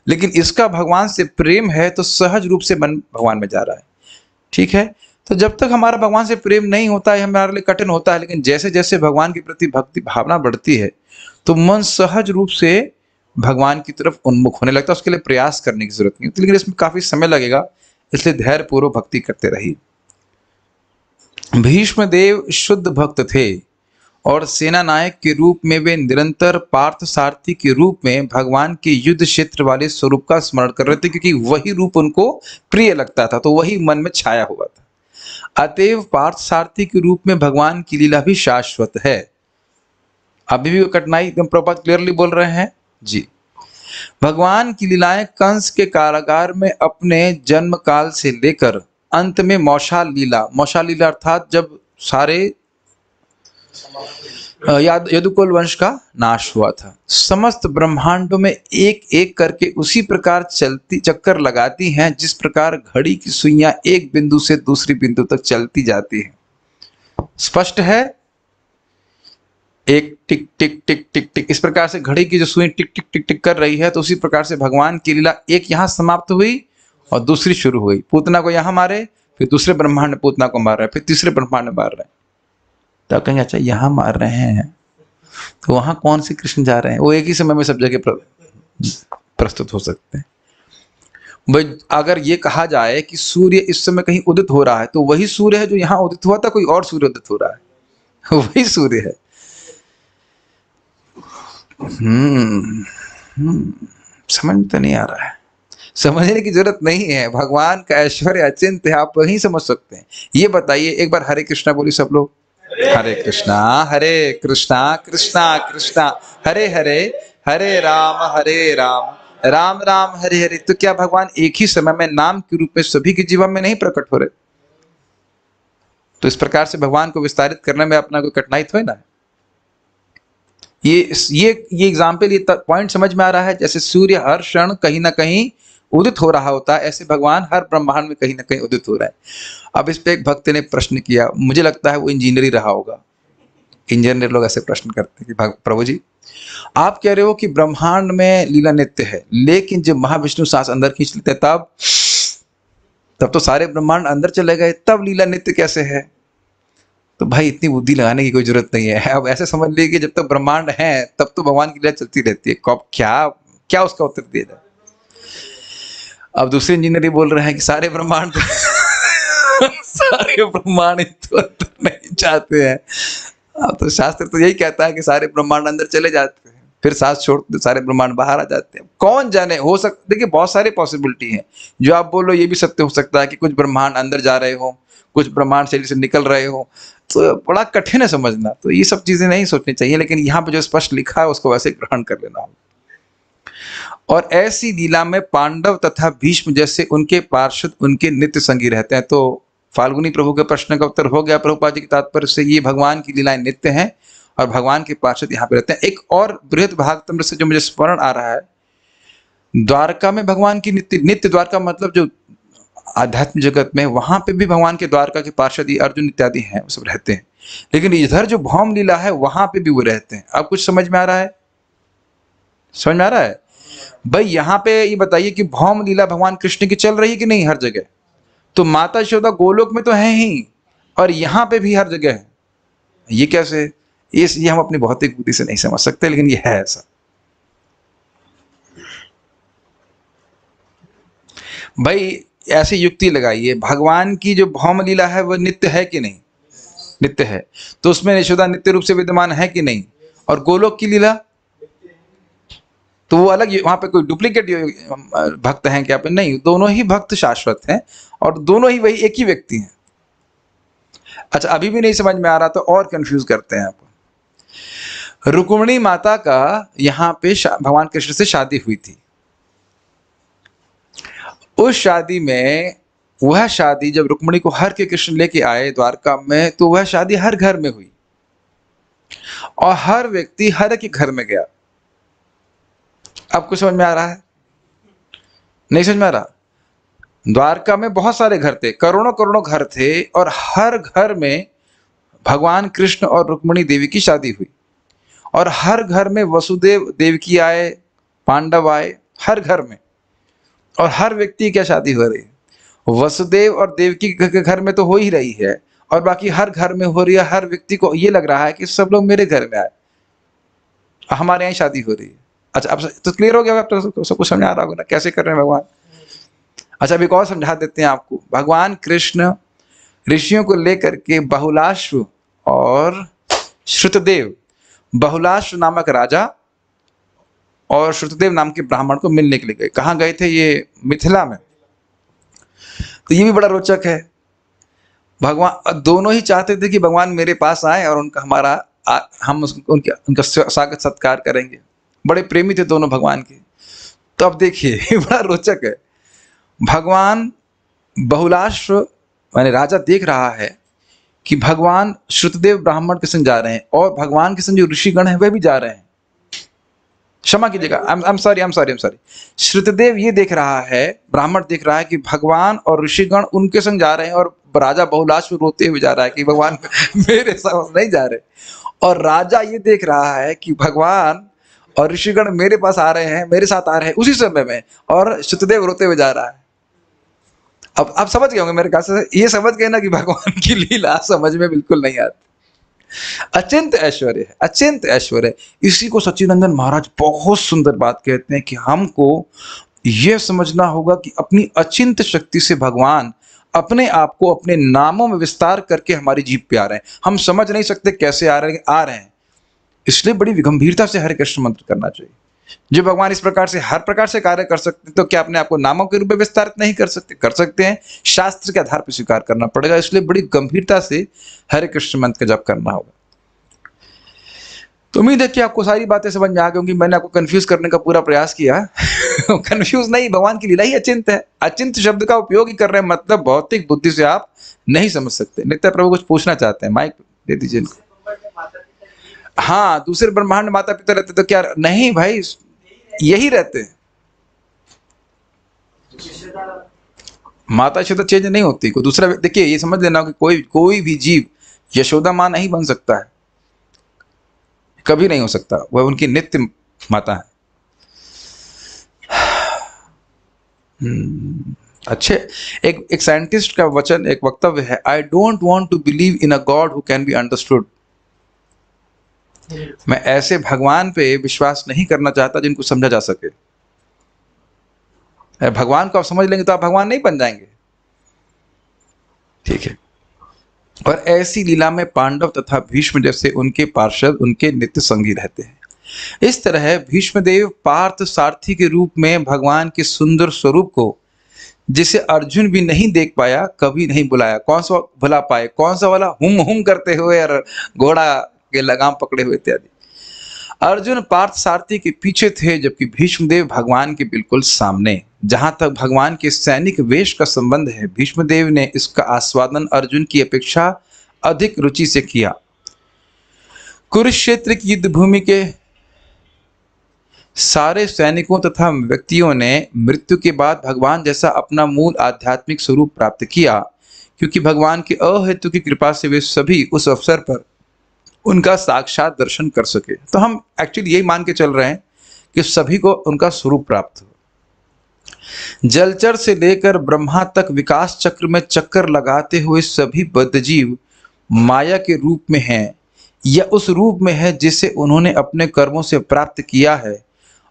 लेकिन इसका भगवान से प्रेम है तो सहज रूप से मन भगवान में जा रहा है। ठीक है। तो जब तक हमारा भगवान से प्रेम नहीं होता है, हमारे लिए कठिन होता है, लेकिन जैसे जैसे भगवान के प्रति भक्ति भावना बढ़ती है, तो मन सहज रूप से भगवान की तरफ उन्मुख होने लगता है। उसके लिए प्रयास करने की जरूरत नहीं होती, लेकिन इसमें काफी समय लगेगा, इसलिए धैर्य पूर्वक भक्ति करते रहिए। भीष्म देव शुद्ध भक्त थे और सेना नायक के रूप में वे निरंतर पार्थ सारथी के रूप में भगवान के युद्ध क्षेत्र वाले स्वरूप का स्मरण कर रहे थे, क्योंकि वही रूप उनको प्रिय लगता था, तो वही मन में छाया हुआ था। अतएव पार्थ सारथी के रूप में भगवान की लीला भी शाश्वत है। अभी भी कठिनाई एकदम प्रॉपर क्लियरली बोल रहे हैं जी। भगवान की लीलाएं कंस के कारागार में अपने जन्म काल से लेकर अंत में मौशाल लीला अर्थात जब सारे यदुकुल वंश का नाश हुआ था, समस्त ब्रह्मांडों में एक एक करके उसी प्रकार चलती चक्कर लगाती हैं, जिस प्रकार घड़ी की सुइयां एक बिंदु से दूसरी बिंदु तक चलती जाती हैं। स्पष्ट है? एक टिक टिक टिक टिक टिक, इस प्रकार से घड़ी की जो सुई टिक टिक टिक टिक कर रही है, तो उसी प्रकार से भगवान की लीला एक यहां समाप्त हुई और दूसरी शुरू हुई। पूतना को यहां मारे, फिर दूसरे ब्रह्मांड में पूतना को मार रहे हैं, फिर तीसरे ब्रह्मांड में मार रहे हैं। तो आप कहेंगे अच्छा यहां मार रहे हैं तो वहां कौन से कृष्ण जा रहे हैं? वो एक ही समय में सब जगह प्रस्तुत हो सकते हैं। भाई अगर ये कहा जाए कि सूर्य इस समय कहीं उदित हो रहा है, तो वही सूर्य है जो यहाँ उदित हुआ था, कोई और सूर्य उदित हो रहा है, वही सूर्य है। समझ तो नहीं आ रहा है? समझने की जरूरत नहीं है, भगवान का ऐश्वर्य अचिंत है, आप वही समझ सकते हैं। ये बताइए एक बार हरे कृष्णा बोली सब लोग। हरे कृष्णा कृष्णा कृष्णा हरे हरे, हरे राम राम राम हरे हरे। तो क्या भगवान एक ही समय में नाम के रूप में सभी के जीवन में नहीं प्रकट हो रहे? तो इस प्रकार से भगवान को विस्तारित करने में अपना कोई कठिनाई थोड़ी ना है। ये एग्जाम्पल, ये पॉइंट समझ में आ रहा है? जैसे सूर्य हर क्षण कहीं ना कहीं उदित हो रहा होता है, ऐसे भगवान हर ब्रह्मांड में कहीं ना कहीं उदित हो रहा है। अब इस पे एक भक्त ने प्रश्न किया, मुझे लगता है वो इंजीनियर ही रहा होगा। इंजीनियर लोग ऐसे प्रश्न करते हैं कि प्रभु जी, आप कह रहे हो कि ब्रह्मांड में लीला नित्य है, लेकिन जब महाविष्णु सांस अंदर खींच लेते हैं तब तो सारे ब्रह्मांड अंदर चले गए, तब लीला नित्य कैसे है? तो भाई इतनी बुद्धि लगाने की कोई जरूरत नहीं है। अब ऐसे समझ लीजिए कि जब तक ब्रह्मांड है तब तो भगवान की लीला चलती रहती है। कब क्या उसका उत्तर दिया जाए? अब दूसरे इंजीनियर ही बोल रहे हैं कि सारे ब्रह्मांड सारे ब्रह्मांड तो अंदर नहीं चाहते हैं। अब तो शास्त्र तो यही कहता है कि सारे ब्रह्मांड अंदर चले जाते हैं, फिर सांस छोड़ते सारे ब्रह्मांड बाहर आ जाते हैं। कौन जाने, हो सकता, देखिए बहुत सारी पॉसिबिलिटी है। जो आप बोलो ये भी सत्य हो सकता है कि कुछ ब्रह्मांड अंदर जा रहे हो, कुछ ब्रह्मांड शरीर से निकल रहे हो, तो बड़ा कठिन है समझना। तो ये सब चीजें नहीं सोचनी चाहिए, लेकिन यहाँ पे जो स्पष्ट लिखा है उसको वैसे ग्रहण कर लेना होगा। और ऐसी लीला में पांडव तथा भीष्म जैसे उनके पार्षद उनके नित्य संगी रहते हैं। तो फाल्गुनी प्रभु के प्रश्न का उत्तर हो गया प्रभुपाद जी के तात्पर्य से। ये भगवान की लीलाएं नित्य हैं और भगवान के पार्षद यहाँ पे रहते हैं। एक और बृहद भागवतम से जो मुझे स्मरण आ रहा है, द्वारका में भगवान की नित्य द्वारका मतलब जो आध्यात्मिक जगत में, वहां पे भी भगवान के द्वारका के पार्षद अर्जुन इत्यादि हैं, वो सब रहते हैं। लेकिन इधर जो भौम लीला है वहां पे भी वो रहते हैं। अब कुछ समझ में आ रहा है? समझ में आ रहा है भाई? यहाँ पे ये बताइए कि भौम लीला भगवान कृष्ण की चल रही है कि नहीं हर जगह? तो माता यशोदा गोलोक में तो है ही, और यहाँ पे भी हर जगह है। ये कैसे? ये हम अपनी भौतिक बुद्धि से नहीं समझ सकते, लेकिन ये है ऐसा। भाई ऐसी युक्ति लगाइए, भगवान की जो भौम लीला है वो नित्य है कि नहीं? नित्य है। तो उसमें यशोदा नित्य रूप से विद्यमान है कि नहीं? और गोलोक की लीला तो वो अलग, वहां पे कोई डुप्लीकेट भक्त हैं क्या? पे नहीं, दोनों ही भक्त शाश्वत हैं और दोनों ही वही एक ही व्यक्ति हैं। अच्छा, अभी भी नहीं समझ में आ रहा तो और कंफ्यूज करते हैं आप। रुक्मिणी माता का यहाँ पे भगवान कृष्ण से शादी हुई थी। उस शादी में, वह शादी जब रुक्मिणी को हर के कृष्ण लेके आए द्वारका में, तो वह शादी हर घर में हुई और हर व्यक्ति हर के घर में गया। आपको समझ में आ रहा है? नहीं समझ में आ रहा? द्वारका में बहुत सारे घर थे, करोड़ों करोड़ों घर थे, और हर घर में भगवान कृष्ण और रुक्मिणी देवी की शादी हुई। और हर घर में वसुदेव देवकी आए, पांडव आए, हर घर में। और हर व्यक्ति क्या शादी हो रही है? वसुदेव और देवकी के घर में तो हो ही रही है, और बाकी हर घर में हो रही है। हर व्यक्ति को ये लग रहा है कि सब लोग मेरे घर में आए, हमारे यहाँ शादी हो रही है। अच्छा, अब तो क्लियर हो गया? तो सब कुछ समझ आ रहा होगा ना कैसे कर रहे हैं भगवान। अच्छा, अभी एक और समझा देते हैं आपको। भगवान कृष्ण ऋषियों को लेकर के बहुलाश्व और श्रुतदेव, बहुलाश्व नामक राजा और श्रुतदेव नाम के ब्राह्मण को मिलने के लिए गए। कहाँ गए थे? ये मिथिला में। तो ये भी बड़ा रोचक है। भगवान दोनों ही चाहते थे कि भगवान मेरे पास आए और हम उनका स्वागत सत्कार करेंगे। बड़े प्रेमी थे दोनों भगवान के। तो अब देखिए बड़ा रोचक है। भगवान बहुलाश्व माने राजा देख रहा है कि भगवान श्रुतदेव ब्राह्मण के संग जा रहे हैं और भगवान के संग जो ऋषिगण हैं वह भी जा रहे हैं। क्षमा कीजिएगा, आई एम सॉरी। श्रुतदेव ये देख रहा है, ब्राह्मण देख रहा है कि भगवान और ऋषिगण उनके संग जा रहे हैं, और राजा बहुलाश्व रोते हुए जा रहा है कि भगवान मेरे साथ नहीं जा रहे। और राजा ये देख रहा है कि भगवान और ऋषिगण मेरे पास आ रहे हैं, मेरे साथ आ रहे हैं उसी समय में, और श्रुतदेव रोते हुए जा रहा है। अब आप समझ गए होंगे मेरे ख्याल से, ये समझ गए ना कि भगवान की लीला समझ में बिल्कुल नहीं आती। अचिंत ऐश्वर्य है, अचिंत ऐश्वर्य। इसी को सच्चिदानंद महाराज बहुत सुंदर बात कहते हैं कि हमको यह समझना होगा कि अपनी अचिंत शक्ति से भगवान अपने आप को अपने नामों में विस्तार करके हमारी जीभ पे आ रहे हैं। हम समझ नहीं सकते कैसे आ रहे हैं। इसलिए बड़ी गंभीरता से हरे कृष्ण मंत्र करना चाहिए। जो भगवान इस प्रकार से हर प्रकार से कार्य कर सकते, तो क्या अपने आप को नामों के रूप में विस्तारित नहीं कर सकते? कर सकते हैं। शास्त्र के आधार पर स्वीकार करना पड़ेगा। इसलिए बड़ी गंभीरता से हरे कृष्ण मंत्र का जप करना होगा। तो उम्मीद है कि आपको सारी बातें समझ में आ गई होंगी। मैंने आपको कंफ्यूज करने का पूरा प्रयास किया। कंफ्यूज नहीं, भगवान की लीला ही अचिंत है। अचिंत शब्द का उपयोग ही कर रहे हैं, मतलब भौतिक बुद्धि से आप नहीं समझ सकते। नित्य प्रभु कुछ पूछना चाहते हैं, माइक दे दीजिए इनको। हाँ, दूसरे ब्रह्मांड माता पिता रहते तो क्या? नहीं भाई, यही रहते हैं। माता यशोदा चेंज नहीं होती, कोई दूसरा। देखिए, ये समझ लेना कि कोई भी जीव यशोदा माँ नहीं बन सकता है, कभी नहीं हो सकता। वह उनकी नित्य माता है। अच्छे, एक साइंटिस्ट का वचन, एक वक्तव्य है, I don't want to believe in a god who can be understood. मैं ऐसे भगवान पे विश्वास नहीं करना चाहता जिनको समझा जा सके। भगवान को आप समझ लेंगे तो आप भगवान नहीं बन जाएंगे, ठीक है। और ऐसी लीला में पांडव तथा भीष्म जैसे उनके पार्षद उनके नित्य संगी रहते हैं। इस तरह भीष्मदेव पार्थ सारथी के रूप में भगवान के सुंदर स्वरूप को, जिसे अर्जुन भी नहीं देख पाया, कभी नहीं बुलाया। कौन सा भुला पाए? कौन सा वाला हुम हुम करते हुए और घोड़ा के लगाम पकड़े हुए इत्यादि। अर्जुन पार्थ सारथी के पीछे थे, जबकि भीष्मदेव भगवान के बिल्कुल सामने। जहां तक भगवान के सैनिक वेश का संबंध है, भीष्मदेव ने इसका आस्वादन अर्जुन की अपेक्षा अधिक रुचि से किया। कुरुक्षेत्र की युद्ध भूमि के सारे सैनिकों तथा व्यक्तियों ने मृत्यु के बाद भगवान जैसा अपना मूल आध्यात्मिक स्वरूप प्राप्त किया, क्योंकि भगवान की अहेतु की कृपा से वे सभी उस अवसर पर उनका साक्षात दर्शन कर सके। तो हम एक्चुअली यही मान के चल रहे हैं कि सभी को उनका स्वरूप प्राप्त हो। जलचर से लेकर ब्रह्मा तक विकास चक्र में चक्कर लगाते हुए सभी बद्धजीव माया के रूप में हैं, या उस रूप में है जिसे उन्होंने अपने कर्मों से प्राप्त किया है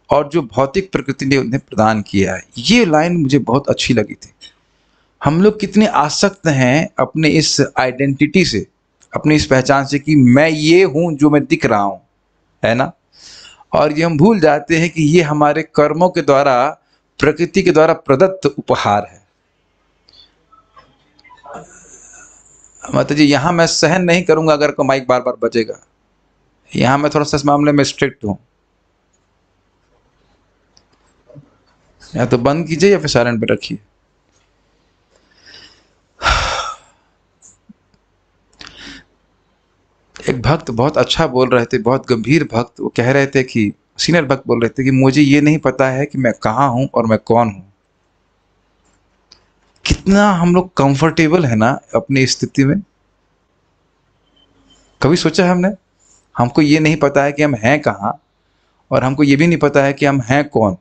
और जो भौतिक प्रकृति ने उन्हें प्रदान किया है। ये लाइन मुझे बहुत अच्छी लगी थी। हम लोग कितने आसक्त हैं अपने इस आइडेंटिटी से, अपनी इस पहचान से कि मैं ये हूं जो मैं दिख रहा हूं, है ना। और ये हम भूल जाते हैं कि ये हमारे कर्मों के द्वारा, प्रकृति के द्वारा प्रदत्त उपहार है। माता जी, यहां मैं सहन नहीं करूंगा अगर को माइक बार बार बजेगा। यहां मैं थोड़ा सा इस मामले में स्ट्रिक्ट हूं। या तो बंद कीजिए या फिर साइलेंट पे रखिए। एक भक्त बहुत अच्छा बोल रहे थे, बहुत गंभीर भक्त। वो कह रहे थे कि सीनियर भक्त बोल रहे थे कि मुझे ये नहीं पता है कि मैं कहाँ हूं और मैं कौन हूं। कितना हम लोग कंफर्टेबल है ना अपनी स्थिति में। कभी सोचा है हमने? हमको ये नहीं पता है कि हम हैं कहाँ, और हमको ये भी नहीं पता है कि हम हैं कौन।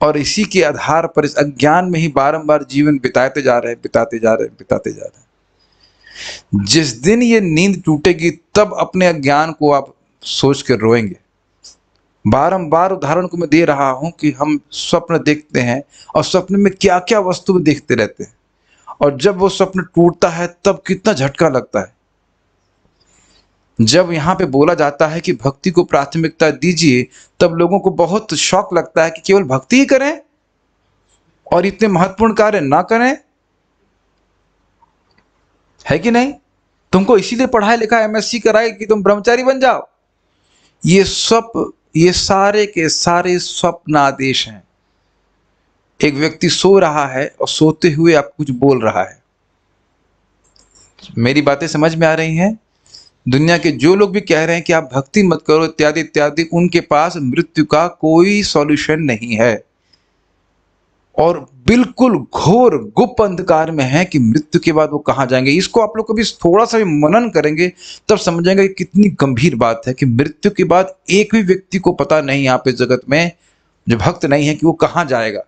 और इसी के आधार पर इस अज्ञान में ही बारंबार जीवन बिताते जा रहे हैं। जिस दिन ये नींद टूटेगी तब अपने अज्ञान को आप सोच कर रोएंगे। बारंबार उदाहरण को मैं दे रहा हूं कि हम स्वप्न देखते हैं और स्वप्न में क्या क्या वस्तु देखते रहते हैं, और जब वो स्वप्न टूटता है तब कितना झटका लगता है। जब यहाँ पे बोला जाता है कि भक्ति को प्राथमिकता दीजिए, तब लोगों को बहुत शौक लगता है कि केवल भक्ति ही करें और इतने महत्वपूर्ण कार्य ना करें, है कि नहीं। तुमको इसीलिए पढ़ाई लिखा MSc कराए कि तुम ब्रह्मचारी बन जाओ। ये सारे के सारे स्वप्नादेश हैं। एक व्यक्ति सो रहा है और सोते हुए आपको कुछ बोल रहा है। मेरी बातें समझ में आ रही हैं? दुनिया के जो लोग भी कह रहे हैं कि आप भक्ति मत करो इत्यादि इत्यादि, उनके पास मृत्यु का कोई सॉल्यूशन नहीं है, और बिल्कुल घोर गुप्त अंधकार में है कि मृत्यु के बाद वो कहाँ जाएंगे। इसको आप लोग कभी थोड़ा सा भी मनन करेंगे तब समझेंगे कि कितनी गंभीर बात है कि मृत्यु के बाद एक भी व्यक्ति को पता नहीं यहाँ पे जगत में, जो भक्त नहीं है, कि वो कहाँ जाएगा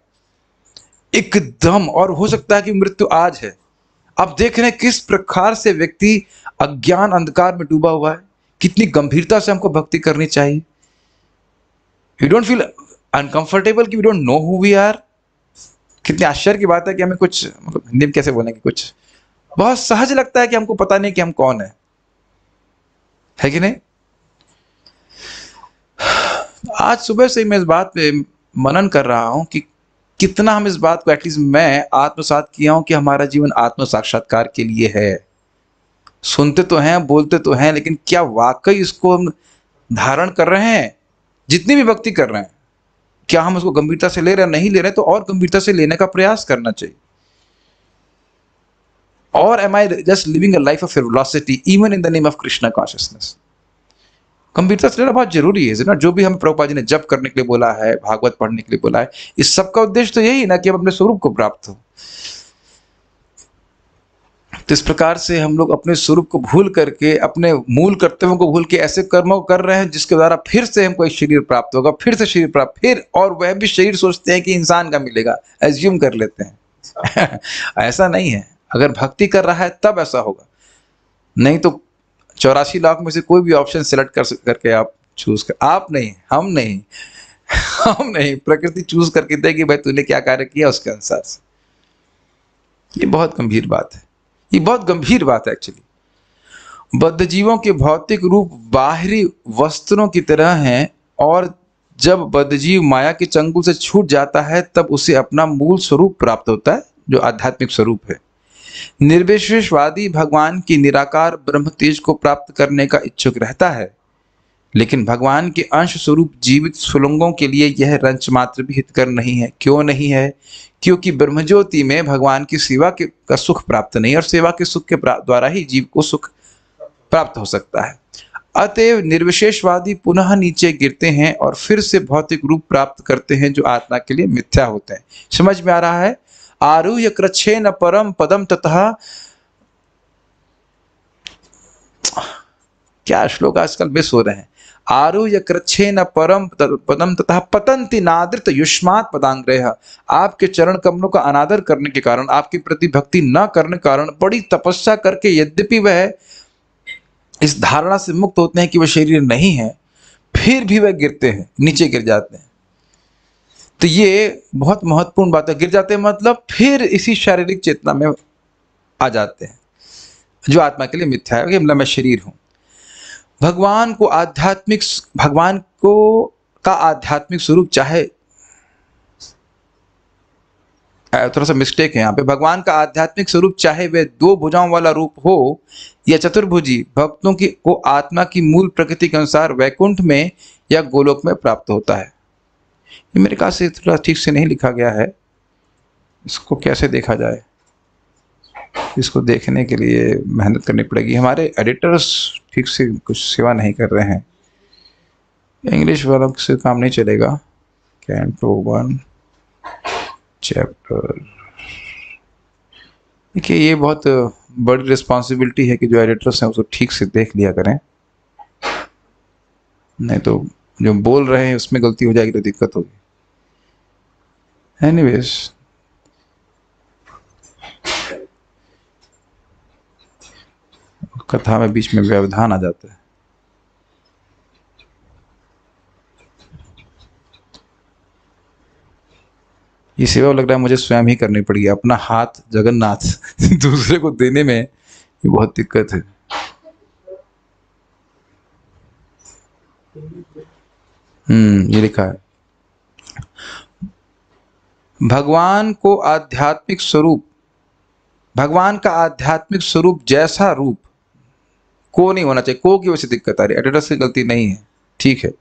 एकदम। और हो सकता है कि मृत्यु आज है। आप देख रहे हैं किस प्रकार से व्यक्ति अज्ञान अंधकार में डूबा हुआ है। कितनी गंभीरता से हमको भक्ति करनी चाहिए। यू डोंट फील अनकंफर्टेबल कि we don't know who we are. कितनी आश्चर्य की बात है कि हमें कुछ, मतलब हिंदी में कैसे बोलेंगे, कुछ बहुत सहज लगता है कि हमको पता नहीं कि हम कौन है कि नहीं। आज सुबह से मैं इस बात पे मनन कर रहा हूं कि कितना हम इस बात को, एटलीस्ट मैं आत्मसात किया हूं कि हमारा जीवन आत्म साक्षात्कार के लिए है। सुनते तो हैं, बोलते तो हैं, लेकिन क्या वाकई इसको हम धारण कर रहे हैं, जितनी भी भक्ति कर रहे हैं, क्या हम उसको गंभीरता से ले रहे हैं? नहीं ले रहे तो और गंभीरता से लेने का प्रयास करना चाहिए। और am I just living a life of frivolity even in the name of Krishna consciousness? गंभीरता से लेना बहुत जरूरी है ना। जो भी हम प्रभुपाद जी ने जप करने के लिए बोला है, भागवत पढ़ने के लिए बोला है, इस सब का उद्देश्य तो यही ना कि हम अपने स्वरूप को प्राप्त हो। तो इस प्रकार से हम लोग अपने स्वरूप को भूल करके, अपने मूल कर्तव्यों को भूल के ऐसे कर्मों को कर रहे हैं जिसके द्वारा फिर से हमको एक शरीर प्राप्त होगा, फिर से शरीर प्राप्त, फिर, और वह भी शरीर सोचते हैं कि इंसान का मिलेगा, एज्यूम कर लेते हैं। ऐसा नहीं है। अगर भक्ति कर रहा है तब ऐसा होगा, नहीं तो 84 लाख में से कोई भी ऑप्शन सिलेक्ट करके आप चूज कर, आप नहीं, हम नहीं, हम नहीं, प्रकृति चूज करके देगी भाई तूने क्या कार्य किया उसके अनुसार से। ये बहुत गंभीर बात है, ये बहुत गंभीर बात है एक्चुअली। बद्ध जीवों के भौतिक रूप बाहरी वस्त्रों की तरह हैं, और जब बद्ध जीव माया के चंगुल से छूट जाता है तब उसे अपना मूल स्वरूप प्राप्त होता है, जो आध्यात्मिक स्वरूप है। निर्विशेषवादी भगवान की निराकार ब्रह्म तेज को प्राप्त करने का इच्छुक रहता है, लेकिन भगवान के अंश स्वरूप जीवित सुलंगों के लिए यह रंच मात्र भी हितकर नहीं है। क्यों नहीं है? क्योंकि ब्रह्मज्योति में भगवान की सेवा का सुख प्राप्त नहीं, और सेवा के सुख के द्वारा ही जीव को सुख प्राप्त हो सकता है। अतएव निर्विशेषवादी पुनः नीचे गिरते हैं और फिर से भौतिक रूप प्राप्त करते हैं, जो आत्मा के लिए मिथ्या होते हैं। समझ में आ रहा है? आरुह्य कृच्छेन परम पदम ततः, क्या श्लोक आजकल मिस हो रहे हैं। आरुह्य कृच्छेन परम पदम ततः पतंति नादृत युष्मात् पदांग्रह। आपके चरण कमलों का अनादर करने के कारण, आपकी प्रति भक्ति न करने के कारण, बड़ी तपस्या करके यद्यपि वह इस धारणा से मुक्त होते हैं कि वह शरीर नहीं है, फिर भी वह गिरते हैं, नीचे गिर जाते हैं। तो ये बहुत महत्वपूर्ण बात है। गिर जाते हैं मतलब फिर इसी शारीरिक चेतना में आ जाते हैं, जो आत्मा के लिए मिथ्या है कि मतलब मैं शरीर हूं। भगवान को का आध्यात्मिक स्वरूप, चाहे थोड़ा सा मिस्टेक है यहाँ पे, भगवान का आध्यात्मिक स्वरूप चाहे वह 2 भुजाओं वाला रूप हो या चतुर्भुजी, भक्तों की को आत्मा की मूल प्रकृति के अनुसार वैकुंठ में या गोलोक में प्राप्त होता है। ये मेरे ख्याल से थोड़ा ठीक से नहीं लिखा गया है, इसको कैसे देखा जाए? इसको देखने के लिए मेहनत करनी पड़ेगी। हमारे एडिटर्स ठीक से कुछ सेवा नहीं कर रहे हैं, इंग्लिश वालों से काम नहीं चलेगा। कैंटो 1 चैप्टर, देखिए ये बहुत बड़ी रिस्पॉन्सिबिलिटी है कि जो एडिटर्स हैं उसको ठीक से देख लिया करें, नहीं तो जो बोल रहे हैं उसमें गलती हो जाएगी तो दिक्कत होगी। एनीवेज, कथा में बीच में व्यवधान आ जाता है। ये सेवा लग रहा है मुझे स्वयं ही करनी पड़ेगी, अपना हाथ जगन्नाथ दूसरे को देने में ये बहुत दिक्कत है। ये लिखा है, भगवान को आध्यात्मिक स्वरूप, भगवान का आध्यात्मिक स्वरूप जैसा रूप को नहीं होना चाहिए। को की वजह से दिक्कत आ रही है, एडिटर से गलती नहीं है, ठीक है।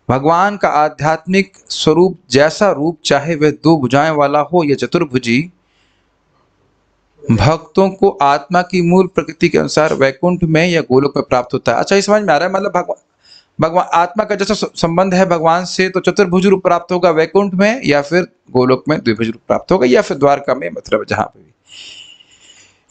भगवान का आध्यात्मिक स्वरूप जैसा रूप, चाहे वह 2 भुजाएं वाला हो या चतुर्भुजी, भक्तों को आत्मा की मूल प्रकृति के अनुसार वैकुंठ में या गोलोक में प्राप्त होता है। अच्छा, ये समझ में आ रहा है? मतलब भगवान आत्मा का जैसा संबंध है भगवान से, तो चतुर्भुज रूप प्राप्त होगा वैकुंठ में, या फिर गोलोक में द्विभुज रूप प्राप्त होगा, या फिर द्वारका में, मतलब जहां पे भी।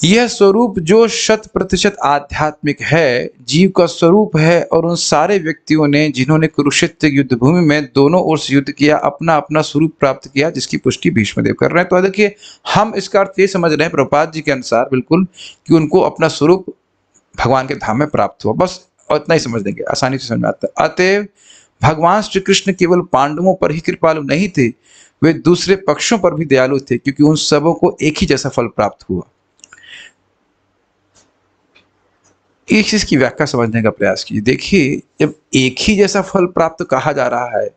यह स्वरूप जो 100% आध्यात्मिक है, जीव का स्वरूप है, और उन सारे व्यक्तियों ने जिन्होंने कुरुक्षेत्र युद्ध भूमि में दोनों ओर से युद्ध किया, अपना अपना स्वरूप प्राप्त किया, जिसकी पुष्टि भीष्मदेव कर रहे हैं। तो देखिए, हम इसका अर्थ ये समझ रहे हैं प्रभुपाद जी के अनुसार बिल्कुल, कि उनको अपना स्वरूप भगवान के धाम में प्राप्त हुआ, बस इतना ही समझ देंगे, आसानी से समझ में आता है। अतएव भगवान श्री कृष्ण केवल पांडवों पर ही कृपालु नहीं थे, वे दूसरे पक्षों पर भी दयालु थे, क्योंकि उन सबों को एक ही जैसा फल प्राप्त हुआ। एक चीज की व्याख्या समझने का प्रयास कीजिए। देखिए, जब एक ही जैसा फल प्राप्त कहा जा रहा है,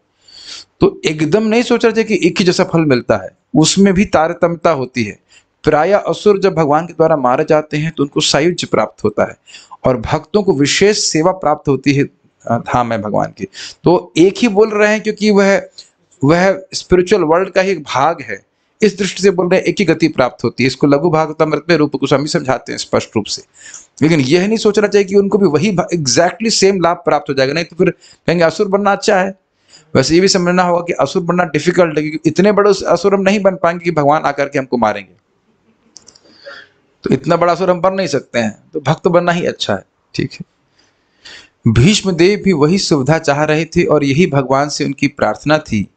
तो एकदम नहीं सोच रहे थे कि एक ही जैसा फल मिलता है, उसमें भी तारतम्यता होती है। प्रायः असुर जब भगवान के द्वारा मारे जाते हैं तो उनको सायुज्य प्राप्त होता है, और भक्तों को विशेष सेवा प्राप्त होती है धाम है भगवान की। तो एक ही बोल रहे हैं क्योंकि वह स्पिरिचुअल वर्ल्ड का ही एक भाग है, इस दृष्टि से बोल रहे हैं एक ही गति प्राप्त होती है। इसको लघु भागवतामृत में रूप गोस्वामी समझाते हैं स्पष्ट रूप से। लेकिन यह नहीं सोचना चाहिए कि उनको भी वही एग्जैक्टली सेम लाभ प्राप्त हो जाएगा, नहीं तो फिर कहेंगे असुर बनना अच्छा है। वैसे ये भी समझना होगा कि असुर बनना डिफिकल्ट है, क्योंकि इतने बड़े असुर हम नहीं बन पाएंगे कि भगवान आकर के हमको मारेंगे। तो इतना बड़ा असुर हम बन नहीं सकते हैं, तो भक्त बनना ही अच्छा है। ठीक है। भीष्म देव भी वही सुविधा चाह रहे थे और यही भगवान से उनकी प्रार्थना थी।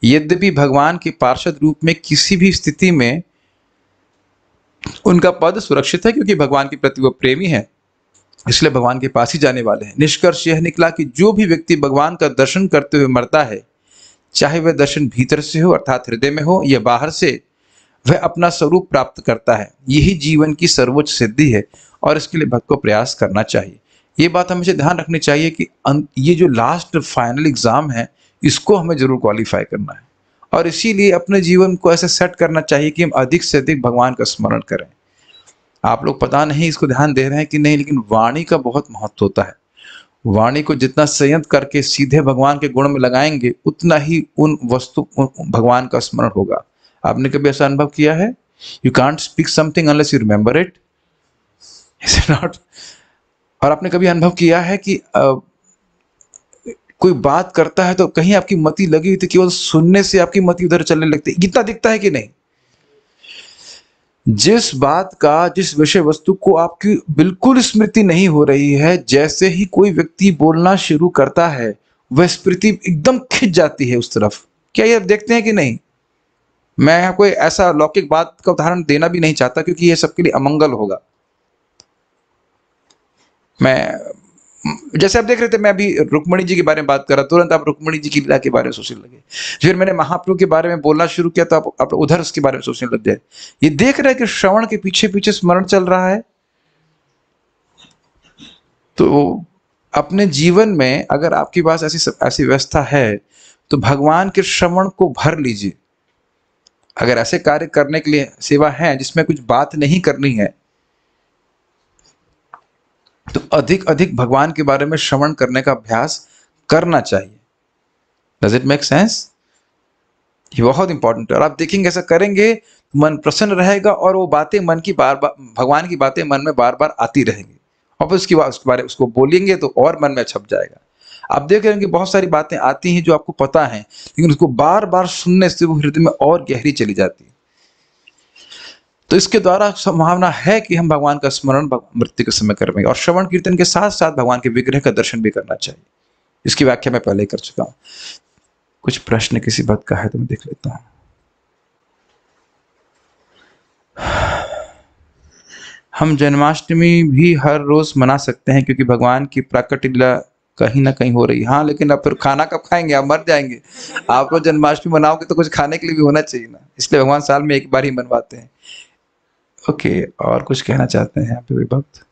यद्यपि भगवान के पार्षद रूप में किसी भी स्थिति में उनका पद सुरक्षित है, क्योंकि भगवान के प्रति वो प्रेमी है, इसलिए भगवान के पास ही जाने वाले हैं। निष्कर्ष यह निकला कि जो भी व्यक्ति भगवान का दर्शन करते हुए मरता है, चाहे वह दर्शन भीतर से हो अर्थात हृदय में हो या बाहर से, वह अपना स्वरूप प्राप्त करता है। यही जीवन की सर्वोच्च सिद्धि है और इसके लिए भक्त को प्रयास करना चाहिए। ये बात हमें ध्यान रखनी चाहिए कि ये जो लास्ट फाइनल एग्जाम है, इसको हमें जरूर क्वालिफाई करना है, और इसीलिए अपने जीवन को ऐसे सेट करना चाहिए कि हम अधिक से अधिक भगवान का स्मरण करें। आप लोग पता नहीं इसको ध्यान दे रहे हैं कि नहीं, लेकिन वाणी का बहुत महत्व होता है। वाणी को जितना संयत करके सीधे भगवान के गुण में लगाएंगे, उतना ही भगवान का स्मरण होगा। आपने कभी ऐसा अनुभव किया है? You can't speak something unless you remember it, is it not? और आपने कभी अनुभव किया है कि कोई बात करता है तो कहीं आपकी मति लगी हुई थी, केवल सुनने से आपकी मति उधर चलने लगती है? इतना दिखता है कि नहीं? जिस बात का, जिस विषय वस्तु को आपकी बिल्कुल स्मृति नहीं हो रही है, जैसे ही कोई व्यक्ति बोलना शुरू करता है, वह स्मृति एकदम खिंच जाती है उस तरफ। क्या ये आप देखते हैं कि नहीं? मैं कोई ऐसा लौकिक बात का उदाहरण देना भी नहीं चाहता, क्योंकि यह सबके लिए अमंगल होगा। मैं जैसे आप देख रहे थे, मैं अभी रुक्मणी जी के बारे में बात कर रहा, तुरंत आप रुक्मणी जी की लीला के बारे में सोचने लगे। फिर मैंने महाप्रभु के बारे में बोलना शुरू किया तो आप उधर उसके बारे में सोचने लग गए। ये देख रहे हैं कि श्रवण के पीछे पीछे स्मरण चल रहा है। तो अपने जीवन में अगर आपके पास ऐसी व्यवस्था है, तो भगवान के श्रवण को भर लीजिए। अगर ऐसे कार्य करने के लिए सेवा है जिसमें कुछ बात नहीं करनी है, तो अधिक अधिक भगवान के बारे में श्रवण करने का अभ्यास करना चाहिए। Does it make sense? ये बहुत इंपॉर्टेंट है। और आप देखेंगे ऐसा करेंगे, मन प्रसन्न रहेगा और वो बातें मन की बार बार, भगवान की बातें मन में बार बार आती रहेंगी, और फिर उसके बारे उसको बोलेंगे तो और मन में छप जाएगा। आप देख रहे हैं कि बहुत सारी बातें आती हैं जो आपको पता है, लेकिन उसको बार बार सुनने से वो हृदय में और गहरी चली जाती है। तो इसके द्वारा संभावना है कि हम भगवान का स्मरण मृत्यु के समय करेंगे, और श्रवण कीर्तन के साथ साथ भगवान के विग्रह का दर्शन भी करना चाहिए। इसकी व्याख्या मैं पहले ही कर चुका हूं। कुछ प्रश्न किसी बात का है तो मैं देख लेता हूं। हम जन्माष्टमी भी हर रोज मना सकते हैं क्योंकि भगवान की प्राकट लीला कहीं ना कहीं हो रही है। हाँ, लेकिन अब फिर खाना कब खाएंगे? आप मर जाएंगे। आप लोग जन्माष्टमी मनाओगे तो कुछ खाने के लिए भी होना चाहिए ना, इसलिए भगवान साल में एक बार ही मनवाते हैं। ओके, और कुछ कहना चाहते हैं यहाँ पे कोई भक्त?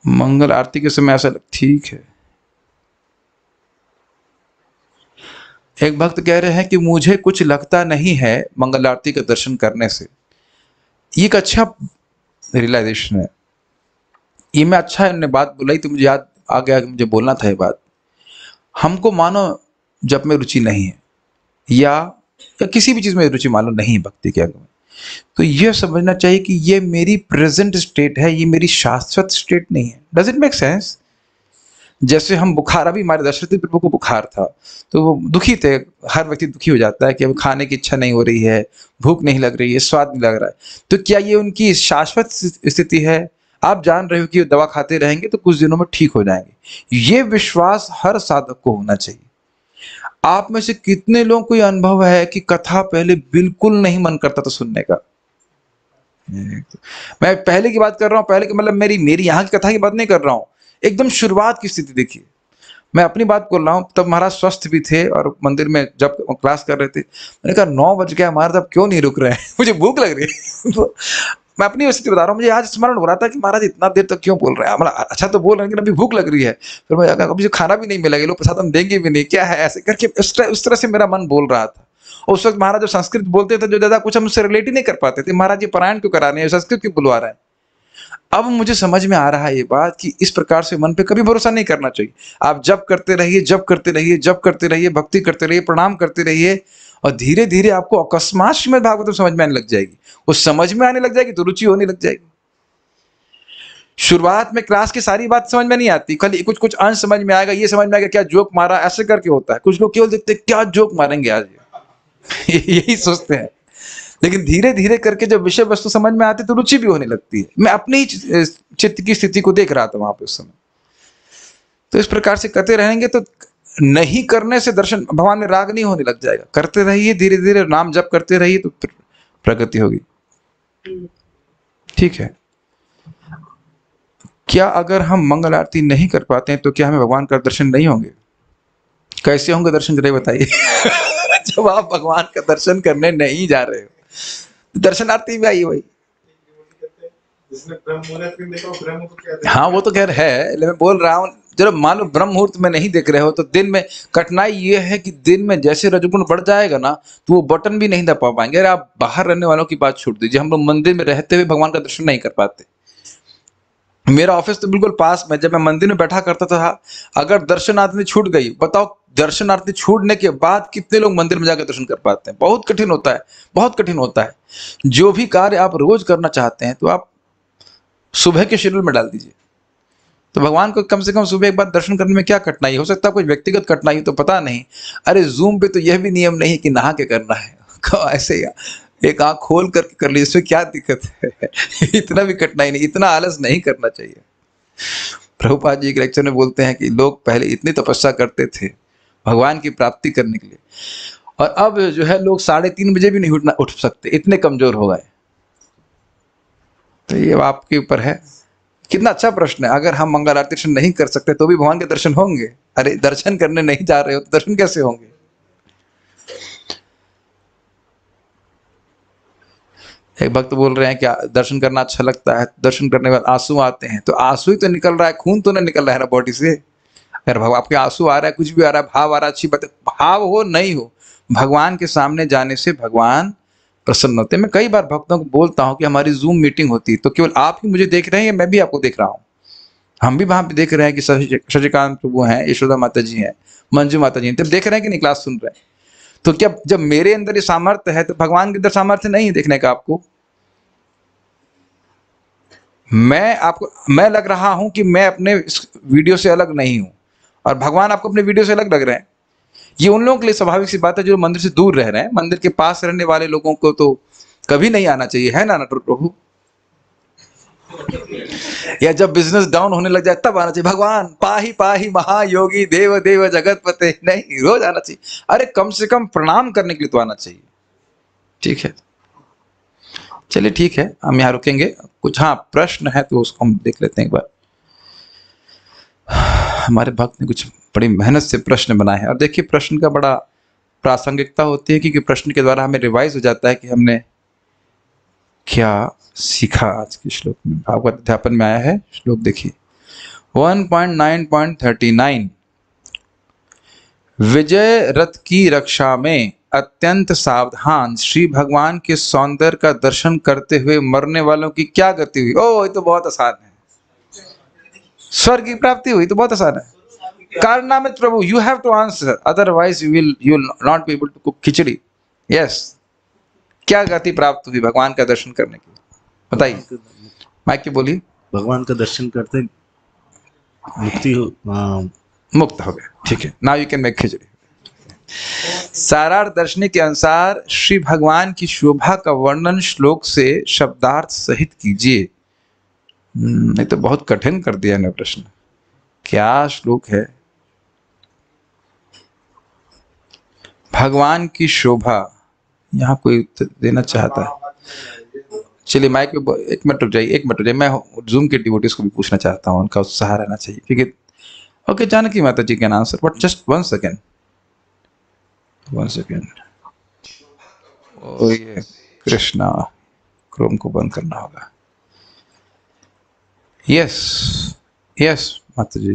मंगल आरती के समय ऐसा, ठीक है। एक भक्त कह रहे हैं कि मुझे कुछ लगता नहीं है मंगल आरती का दर्शन करने से। ये एक अच्छा रियलाइजेशन है। ये मैं अच्छा है, उन्होंने बात बुलाई तो मुझे याद आ गया कि मुझे बोलना था ये बात। हमको मानो जब में रुचि नहीं है, या किसी भी चीज में रुचि मानो नहीं है भक्ति के आगे में, तो यह समझना चाहिए कि ये मेरी प्रेजेंट स्टेट है, ये मेरी शाश्वत स्टेट नहीं है। Does it make sense? जैसे हम बुखार, अभी हमारे दशरथी प्रभु को बुखार था तो वो दुखी थे। हर व्यक्ति दुखी हो जाता है कि अब खाने की इच्छा नहीं हो रही है, भूख नहीं लग रही है, स्वाद नहीं लग रहा है। तो क्या ये उनकी शाश्वत स्थिति है? आप जान रहे हो कि दवा खाते रहेंगे तो कुछ दिनों में ठीक हो जाएंगे। ये विश्वास हर साधक को होना चाहिए। आप में से कितने लोगों को यह अनुभव है कि कथा पहले बिल्कुल नहीं मन करता था सुनने का? मैं पहले की बात कर रहा हूं, पहले की मतलब मेरी यहाँ की कथा की बात नहीं कर रहा हूं, एकदम शुरुआत की स्थिति देखिए। मैं अपनी बात बोल रहा हूँ। तब महाराज स्वस्थ भी थे और मंदिर में जब क्लास कर रहे थे, मैंने कहा 9 बज गया महाराज, अब क्यों नहीं रुक रहे हैं? मुझे भूख लग रही है। तो मैं अपनी स्थिति बता रहा हूँ। मुझे आज स्मरण हो रहा था कि महाराज इतना देर तक क्यों बोल रहे हैं? मतलब अच्छा तो बोल रहे हैं, लेकिन अभी भूख लग रही है। फिर मैं कहा मुझे खाना भी नहीं मिलेगा, लोग प्रसाद हम देंगे भी नहीं, क्या है? ऐसे करके उस तरह से मेरा मन बोल रहा था। उस वक्त महाराज जो संस्कृत बोलते थे, जो ज्यादा कुछ हम उससे रिलेट ही नहीं कर पाते थे। महाराज ये पारायण क्यों करा रहे हैं, संस्कृत क्यों बुलवा रहे हैं? अब मुझे समझ में आ रहा है ये बात कि इस प्रकार से मन पे कभी भरोसा नहीं करना चाहिए। आप जप करते रहिए, जप करते रहिए, जप करते रहिए, भक्ति करते रहिए, प्रणाम करते रहिए, और धीरे धीरे आपको अकस्मात श्रीमद् भागवतम समझ में आने लग जाएगी। उस समझ में आने लग जाएगी तो रुचि होने लग जाएगी। शुरुआत में क्लास की सारी बात समझ में नहीं आती, खाली कुछ कुछ अंश समझ में आएगा, ये समझ में आएगा क्या जोक मारा, ऐसे करके होता है। कुछ लोग केवल देखते हैं क्या जोक मारेंगे आज यही सोचते हैं। लेकिन धीरे धीरे करके जब विषय वस्तु समझ में आती तो रुचि भी होने लगती है। मैं अपनी ही चित्त की स्थिति को देख रहा था वहां पे उस समय। तो इस प्रकार से करते रहेंगे तो नहीं करने से दर्शन भगवान में राग नहीं होने लग जाएगा। करते रहिए, धीरे धीरे नाम जप करते रहिए तो प्रगति होगी। ठीक है। क्या अगर हम मंगल आरती नहीं कर पाते हैं तो क्या हमें भगवान का दर्शन नहीं होंगे? कैसे होंगे दर्शन, जरा बताइए। जब आप भगवान का दर्शन करने नहीं जा रहे हो, दर्शन आरती में आई वही। हाँ वो तो खैर है, लेकिन मैं बोल रहा हूँ जब मान लो ब्रह्म मुहूर्त में नहीं देख रहे हो तो दिन में कठिनाई ये है कि दिन में जैसे रजोगुण बढ़ जाएगा ना तो वो बटन भी नहीं दबा पाएंगे। अरे आप बाहर रहने वालों की बात छोड़ दीजिए, हम लोग मंदिर में रहते हुए भगवान का दर्शन नहीं कर पाते। मेरा ऑफिस तो बिल्कुल पास में, जब मैं मंदिर में बैठा करता था, अगर दर्शनार्थी छूट गई, बताओ दर्शनार्थी छूटने के बाद कितने लोग मंदिर में जाकर दर्शन कर पाते हैं? बहुत कठिन होता है, बहुत कठिन होता है। जो भी कार्य आप रोज करना चाहते हैं तो आप सुबह के शेड्यूल में डाल दीजिए। तो भगवान को कम से कम सुबह एक बार दर्शन करने में क्या कठिनाई हो सकता है? कोई व्यक्तिगत कठिनाई तो पता नहीं। अरे जूम पे तो यह भी नियम नहीं कि नहा के करना है, ऐसे ही एक आंख खोल करके कर ली, इसमें क्या दिक्कत है? इतना भी कठिनाई नहीं, इतना आलस नहीं करना चाहिए। प्रभुपाद जी के लेक्चर में बोलते हैं कि लोग पहले इतनी तपस्या करते थे भगवान की प्राप्ति करने के लिए, और अब जो है लोग 3:30 बजे भी नहीं उठ सकते, इतने कमजोर हो गए। तो ये आपके ऊपर है। कितना अच्छा प्रश्न है। अगर हम मंगल आरती दर्शन नहीं कर सकते तो भी भगवान के दर्शन होंगे? अरे दर्शन करने नहीं जा रहे हो तो दर्शन कैसे होंगे? एक भक्त बोल रहे हैं कि दर्शन करना अच्छा लगता है, दर्शन करने के बाद आंसू आते हैं। तो आंसू ही तो निकल रहा है, खून तो नहीं निकल रहा है ना बॉडी से। अगर भगवान आपके आंसू आ रहा है, कुछ भी आ रहा है, भाव आ रहा है, अच्छी बात है। भाव हो नहीं हो, भगवान के सामने जाने से भगवान प्रसन्न होते हैं। मैं कई बार भक्तों को बोलता हूँ कि हमारी जूम मीटिंग होती है तो केवल आप ही मुझे देख रहे हैं या मैं भी आपको देख रहा हूँ? हम भी वहां पे देख रहे हैं कि शशिकांत प्रभु हैं, यशोदा माता जी हैं, मंजू माता जी हैं, तब देख रहे हैं कि नहीं क्लास सुन रहे हैं? तो क्या जब मेरे अंदर ये सामर्थ्य है तो भगवान के अंदर सामर्थ्य नहीं है देखने का आपको? मैं लग रहा हूं कि मैं अपने इस वीडियो से अलग नहीं हूं, और भगवान आपको अपने वीडियो से अलग लग रहे हैं। ये उन लोगों के लिए स्वाभाविक सी बात है जो मंदिर से दूर रह रहे हैं। मंदिर के पास रहने वाले लोगों को तो कभी नहीं आना चाहिए, है ना नटवर प्रभु? या जब बिजनेस डाउन होने लग जाए तब आना चाहिए, भगवान पाही पाही महायोगी देव देव जगत पते। नहीं, रोज आना चाहिए। अरे कम से कम प्रणाम करने के लिए तो आना चाहिए। ठीक है, चलिए ठीक है, हम यहाँ रुकेंगे। कुछ हाँ प्रश्न है तो उसको हम देख लेते हैं एक बार। हमारे भक्त ने कुछ बड़ी मेहनत से प्रश्न बनाए हैं, और देखिए प्रश्न का बड़ा प्रासंगिकता होती है क्योंकि प्रश्न के द्वारा हमें रिवाइज हो जाता है कि हमने क्या सीखा आज के श्लोक में। भागवत अध्यापन में आया है श्लोक, देखिए 1.9.39। विजय रथ की रक्षा में अत्यंत सावधान श्री भगवान के सौंदर्य का दर्शन करते हुए मरने वालों की क्या गति हुई? ओ ये तो बहुत आसान है, स्वर्ग की प्राप्ति हुई। तो बहुत आसान है। Karnamrit Prabhu, you have to answer, otherwise you will not be able to cook khichdi. Yes, क्या गति प्राप्त हुई भगवान का दर्शन करने की? बताइए, माइक की बोलिए। भगवान का दर्शन करते मुक्ति मुक्त हो गया। ठीक है, नाउ यू कैन मेक खिचड़ी। सारार्थ दर्शनी के अनुसार श्री भगवान की शोभा का वर्णन श्लोक से शब्दार्थ सहित कीजिए। नहीं तो बहुत कठिन कर दिया ने प्रश्न। क्या श्लोक है? भगवान की शोभा, यहाँ कोई उत्तर देना चाहता है? चलिए माइक पे एक मिनट रुक जाइए, मैं जूम के डिवोटीज को भी पूछना चाहता हूँ, उनका उत्साह रहना चाहिए। ठीक है, okay, Janaki Mata ji can answer, but just 1 second. ओ ये कृष्णा, क्रोम को बंद करना होगा। यस माता जी,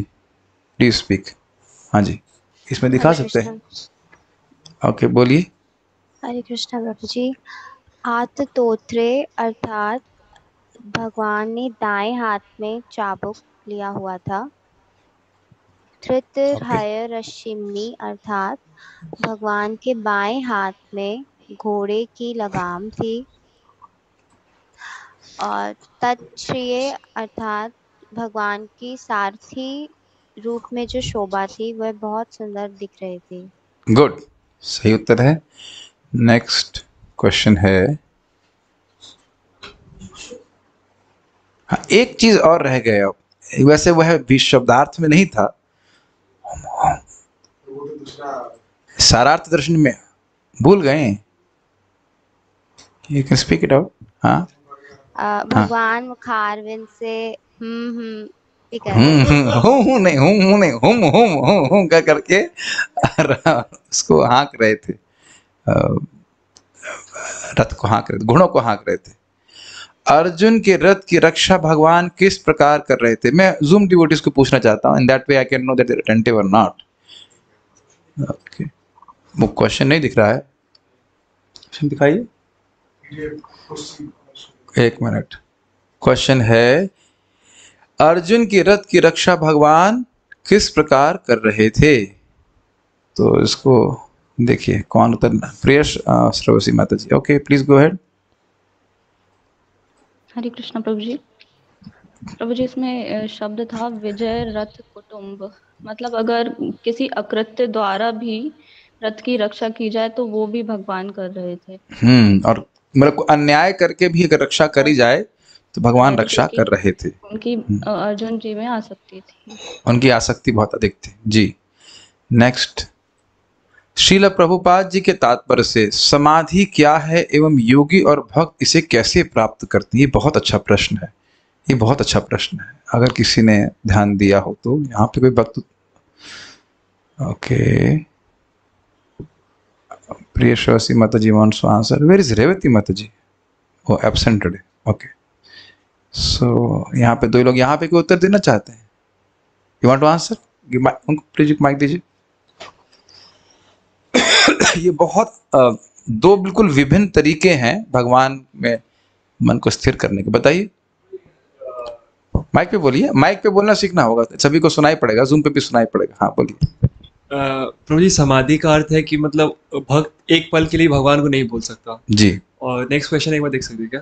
प्लीज स्पीक। हाँ जी, इसमें दिखा सकते हैं? ओके, बोलिए। हरे कृष्णा प्रभु जी। आततोत्रे अर्थात भगवान ने दाएं हाथ में चाबुक लिया हुआ था। धृतराष्ट्रशिम्नी अर्थात भगवान के बाएं हाथ में घोड़े की लगाम थी। और तच्छ्रिय अर्थात भगवान की सारथी रूप में जो शोभा थी वह बहुत सुंदर दिख रही थी। गुड, सही उत्तर है। नेक्स्ट क्वेश्चन है, हाँ एक चीज और रह गया, वैसे वह भी शब्दार्थ में नहीं था, सारार्थ दर्शन में भूल गए। You can speak it out. हाँ भगवान मुखारविंद से ये कर रहे थे। हूँ नहीं, हूँ नहीं, हूँ कर करके उसको हाँक रहे थे, रथ को हाँक रहे थे, घोड़ों को हाँक रहे थे। अर्जुन के रथ की रक्षा भगवान किस प्रकार कर रहे थे? मैं जूम डिवोटीज को पूछना चाहता हूँ, in that way I can know that they are attentive or not. Okay, वो क्वेश्चन नहीं दिख रहा है, क्वेश्चन दिखाइए। एक मिनट, क्वेश्चन है अर्जुन के रथ की रक्षा भगवान किस प्रकार कर रहे थे? तो इसको देखिए कौन उतरना। प्रियश श्रवसी माता जी, ओके प्लीज गो अहेड। हरे कृष्णा प्रभु जी। प्रभु जी, इसमें शब्द था विजय रथ कुटुंब, मतलब अगर किसी अकृत्य द्वारा भी रथ की रक्षा की जाए तो वो भी भगवान कर रहे थे। और मतलब अन्याय करके भी अगर रक्षा करी जाए तो भगवान रक्षा कर रहे थे। उनकी अर्जुन जी में आसक्ति थी, उनकी आसक्ति बहुत अधिक थी जी। नेक्स्ट, श्रील प्रभुपाद जी के तात्पर्य से समाधि क्या है एवं योगी और भक्त इसे कैसे प्राप्त करते हैं? ये बहुत अच्छा प्रश्न है, ये बहुत अच्छा प्रश्न है। अगर किसी ने ध्यान दिया हो तो यहाँ पे कोई भक्त, okay Priya Shravasi Mata ji wants to answer. Where is Revati Mata ji? वो एब्सेंट टुडे। ओके, सो यहाँ पे दो लोग यहाँ पे कोई उत्तर देना चाहते हैं। You want to answer? उनको प्लीज माइक दीजिए। ये बहुत दो बिल्कुल विभिन्न तरीके हैं भगवान में मन को स्थिर करने के। बताइए, माइक पे बोलिए, माइक पे बोलना सीखना होगा, सभी को सुनाई पड़ेगा, जूम पे भी सुनाई पड़ेगा। हाँ बोलिए। प्रभु जी, समाधि का अर्थ है कि मतलब भक्त एक पल के लिए भगवान को नहीं बोल सकता जी। और नेक्स्ट क्वेश्चन एक बार देख सकते हैं क्या?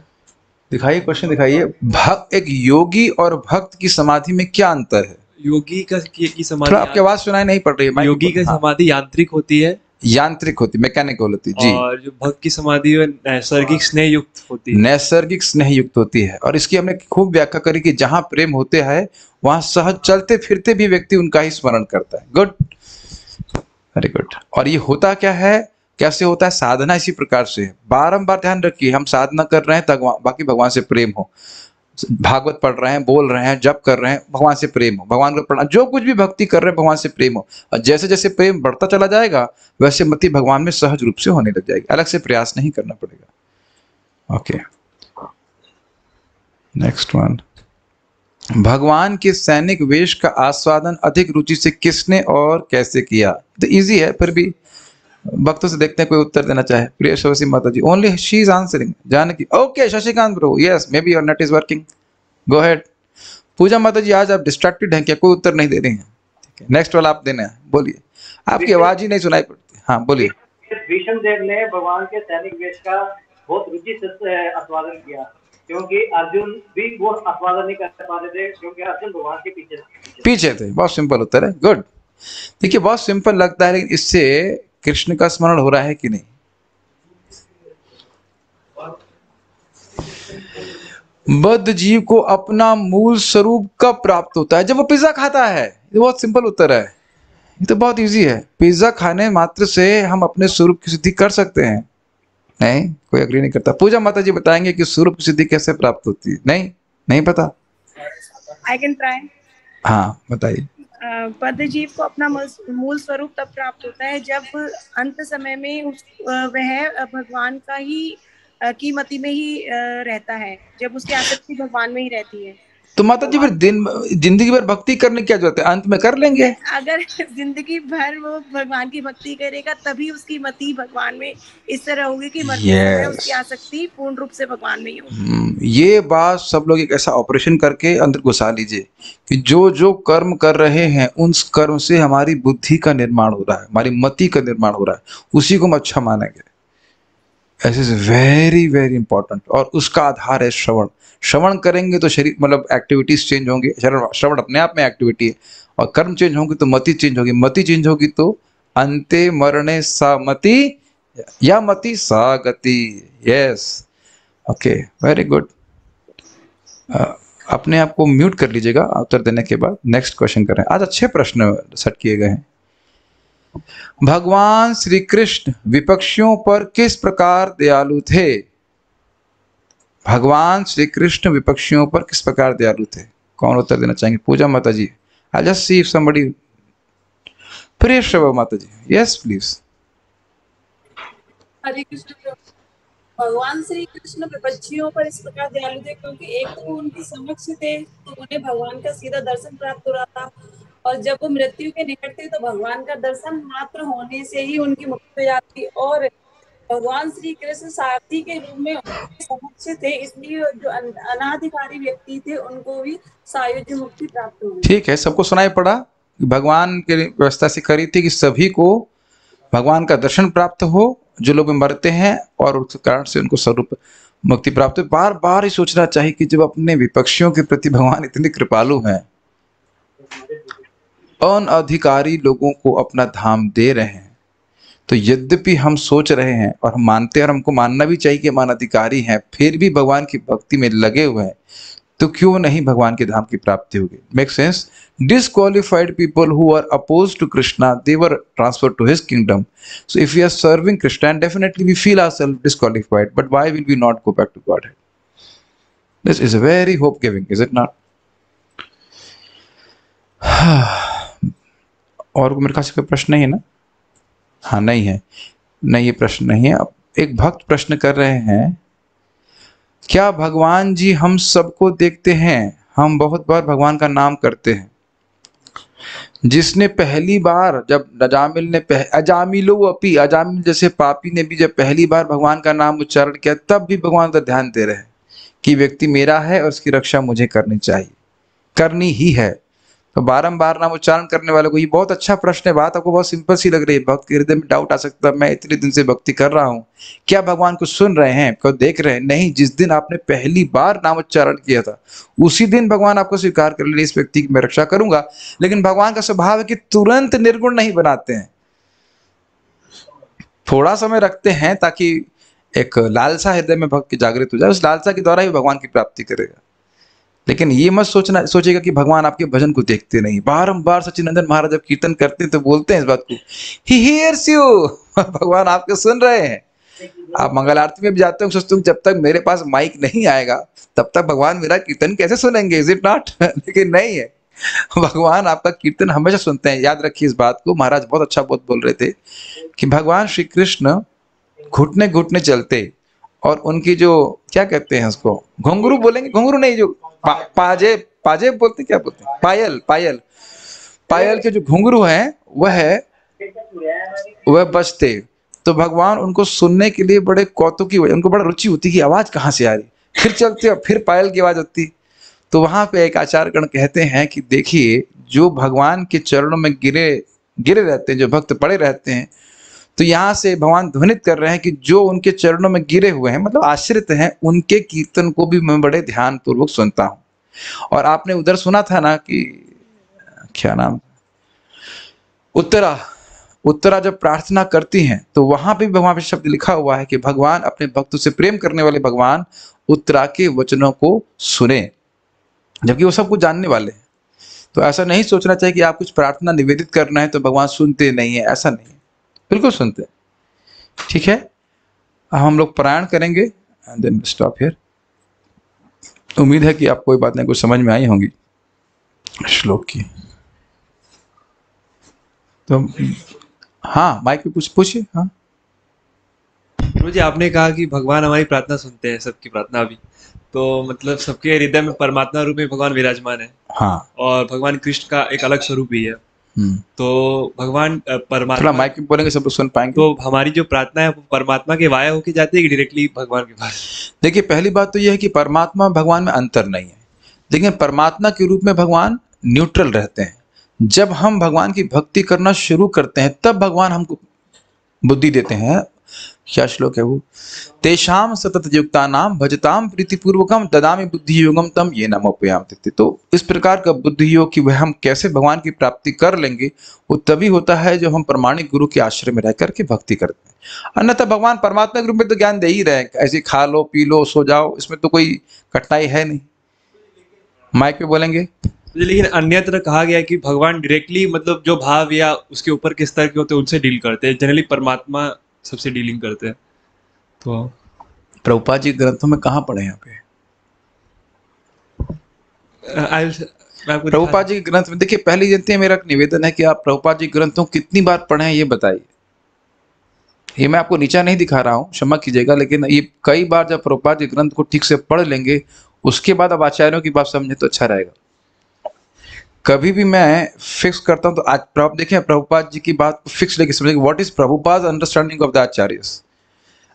दिखाइए, क्वेश्चन दिखाइए। भक्त, एक योगी और भक्त की समाधि में क्या अंतर है? योगी की समाधि, थोड़ा आपकी आवाज सुनाई नहीं पड़ रही है। योगी की समाधि यांत्रिक होती है, यांत्रिक होती, मैकेनिकल होती जी। और जो भक्त की समाधि नैसर्गिक स्नेह युक्त होती है। नैसर्गिक स्नेह युक्त होती है, और इसकी हमने खूब व्याख्या करी कि जहां प्रेम होते हैं वहां सहज चलते फिरते भी व्यक्ति उनका ही स्मरण करता है। Good, very good. और ये होता क्या है, कैसे होता है? साधना इसी प्रकार से है। बारंबार ध्यान रखिए, हम साधना कर रहे हैं तक बाकी भगवान से प्रेम हो, भागवत पढ़ रहे हैं, बोल रहे हैं, जप कर रहे हैं, भगवान से प्रेम हो, भगवान को प्रणाम, जो कुछ भी भक्ति कर रहे हैं भगवान से प्रेम हो। और जैसे जैसे प्रेम बढ़ता चला जाएगा वैसे मति भगवान में सहज रूप से होने लग जाएगी, अलग से प्रयास नहीं करना पड़ेगा। Okay, next one. भगवान के सैनिक वेश का आस्वादन अधिक रुचि से किसने और कैसे किया? तो इजी है, फिर भी भक्तों से देखते हैं कोई उत्तर देना चाहे। Priya Shavasi Mata ji, only she is answering. Janaki, okay Shashikant bro, yes maybe your net is working, go ahead. Puja माता जी, आज आप डिस्ट्रैक्टेड हैं क्या? कोई उत्तर नहीं दे रही हैं? ठीक है, नेक्स्ट वाला आप देना है, बोलिए। आपकी आवाज ही नहीं सुनाई पड़ती। हाँ बोलिए। भीष्म देव ने भगवान के सैनिक वेश का बहुत रुचि से आस्वादन किया, क्योंकि अर्जुन भी वो आस्वादन नहीं कर पा रहे थे, क्योंकि अर्जुन भगवान के पीछे थे। बहुत सिंपल उत्तर है, गुड। देखिए बहुत सिंपल लगता है, लेकिन इससे कृष्ण का स्मरण हो रहा है कि नहीं? बद्ध जीव को अपना मूल स्वरूप कब प्राप्त होता है? जब वो पिज्जा खाता है। ये बहुत सिंपल उत्तर है, ये तो बहुत इजी है। पिज्जा खाने मात्र से हम अपने स्वरूप की सिद्धि कर सकते हैं? नहीं, कोई अग्री नहीं करता। पूजा माता जी बताएंगे कि स्वरूप की सिद्धि कैसे प्राप्त होती है? नहीं, नहीं पता। I can try. हाँ बताइए। बद्ध जीव को अपना मूल स्वरूप तब प्राप्त होता है जब अंत समय में वह भगवान का ही की मति में ही रहता है, जब उसकी आसक्ति भगवान में ही रहती है। तो माता जी फिर जिंदगी भर भक्ति करने की क्या जरूरत है, अंत में कर लेंगे। अगर जिंदगी भर वो भगवान की भक्ति करेगा तभी उसकी मति भगवान में इस तरह होगी कि मरते समय उसकी आसक्ति पूर्ण रूप से भगवान में ही होगी। ये बात सब लोग एक ऐसा ऑपरेशन करके अंदर घुसा लीजिए कि जो जो कर्म कर रहे हैं उन कर्म से हमारी बुद्धि का निर्माण हो रहा है, हमारी मति का निर्माण हो रहा है, उसी को हम अच्छा मानेंगे। ऐसे इज वेरी वेरी इंपॉर्टेंट। और उसका आधार है श्रवण। श्रवण करेंगे तो शरीर मतलब एक्टिविटीज चेंज होंगे। श्रवण अपने आप में एक्टिविटी है। और कर्म चेंज होंगे तो मति चेंज होगी। मति चेंज होगी तो अंते मरणे सा मति या मति सा गति। Yes, okay, very good. अपने आप को म्यूट कर लीजिएगा उत्तर देने के बाद। नेक्स्ट क्वेश्चन करें। आज अच्छे प्रश्न सेट किए गए हैं। भगवान श्री कृष्ण विपक्षियों पर किस प्रकार दयालु थे? भगवान श्री कृष्ण विपक्षियों पर किस प्रकार दयालु थे? कौन उत्तर देना चाहेंगे? पूजा माता जी। I just see if somebody. प्रिय श्रवण माता जी। Yes please. हरे कृष्ण। भगवान श्री कृष्ण विपक्षियों पर इस प्रकार दयालु थे क्योंकि एक तो वो उनके समक्ष थे तो उन्हें भगवान का सीधा दर्शन प्राप्त हो रहा था, और जब वो मृत्यु के निकट थे तो भगवान का दर्शन मात्र होने से ही उनकी मुक्ति हो जाती। और भगवान श्री कृष्ण सारथी के रूप में उनके समक्ष थे, इसलिए जो अनाधिकारी व्यक्ति थे उनको भी सायुज्य मुक्ति प्राप्त हो गई। ठीक है, सबको सुनाई पड़ा। भगवान की व्यवस्था से करी थी कि सभी को भगवान का दर्शन प्राप्त हो, जो लोग मरते हैं, और उस कारण से उनको स्वरूप मुक्ति प्राप्त हो। बार बार ही सोचना चाहिए कि जब अपने विपक्षियों के प्रति भगवान इतने कृपालु हैं, अनअधिकारी लोगों को अपना धाम दे रहे हैं, तो यद्यपि हम सोच रहे हैं और हम मानते हैं और हमको मानना भी चाहिए कि हम अनधिकारी हैं, फिर भी भगवान की भक्ति में लगे हुए हैं, तो क्यों नहीं भगवान के धाम की प्राप्ति होगी? Make sense? Disqualified people who are opposed to Krishna, they were transferred to his kingdom. So if we are serving Krishna, definitely we feel ourselves disqualified, but why will we not go back to Godhead? This is very hope giving, is it not? और मेरे पास कोई प्रश्न नहीं है ना? हाँ, नहीं है। नहीं, ये प्रश्न नहीं है। अब एक भक्त प्रश्न कर रहे हैं, क्या भगवान जी हम सबको देखते हैं? हम बहुत बार भगवान का नाम करते हैं। जिसने पहली बार, जब अजामिल ने अजामिल जैसे पापी ने भी जब पहली बार भगवान का नाम उच्चारण किया, तब भी भगवान का ध्यान दे रहे हैं कि व्यक्ति मेरा है और उसकी रक्षा मुझे करनी चाहिए, करनी ही है। तो बारंबार नाम उच्चारण करने वाले को, ये बहुत अच्छा प्रश्न है। बात आपको बहुत सिंपल सी लग रही है। भक्त के हृदय में डाउट आ सकता है, मैं इतने दिन से भक्ति कर रहा हूँ, क्या भगवान को सुन रहे हैं, को देख रहे हैं? नहीं, जिस दिन आपने पहली बार नाम उच्चारण किया था उसी दिन भगवान आपको स्वीकार कर ले, इस व्यक्ति की मैं रक्षा करूंगा। लेकिन भगवान का स्वभाव है कि तुरंत निर्गुण नहीं बनाते हैं, थोड़ा समय रखते हैं ताकि एक लालसा हृदय में भक्त की जागृत हो जाए। उस लालसा के द्वारा ही भगवान की प्राप्ति करेगा। लेकिन ये मत सोचेगा कि भगवान आपके भजन को देखते नहीं। बारंबार सच्चिदानंद महाराज जब कीर्तन करते हैं तो बोलते हैं इस बात को, ही हियर्स यू। भगवान आपके सुन रहे हैं। आप मंगल आरती में भी जाते हो, सोचते हो जब तक मेरे पास माइक नहीं आएगा तब तक भगवान मेरा कीर्तन कैसे सुनेंगे? Is it not? लेकिन नहीं है, भगवान आपका कीर्तन हमेशा सुनते हैं। याद रखिए इस बात को। महाराज बहुत अच्छा बहुत बोल रहे थे कि भगवान श्री कृष्ण घुटने घुटने चलते, और उनकी जो क्या कहते हैं उसको, घुंघरू बोलेंगे, घुंघरू नहीं, जो पाजे बोलते, क्या बोलते हैं, पायल के जो घुंघरू हैं वह बजते। तो भगवान उनको सुनने के लिए बड़े कौतुकी हुए, उनको बड़ा रुचि होती कि आवाज कहाँ से आ रही, फिर चलते और फिर पायल की आवाज होती। तो वहां पे एक आचार्यगण कहते हैं कि देखिए, जो भगवान के चरणों में गिरे रहते हैं, जो भक्त पड़े रहते हैं, तो यहाँ से भगवान ध्वनित कर रहे हैं कि जो उनके चरणों में गिरे हुए हैं, मतलब आश्रित हैं, उनके कीर्तन को भी मैं बड़े ध्यान पूर्वक सुनता हूँ। और आपने उधर सुना था ना कि क्या नाम, उत्तरा जब प्रार्थना करती हैं तो वहां पे भगवान पे शब्द लिखा हुआ है कि भगवान अपने भक्तों से प्रेम करने वाले भगवान उत्तरा के वचनों को सुने, जबकि वो सब कुछ जानने वाले हैं। तो ऐसा नहीं सोचना चाहिए कि आप कुछ प्रार्थना निवेदित करना है तो भगवान सुनते नहीं है, ऐसा नहीं है, बिल्कुल सुनते हैं। ठीक है, हम लोग पारायण करेंगे एंड देन स्टॉप हियर। उम्मीद है कि आपको ये बातें कुछ समझ में आई होंगी श्लोक की। तो हाँ, माइक पे पूछिए। हाँ, प्रभु जी आपने कहा कि भगवान हमारी प्रार्थना सुनते हैं, सबकी प्रार्थना भी, तो मतलब सबके हृदय में परमात्मा रूप में भगवान विराजमान है। हाँ। और भगवान कृष्ण का एक अलग स्वरूप भी है। तो भगवान थोड़ा परमात्मा, माइक में बोलेंगे सब लोग सुन पाएंगे। तो हमारी जो प्रार्थना है वो परमात्मा के वाया होके जाती है कि डायरेक्टली भगवान के पास? देखिए, पहली बात तो यह है कि परमात्मा भगवान में अंतर नहीं है, लेकिन परमात्मा के रूप में भगवान न्यूट्रल रहते हैं। जब हम भगवान की भक्ति करना शुरू करते हैं तब भगवान हमको बुद्धि देते हैं। क्या श्लोक है वो? तेषाम सतत युक्ता नाम भजताम प्रीतिपूर्वकम ददामि बुद्धि योगम तम ये नमोपयाम तिथि। तो इस प्रकार का बुद्धि योग कि वह हम कैसे भगवान की प्राप्ति कर लेंगे, वो तभी होता है जब हम प्रमाणिक गुरु के आश्रय में रह करके भक्ति करते हैं। अन्यथा भगवान परमात्मा के रूप में तो ज्ञान दे ही रहे हैं, ऐसे खा लो पी लो सो जाओ, इसमें तो कोई कठिनाई है नहीं। माइक पे बोलेंगे। लेकिन अन्यत्र कहा गया है कि भगवान डायरेक्टली मतलब जो भाव या उसके ऊपर किस तरह के होते हैं उनसे डील करते हैं। जनरली परमात्मा सबसे डीलिंग करते हैं। तो प्रभुपाद जी ग्रंथों में कहाँ पढ़े यहाँ पे? प्रभुपाद जी के ग्रंथ में देखिए, पहली जनता मेरा निवेदन है कि आप प्रभुपाद जी ग्रंथों कितनी बार पढ़े हैं ये बताइए। ये मैं आपको नीचा नहीं दिखा रहा हूँ, क्षमा कीजिएगा, लेकिन ये कई बार जब प्रभुपाद जी ग्रंथ को ठीक से पढ़ लेंगे उसके बाद अब आचार्यों की बात समझे तो अच्छा रहेगा। कभी भी मैं फिक्स करता हूँ तो आज प्रभु देखें, प्रभुपाद जी की बात फिक्स लेके समझेंगे what is Prabhupada understanding of the acharyas.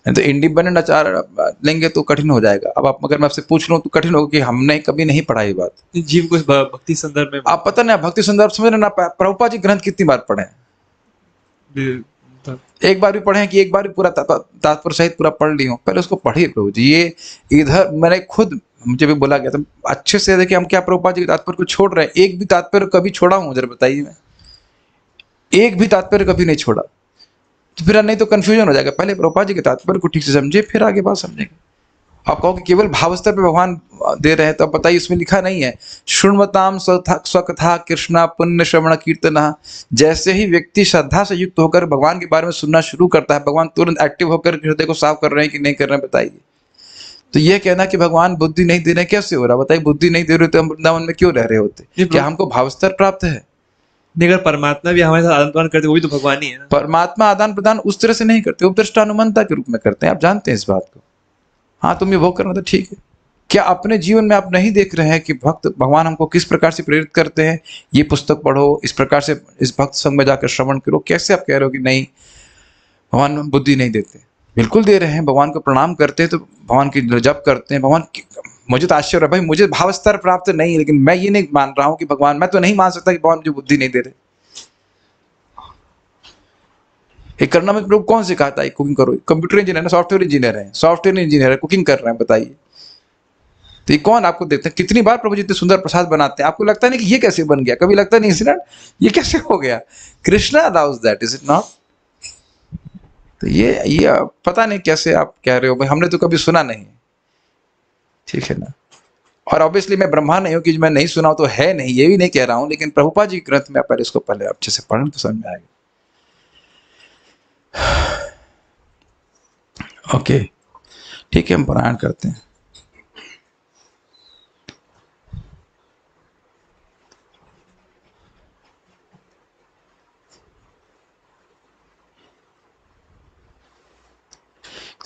तो इंडिपेंडेंट आचार्य लेंगे तो कठिन हो जाएगा। अब आप अगर मैं आपसे पूछ लूँ तो कठिन होगा कि हमने कभी नहीं पढ़ा ये बात। जीव को भक्ति संदर्भ में आप पता नहीं भक्ति संदर्भ समझ रहे ना, प्रभुपाद जी ग्रंथ कितनी बार पढ़े हैं? एक बार भी पढ़े हैं कि एक बार भी पूरा तात्पर्य सहित पूरा पढ़ ली हूँ? पहले उसको पढ़िए प्रभु जी। ये इधर मैंने खुद, मुझे भी बोला गया था अच्छे से देखिए हम क्या प्रभुपाद जी के तात्पर्य को छोड़ रहे हैं। एक भी तात्पर्य कभी छोड़ा हूँ जरा बताइए? मैं एक भी तात्पर्य कभी नहीं छोड़ा। तो फिर नहीं तो कंफ्यूजन हो जाएगा। पहले प्रभुपाद जी के तात्पर्य को ठीक से समझिए, फिर आगे बात समझेंगे। आप कहो कि केवल भाव स्तर पे भगवान दे रहे हैं, तो बताइए इसमें लिखा नहीं है शृण्वताम स्वकथा कृष्णा पुण्य श्रवण कीर्तना। जैसे ही व्यक्ति श्रद्धा से युक्त होकर भगवान के बारे में सुनना शुरू करता है, भगवान तुरंत एक्टिव होकर हृदय को साफ कर रहे हैं कि नहीं कर रहे हैं बताइए। तो ये कहना कि भगवान बुद्धि नहीं दे रहे कैसे हो रहा? बताइए, बुद्धि नहीं दे रहे तो हम वृंदावन में क्यों रह रहे होते? क्या हमको भाव स्तर प्राप्त है? अगर परमात्मा भी हमारे साथ आदान प्रदान करते वो भी तो भगवान ही है ना। परमात्मा आदान प्रदान उस तरह से नहीं करते, उपदृष्टानुमंता के रूप में करते हैं। आप जानते हैं इस बात को। हाँ, तुम्हें वो करना तो ठीक है। क्या अपने जीवन में आप नहीं देख रहे हैं कि भक्त भगवान हमको किस प्रकार से प्रेरित करते हैं? ये पुस्तक पढ़ो, इस प्रकार से इस भक्त संग में जाकर श्रवण करो। कैसे आप कह रहे हो कि नहीं भगवान बुद्धि नहीं देते? बिल्कुल दे रहे हैं। भगवान को प्रणाम करते हैं तो भगवान की जप करते हैं। भगवान मुझे तो आश्चर्य है भाई, मुझे भाव स्तर प्राप्त नहीं है, लेकिन मैं ये नहीं मान रहा हूँ कि भगवान, मैं तो नहीं मान सकता कि भगवान मुझे बुद्धि नहीं दे रहे। एक करना में प्रभु कौन सिखाता है कुकिंग करो? कंप्यूटर इंजीनियर है, सॉफ्टवेयर इंजीनियर है, सॉफ्टवेयर इंजीनियर है, कुकिंग कर रहे हैं बताइए। तो ये कौन आपको देते हैं? कितनी बार प्रभु जी इतने सुंदर प्रसाद बनाते हैं, आपको लगता नहीं कि ये कैसे बन गया? कभी लगता नहीं इंसिडेंट ये कैसे हो गया? Krishna allows that, is it not? तो ये पता नहीं कैसे आप कह रहे हो भाई, हमने तो कभी सुना नहीं। ठीक है ना? और ऑब्वियसली मैं ब्रह्मा नहीं हूं कि मैं नहीं सुना हूं तो है नहीं, ये भी नहीं कह रहा हूं, लेकिन प्रभुपाद जी ग्रंथ में पहले इसको पहले अच्छे से पढ़ने तो समझ में आएगा। ओके, ठीक है, हम पारायण करते हैं।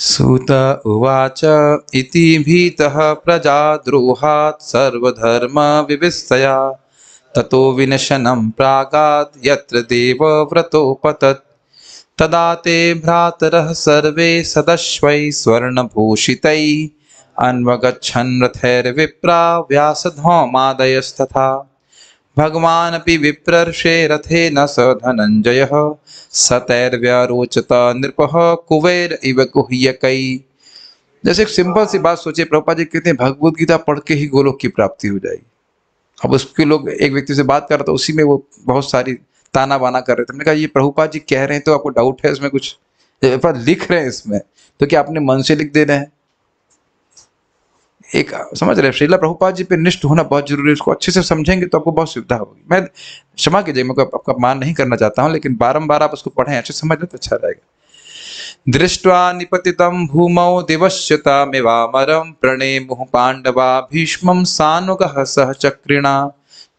सूत उवाच इति भीतः प्रजाद्रोहात् सर्वधर्म विविस्तया ततो विनशनं प्रागात् यत्र देवव्रतोपतत् तदा ते भ्रातरः सर्वे सदश्वै स्वर्णभूषितैः अन्वगच्छन् रथैर्विप्रा व्यासधौमादयस्तथा भगवानपि विप्रर्षे रथेन स धनञ्जयः सतैर्व्यरोचत नृपः कुबेर इव गुह्यकै। जैसे एक सिंपल सी बात सोचिए, प्रभुपाद जी कहते हैं भगवत गीता पढ़ के ही गोलोक की प्राप्ति हो जाएगी। अब उसके लोग एक व्यक्ति से बात कर रहा था, उसी में वो बहुत सारी ताना बाना कर रहे थे। मैंने कहा ये प्रभुपाद जी कह रहे हैं तो आपको डाउट है इसमें? कुछ लिख रहे हैं इसमें तो क्या अपने मन से लिख दे रहे हैं? एक समझ रहे हैं, श्रीला प्रभुपाद जी पे निष्ठ होना बहुत जरूरी है। उसको अच्छे से समझेंगे तो आपको बहुत सुविधा होगी। मैं क्षमा कीजिए, मैं आपका मान नहीं करना चाहता हूँ, लेकिन बारंबार आप उसको पढ़ें, अच्छे समझ लें तो अच्छा रहेगा। दृष्ट्वा निपतितं भूमौ दिवश्यतामिवामरं प्रणेमुः पांडवा भीष्मं सानुगः सह चक्रिणा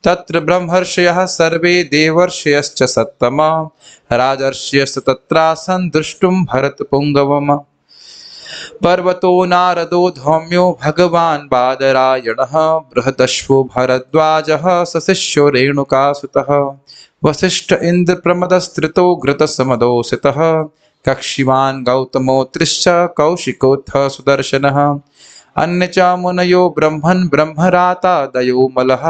तत्र ब्रह्मर्षयः सर्वे देवर्षयश्च सत्तमा राजर्षयश्च तत्रासन् दृष्टुं भरतपुंगवम्। पर्वतो नारदो धौम्यो भगवान् बादरायणः बृहदश्वो भरद्वाजः सशिष्यो रेणुकासुतः वसिष्ठ इन्द्र प्रमदस्त्रितो घृतसमदोषितः कक्षिवान् गौतमोऽत्रिश्च कौशिकोऽथ सुदर्शनः अन्य च मुनयो ब्रह्मन् ब्रह्मरातादयो मलः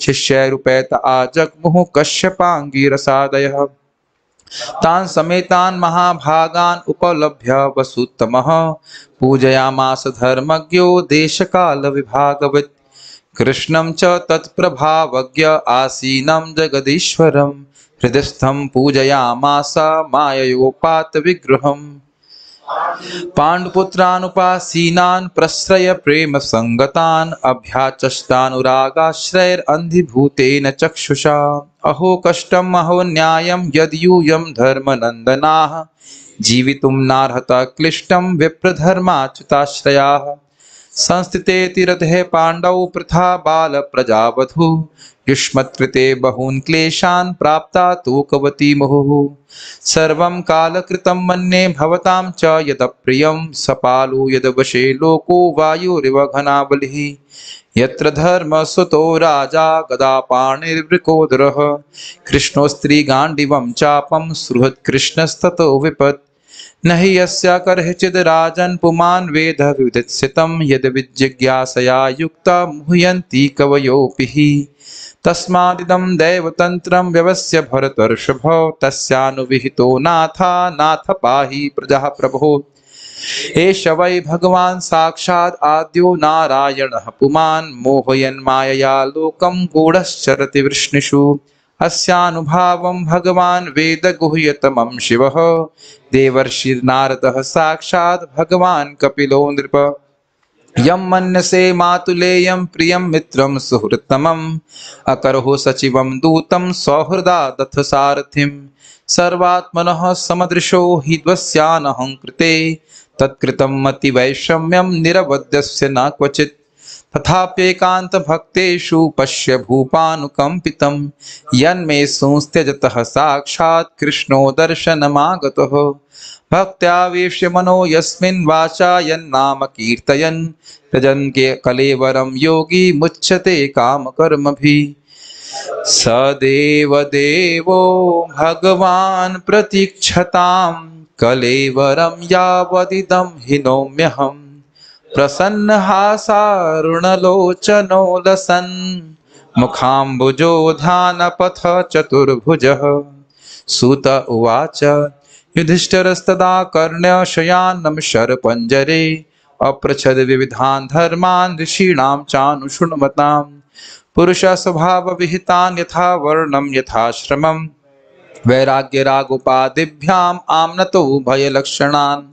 शिष्यैरुपैत आजग्मुः कश्यपाङ्गिरसादयः तान् समेतान् महाभागान् उपलभ्य वसुत्तमः पूजयामास धर्मज्ञो देशकालविभागवित् कृष्णं च तत्प्रभावज्ञ आसीनं जगदीश्वरं हृदयस्थं पूजयामास माययोपातविग्रहम् पाण्डुपुत्रानुपासीनान् प्रश्रय प्रेम संगतान् अभ्याचष्टानुरागाश्रयैरन्धिभूतेन चक्षुषा अहो कष्टम् अहो न्यायं यद्यूयं धर्मनन्दनाः जीवितुं नार्हता क्लिष्टं विप्रधर्माच्युताश्रयाः संस्थिते तीरथे पाण्डौ पृथा बालप्रजावधू युष्मत्कृते बहून् क्लेशान् प्राप्ता तूकवती मुहुः सर्वं कालकृतं मन्ये भवतां च यदप्रियं सपालो यदवशे लोको वायुरिव घनाबलिः यत्र धर्मसुतो राजा गदापाणिर्वृकोदरः कृष्णोऽस्त्रीगाण्डिवं चापं सृहत्कृष्णस्ततो विपत् न हि यस्य कर्हिचिद् राजन् पुमान् वेद विदित्सितं यद् विजिज्ञासया युक्ता मुह्यन्ति कवयोऽपि हि तस्मादिदं दैवतन्त्रं व्यवस्य भरतर्षभ तस्यानुविहितो नाथ पाहि प्रजाः प्रभो एष वै भगवान् साक्षात् आद्यो नारायणः पुमान् मोहयन् मायया लोकं गूढश्चरति वृष्णिषु अस्यानुभावं भगवान् वेद गुह्यतमं शिवः देवर्षिर्नारदः साक्षात् भगवान् कपिलो नृप यं मन्यसे मातुलेयं प्रियं मित्रं सुहृत्तमम् अकरोः सचिवं दूतं सौहृदा दथ सारथिं सर्वात्मनः समदृशो हि द्वस्यानहं कृते तत्कृतं मतिवैषम्यं निरवद्यस्य न क्वचित् तथाप्येकान्तभक्तेषु पश्य भूपानुकम्पितं यन्मे संस्त्यजतः साक्षात् कृष्णो दर्शनमागतः भक्त्यावेश्य मनो यस्मिन् वाचा यन्नाम कीर्तयन् त्यजन् कलेवरं योगी मुच्यते कामकर्मभिः सदेव देवो भगवान् प्रतीक्षतां कलेवरं यावदिदं हि नौम्यहम् प्रसन्नहासारुणलोचनो लसन् मुखाम्बुजो ध्यानपथ चतुर्भुजः सूत उवाच युधिष्ठिरस्तदा कर्ण्य शयान्नं शरपञ्जरे अपृच्छद विविधान् धर्मान् ऋषीणां चानुशृण्वताम् पुरुषः स्वभावविहितान् यथा वर्णं यथाश्रमं वैराग्यरागोपादिभ्याम् आम्नतो भयलक्षणान्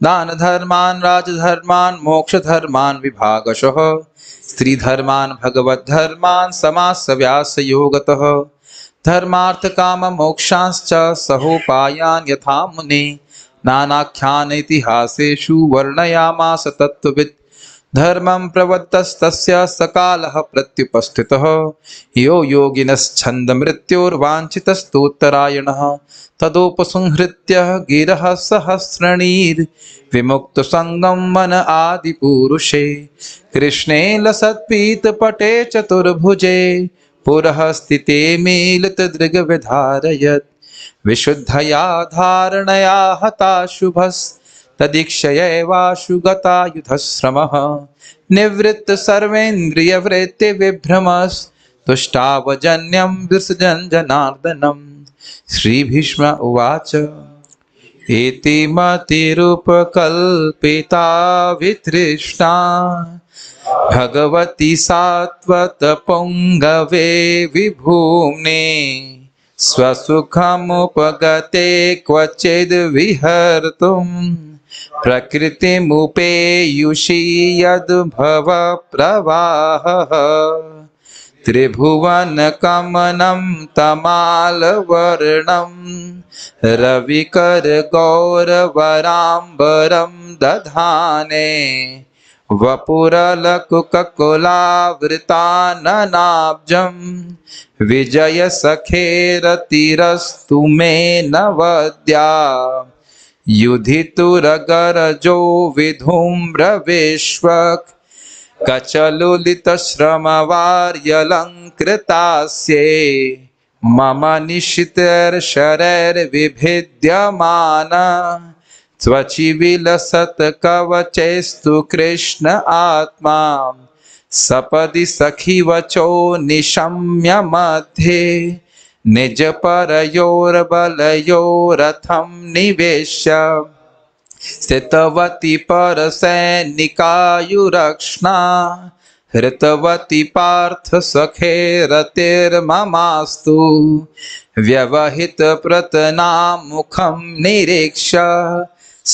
दान धर्मान् राजधर्मान् मोक्षधर्मान् विभागशः स्त्रीधर्मान् भगवद्धर्मान् समास्य व्यासयोगतः धर्मार्थ काम मोक्षांश्च सहोपायान् यथा मुने नानाख्यान इतिहासेषु वर्णयामास तत्त्ववित् धर्मं प्रवत्तस्तस्य सकालः प्रत्युपस्थितः यो योगिनश्छन्दमृत्योर्वाञ्छितस्तोत्तरायणः तदोपसंहृत्य गिरः सहस्रणीर्विमुक्तसङ्गं मन आदिपुरुषे कृष्णे लसत्पीतपटे चतुर्भुजे पुरः स्थिते मीलितदृग्विधारयत् विशुद्धया धारणया हताशुभस्तदीक्षयैवाशु गता युधश्रमः निवृत्त सर्वेन्द्रियवृत्ति विभ्रमस्तुष्टावजन्यं विसृजन् जनार्दनम् श्रीभीष्म उवाच एति मतिरुपकल्पिता वितृष्णा भगवती सात्वतपुङ्गवे विभूम्ने स्वसुखमुपगते क्वचिद् विहर्तुं प्रकृतिमुपेयुषि यद्भव प्रवाहः त्रिभुवनकमनं तमालवर्णं रविकरगौरवराम्बरं दधाने वपुरलकुककुलावृताननाब्जं विजयसखेरतिरस्तु मे नवद्या युधितुरगरजो विधूम्रविश्वक् कचलुलितश्रमवार्यलङ्कृतास्ये मम निशितैर्शरैर्विभिद्यमान त्वचि विलसत् कवचैस्तु कृष्ण आत्मा सपदि सखी वचो निशम्य मध्ये निज परयोर्बलयोरथं निवेश्य स्थितवती परसैनिकायुरक्ष्णा हृतवती पार्थ सखे रतिर्ममास्तु व्यवहित प्रतनामुखं निरीक्ष्य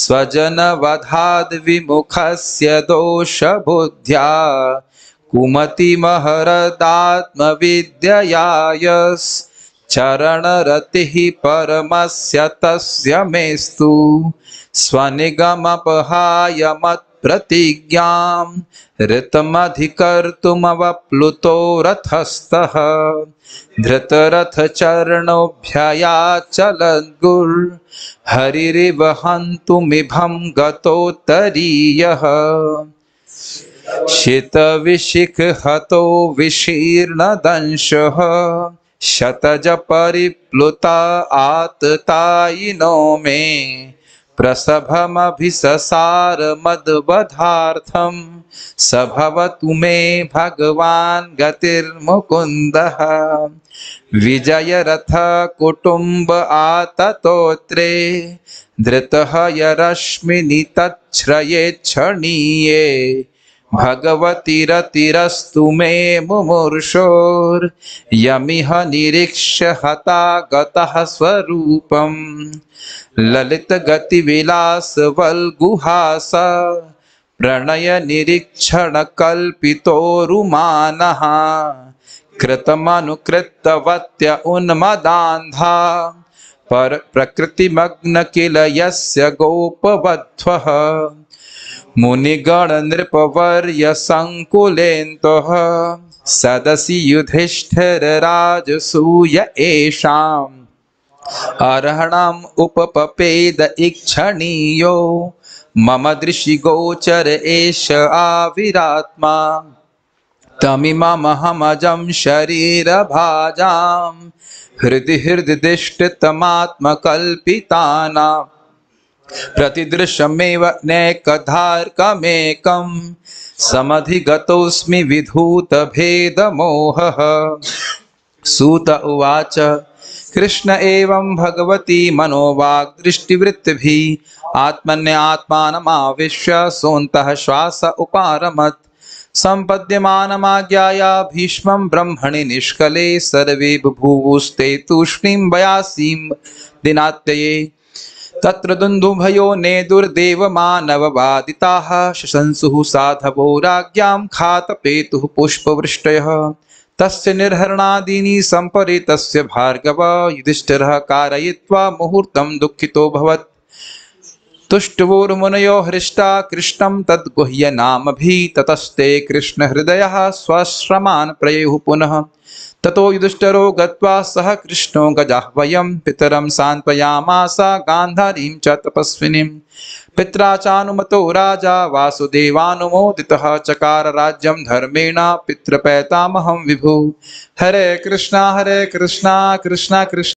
स्वजनवधाद् विमुखस्य दोषबुद्ध्या कुमतिमहरदात्मविद्ययायश्चरणरतिः परमस्य तस्य मेस्तु स्वनिगमपहाय मत्प्रतिज्ञां ऋतमधिकर्तुमवप्लुतो रथस्थः धृतरथचरणोऽभ्ययाचलद्गुर् हरिरिव हन्तुमिभं गतोत्तरीयः शितविशिखहतो विशीर्णदंशः शतज परिप्लुता आततायिनो मे प्रसभमभिससार मद्वधार्थं स भवतु मे भगवान् गतिर्मुकुन्दः विजयरथ कुटुम्ब आततोत्रे धृतः यरश्मिनि तच्छ्रयेच्छणीये भगवतिरतिरस्तु मे मुमुर्षोर्यमिह निरीक्ष्य हता गतः स्वरूपम् ललितगतिविलासवल्गुहास प्रणय निरीक्षण कल्पितोरुमानः कृतमनुकृतवत्य उन्मदान्धा पर प्रकृतिमग्न किल यस्य गोपवध्वः मुनिगण नृपवर्य संकुलेन्तः सदसि युधिष्ठिर राजसूय एषाम् अर्हणम् उपपपेद इक्षणीयो मम दृशि गोचर एष आविरात्मा तमिममहमजं शरीरभाजां हृदि हृदिष्टितमात्मकल्पितानां प्रतिदृशमेव नैकधार्कमेकं समधिगतोऽस्मि विधूतभेदमोहः सूत उवाच कृष्ण एवं भगवती मनोवाग्दृष्टिवृत्तिभिः आत्मन्यात्मानमाविश्य सोऽन्तः श्वास उपारमत् सम्पद्यमानमाज्ञाया भीष्मं ब्रह्मणि निष्कले सर्वे बभूवुस्ते तूष्णीं वयासीं दिनात्यये तत्र दुन्दुभयो नेदुर्देवमानववादिताः शशंसुः साधवो राज्ञां खातपेतुः पुष्पवृष्टयः तस्य निर्हरणादीनि सम्परेतस्य भार्गव युधिष्ठिरः कारयित्वा मुहूर्तं दुःखितोऽभवत् तुष्टवोर्मुनयो हृष्टा कृष्णं तद्गुह्यनामभिः ततस्ते कृष्णहृदयः स्वश्रमान् प्रयुः पुनः ततो युधिष्ठिरो गत्वा सह कृष्णो गजाह्वयं पितरं सान्त्वयामास गान्धारीं च तपस्विनीं पित्रा चानुमतो राजा वासुदेवानुमोदितः चकार राज्यं धर्मेण पितृपैतामहं विभु हरे कृष्णा कृष्णा कृष्ण